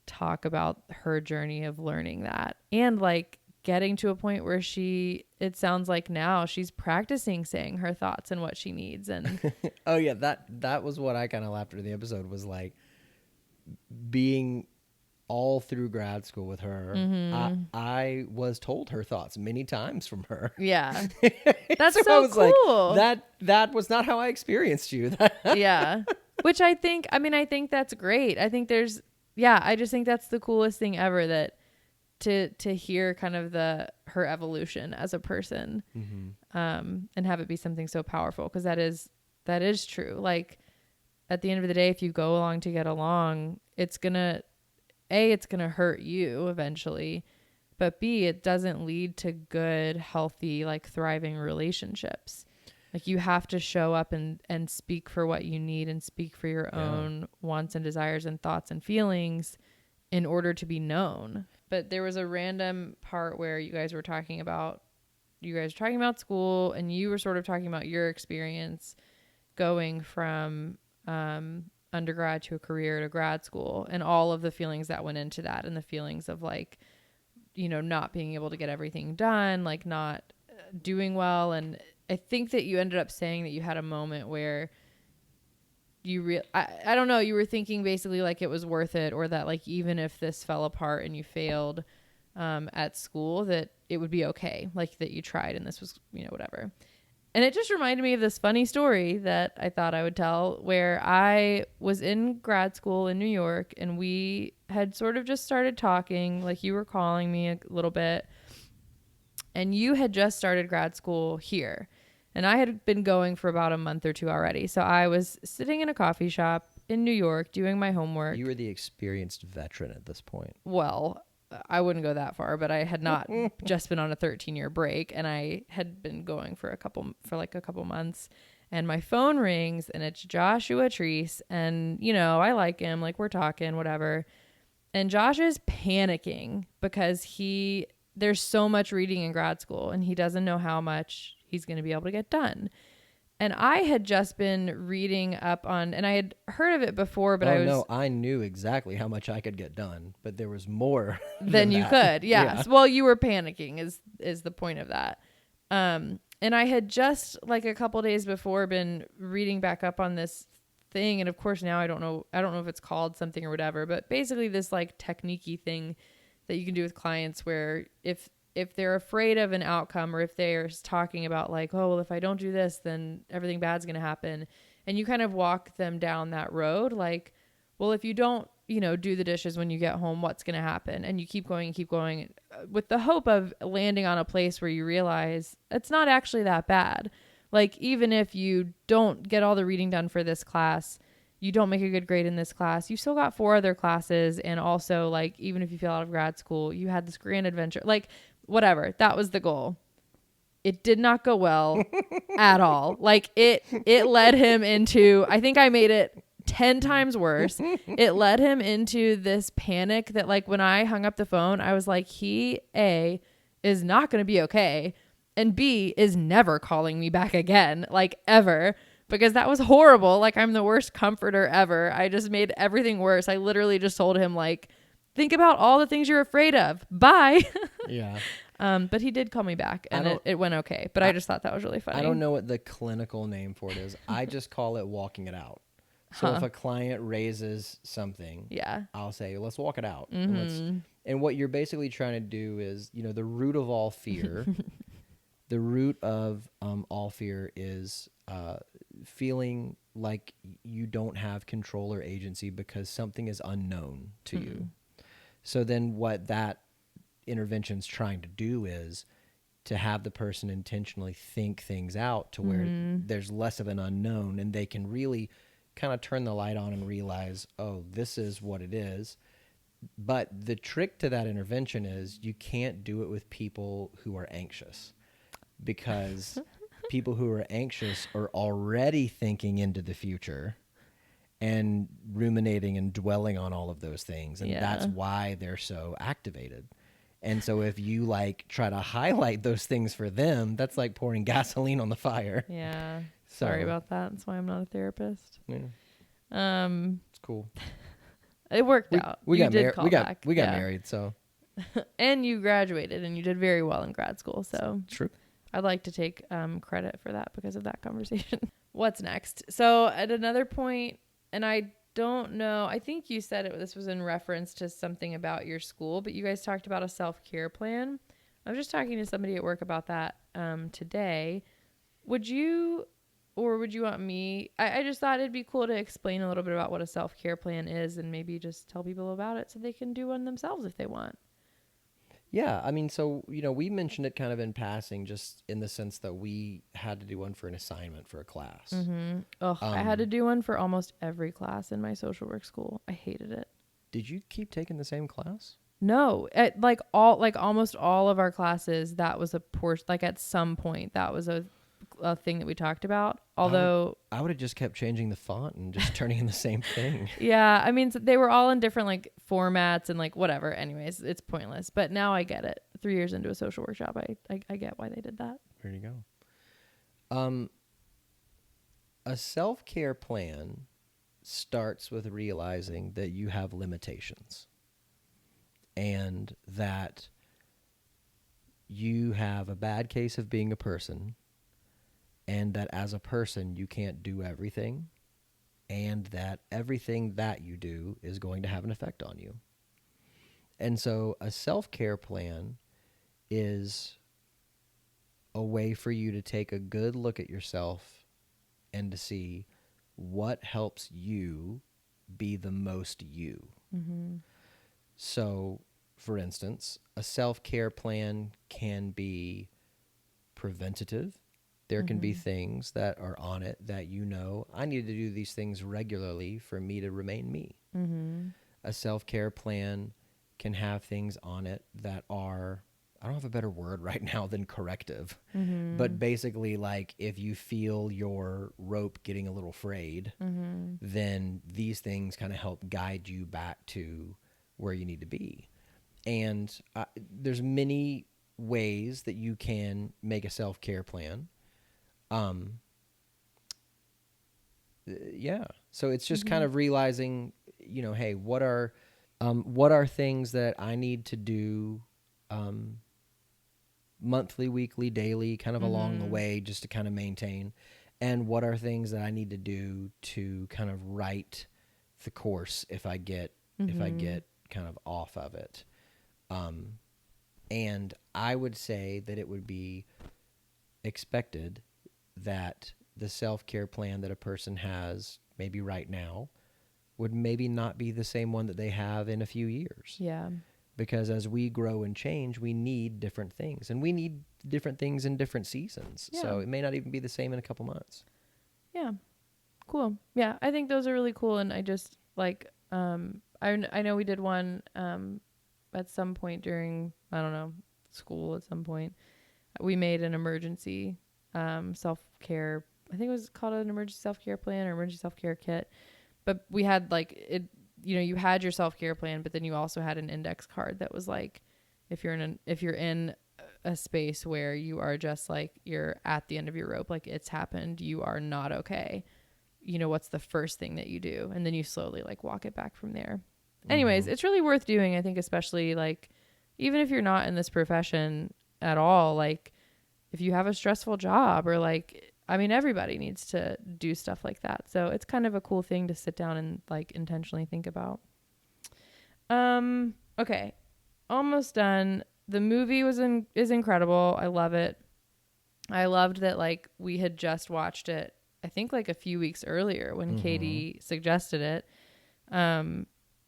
talk about her journey of learning that and like getting to a point where it sounds like now she's practicing saying her thoughts and what she needs. And Oh yeah, that was what I kind of laughed at in the episode, was like being all through grad school with her. I was told her thoughts many times from her. yeah, that's So so I was cool. like, that was not how I experienced you. Yeah. Which I think that's great. I think I just think that's the coolest thing ever, that to hear kind of her evolution as a person, and have it be something so powerful. 'Cause that is true. Like at the end of the day, if you go along to get along, it's gonna hurt you eventually, but B, it doesn't lead to good, healthy, like thriving relationships. Like you have to show up and speak for what you need and speak for your own wants and desires and thoughts and feelings in order to be known. But there was a random part where you guys were talking about school, and you were sort of talking about your experience going from undergrad to a career to grad school, and all of the feelings that went into that, and the feelings of like, you know, not being able to get everything done, like not doing well. And I think that you ended up saying that you had a moment where I don't know, you were thinking basically like it was worth it, or that like even if this fell apart and you failed at school, that it would be okay, like that you tried and this was, you know, whatever. And it just reminded me of this funny story that I thought I would tell, where I was in grad school in New York, and we had sort of just started talking, like you were calling me a little bit, and you had just started grad school here. And I had been going for about a month or two already. So I was sitting in a coffee shop in New York doing my homework. You were the experienced veteran at this point. Well, I wouldn't go that far, but I had not just been on a 13-year break, and I had been going for a couple months, and my phone rings, and it's Joshua Treese, and you know, I like him, like we're talking, whatever. And Josh is panicking because there's so much reading in grad school, and he doesn't know how much he's going to be able to get done. And I had just been reading up on, and I had heard of it before, but I knew exactly how much I could get done, but there was more than you could. Yes. Yeah. Well, you were panicking is the point of that. And I had just like a couple days before been reading back up on this thing. And of course now I don't know if it's called something or whatever, but basically this like technique-y thing that you can do with clients where if they're afraid of an outcome, or if they're talking about like, oh, well, if I don't do this, then everything bad's going to happen. And you kind of walk them down that road. Like, well, if you don't, do the dishes when you get home, what's going to happen? And you keep going with the hope of landing on a place where you realize it's not actually that bad. Like, even if you don't get all the reading done for this class, you don't make a good grade in this class, you still got 4 other classes. And also, like, even if you fail out of grad school, you had this grand adventure, like whatever. That was the goal. It did not go well at all. Like it led him into, I think I made it 10 times worse. It led him into this panic that, like, when I hung up the phone, I was like, he A, is not going to be okay. And B, is never calling me back again, like ever, because that was horrible. Like, I'm the worst comforter ever. I just made everything worse. I literally just told him, like, think about all the things you're afraid of. Bye. Yeah. But he did call me back, and it went okay. But I just thought that was really funny. I don't know what the clinical name for it is. I just call it walking it out. So if a client raises something, I'll say, let's walk it out. Mm-hmm. And what you're basically trying to do is, the root of all fear, the root of all fear is feeling like you don't have control or agency because something is unknown to you. So then what that intervention's trying to do is to have the person intentionally think things out to where there's less of an unknown, and they can really kind of turn the light on and realize, oh, this is what it is. But the trick to that intervention is you can't do it with people who are anxious, because people who are anxious are already thinking into the future and ruminating and dwelling on all of those things. And that's why they're so activated. And so if you like try to highlight those things for them, that's like pouring gasoline on the fire. Yeah. Sorry about that. That's why I'm not a therapist. Yeah. It's cool. It worked out. We You got did married. call We got back. married. So, and you graduated, and you did very well in grad school. So true. I'd like to take credit for that because of that conversation. What's next? So at another point, and I don't know, I think you said this was in reference to something about your school, but you guys talked about a self-care plan. I was just talking to somebody at work about that today. Would you want me? I just thought it'd be cool to explain a little bit about what a self-care plan is, and maybe just tell people about it so they can do one themselves if they want. Yeah, I mean, so, we mentioned it kind of in passing, just in the sense that we had to do one for an assignment for a class. Mm-hmm. I had to do one for almost every class in my social work school. I hated it. Did you keep taking the same class? No, almost all of our classes, that was a portion, like at some point, that was a thing that we talked about. Although I would have just kept changing the font and just turning in the same thing. Yeah, I mean, they were all in different like formats and like whatever. Anyways, it's pointless. But now I get it. 3 years into a social work job, I get why they did that. There you go. A self-care plan starts with realizing that you have limitations and that you have a bad case of being a person, and that as a person you can't do everything, and that everything that you do is going to have an effect on you. And so a self-care plan is a way for you to take a good look at yourself and to see what helps you be the most you. Mm-hmm. So, for instance, a self-care plan can be preventative. There can be things that are on it that I need to do these things regularly for me to remain me. Mm-hmm. A self-care plan can have things on it that are, I don't have a better word right now than corrective, but basically like if you feel your rope getting a little frayed, then these things kind of help guide you back to where you need to be. And there's many ways that you can make a self-care plan. So it's just kind of realizing, hey, what are things that I need to do, monthly, weekly, daily, kind of along the way, just to kind of maintain. and what are things that I need to do to kind of right the course if I get kind of off of it. And I would say that it would be expected that the self-care plan that a person has maybe right now would maybe not be the same one that they have in a few years. Yeah. Because as we grow and change, we need different things, and we need different things in different seasons. Yeah. So it may not even be the same in a couple months. Yeah. Cool. Yeah. I think those are really cool. And I just like, I know we did one, at some point during, I don't know, school at some point. We made an emergency, self-care. I think it was called an emergency self-care plan or emergency self-care kit. But we had like it, you know, you had your self-care plan, but then you also had an index card that was like, if you're in a space where you are just like, you're at the end of your rope, like it's happened, you are not okay. You know, what's the first thing that you do? And then you slowly like walk it back from there. Anyways, it's really worth doing. I think, especially like, even if you're not in this profession at all, like if you have a stressful job or like, I mean, everybody needs to do stuff like that. So it's kind of a cool thing to sit down and like intentionally think about. Okay. Almost done. The movie is incredible. I love it. I loved that like we had just watched it, I think like a few weeks earlier when Katie suggested it.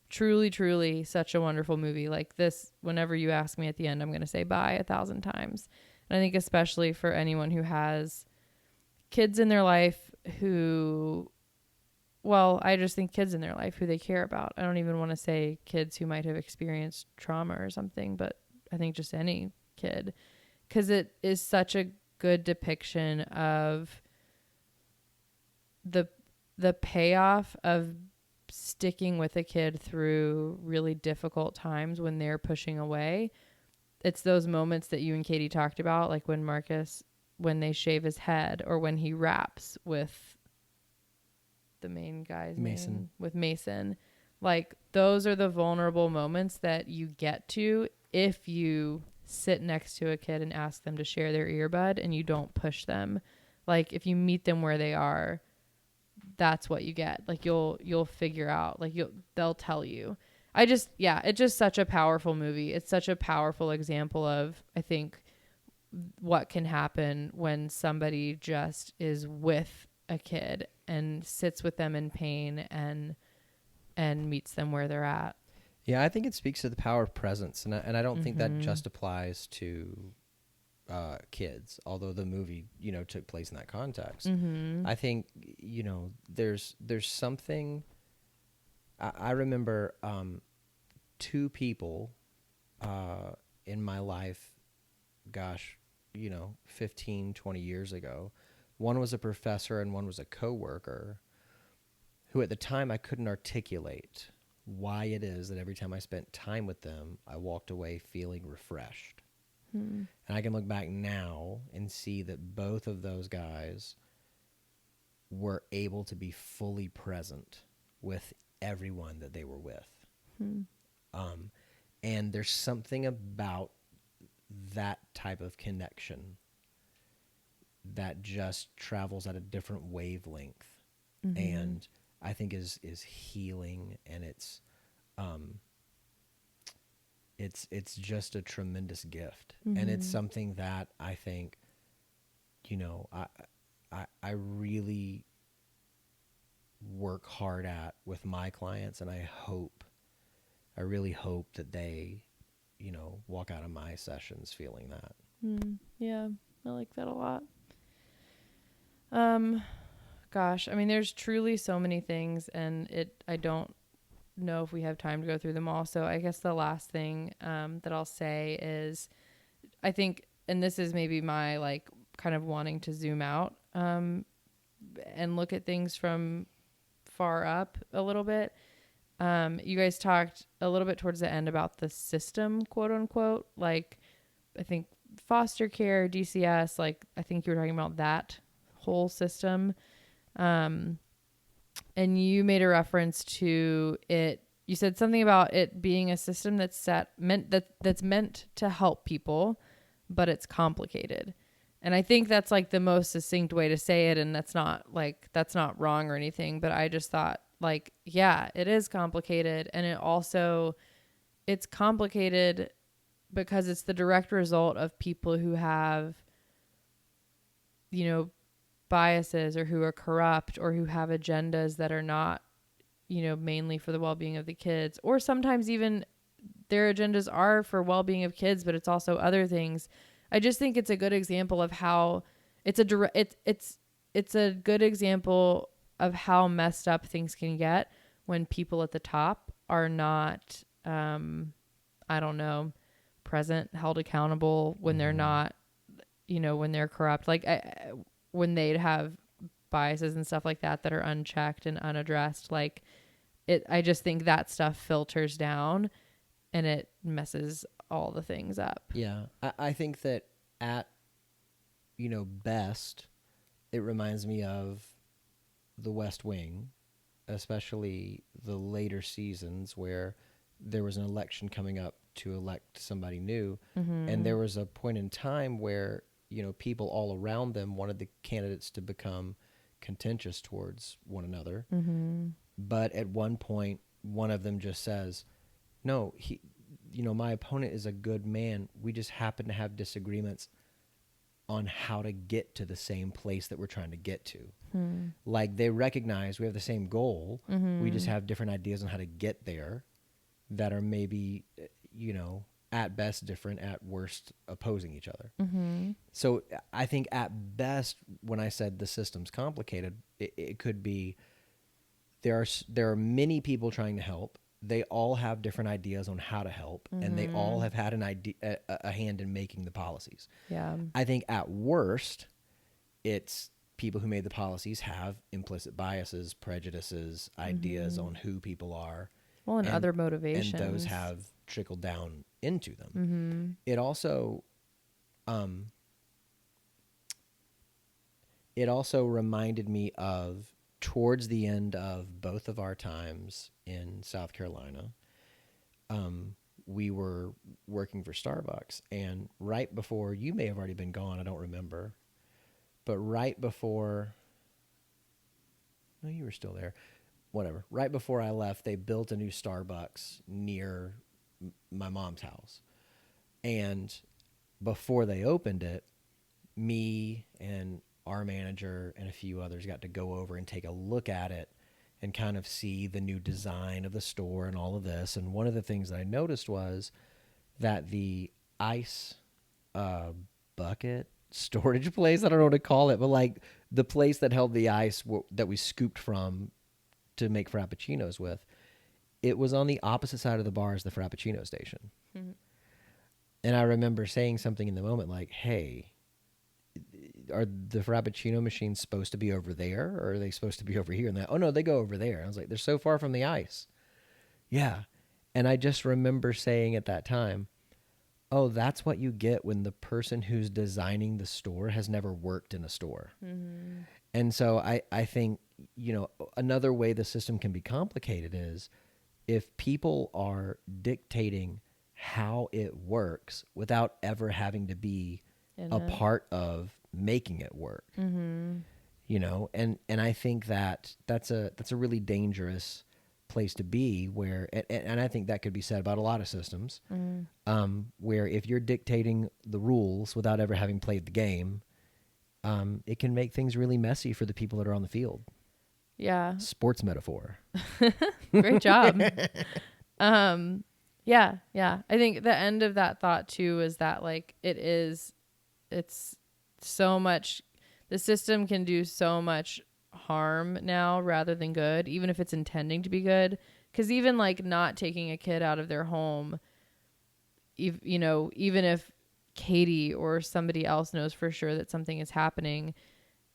Truly, truly such a wonderful movie. Like this, whenever you ask me at the end, I'm going to say bye 1,000 times. And I think especially for anyone who has kids in their life who, well, I just think kids in their life who they care about. I don't even want to say kids who might have experienced trauma or something, but I think just any kid, because it is such a good depiction of the payoff of sticking with a kid through really difficult times when they're pushing away. It's those moments that you and Katie talked about, like when they shave his head, or when he raps with the main guy's name, with Mason. Like those are the vulnerable moments that you get to if you sit next to a kid and ask them to share their earbud and you don't push them. Like if you meet them where they are, that's what you get. Like you'll figure out, like they'll tell you. It's just such a powerful movie. It's such a powerful example of, I think, what can happen when somebody just is with a kid and sits with them in pain and meets them where they're at. Yeah, I think it speaks to the power of presence, and I don't think that just applies to kids, although the movie, you know, took place in that context. I think, you know, there's something. I remember two people in my life, gosh, you know, 15, 20 years ago. One was a professor and one was a coworker who at the time I couldn't articulate why it is that every time I spent time with them, I walked away feeling refreshed. And I can look back now and see that both of those guys were able to be fully present with everyone that they were with. And there's something about that type of connection that just travels at a different wavelength, and I think is healing, and it's just a tremendous gift, and it's something that I think, you know, I really work hard at with my clients, and I really hope that they, you know, walk out of my sessions feeling that. Yeah, I like that a lot. Gosh, I mean, there's truly so many things, and I don't know if we have time to go through them all. So I guess the last thing that I'll say is, I think, and this is maybe my like kind of wanting to zoom out and look at things from far up a little bit. You guys talked a little bit towards the end about the system, quote unquote, like I think foster care, DCS, like I think you were talking about that whole system. And you made a reference to it. You said something about it being a system that's meant to help people, but it's complicated. And I think that's like the most succinct way to say it. And that's not wrong or anything, but I just thought like, yeah, it is complicated. And it's complicated because it's the direct result of people who have, biases, or who are corrupt, or who have agendas that are not, mainly for the well-being of the kids, or sometimes even their agendas are for well-being of kids, but it's also other things. I just think it's a good example of how it's a good example of how messed up things can get when people at the top are not, present, held accountable, when they're not, when they're corrupt, like when they have biases and stuff like that are unchecked and unaddressed. Like I just think that stuff filters down and it messes all the things up. Yeah. I think that at, best, it reminds me of The West Wing, especially the later seasons where there was an election coming up to elect somebody new. Mm-hmm. And there was a point in time where, people all around them wanted the candidates to become contentious towards one another. Mm-hmm. But at one point, one of them just says, no, my opponent is a good man. We just happen to have disagreements on how to get to the same place that we're trying to get to. Hmm. Like they recognize we have the same goal. Mm-hmm. We just have different ideas on how to get there that are maybe, at best different, at worst opposing each other. Mm-hmm. So I think at best, when I said the system's complicated, it could be there are many people trying to help. They all have different ideas on how to help, mm-hmm. and they all have had a hand in making the policies. Yeah. I think at worst, it's people who made the policies have implicit biases, prejudices, ideas on who people are. Well, and other motivations. And those have trickled down into them. Mm-hmm. It also reminded me of, towards the end of both of our times in South Carolina, we were working for Starbucks, and right before, you may have already been gone, I don't remember, but right before, no, you were still there. Whatever. Right before I left, they built a new Starbucks near my mom's house. And before they opened it, me and our manager and a few others got to go over and take a look at it and kind of see the new design of the store and all of this. And one of the things that I noticed was that the ice bucket storage place, I don't know what to call it, but like the place that held the ice that we scooped from to make frappuccinos with, it was on the opposite side of the bar as the frappuccino station. Mm-hmm. And I remember saying something in the moment like, hey, are the frappuccino machines supposed to be over there, or are they supposed to be over here? And oh no, they go over there. I was like, they're so far from the ice. Yeah. And I just remember saying at that time, oh, that's what you get when the person who's designing the store has never worked in a store. Mm-hmm. And so I think, another way the system can be complicated is if people are dictating how it works without ever having to be a part of making it work. Mm-hmm. And I think that's a really dangerous place to be, where, and I think that could be said about a lot of systems, where if you're dictating the rules without ever having played the game, it can make things really messy for the people that are on the field. Yeah. Sports metaphor. Great job. Yeah. I think the end of that thought too is that like it's so much, the system can do so much harm now rather than good, even if it's intending to be good. Because even like not taking a kid out of their home, even if Katie or somebody else knows for sure that something is happening,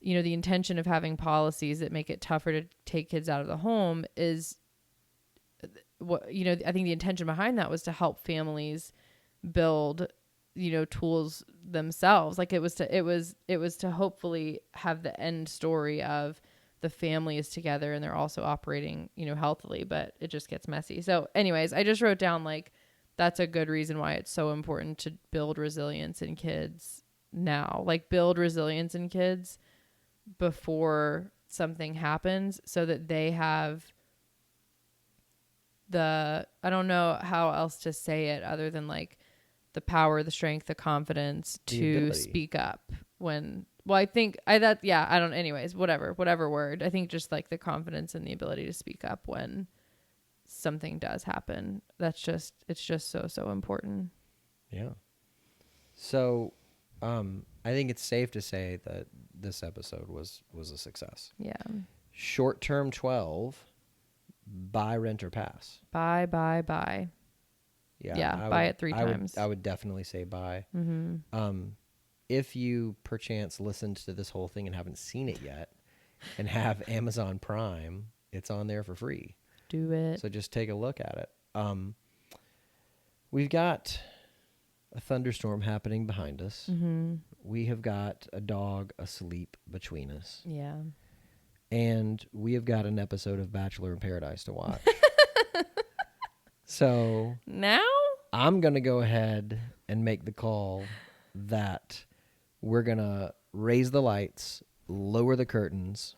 the intention of having policies that make it tougher to take kids out of the home is what, I think the intention behind that was to help families build, tools themselves. Like it was to hopefully have the end story of the family is together and they're also operating, healthily, but it just gets messy. So anyways, I just wrote down like, that's a good reason why it's so important to build resilience in kids now, like build resilience in kids before something happens so that they have I don't know how else to say it other than like the power, the strength, the confidence to speak up when, well, I think I don't, anyways, whatever word. I think just like the confidence and the ability to speak up when something does happen. It's just so important. Yeah. So, I think it's safe to say that this episode was a success. Yeah. Short term 12, buy, rent, or pass. Buy. Yeah. Buy it 3 times. I would definitely say buy. Mm-hmm. If you perchance listened to this whole thing and haven't seen it yet and have Amazon Prime, it's on there for free. Do it. So just take a look at it. We've got a thunderstorm happening behind us. Mm-hmm. We have got a dog asleep between us. Yeah. And we have got an episode of Bachelor in Paradise to watch. So now I'm going to go ahead and make the call that we're going to raise the lights, lower the curtains,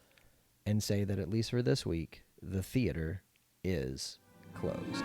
and say that at least for this week, the theater is closed.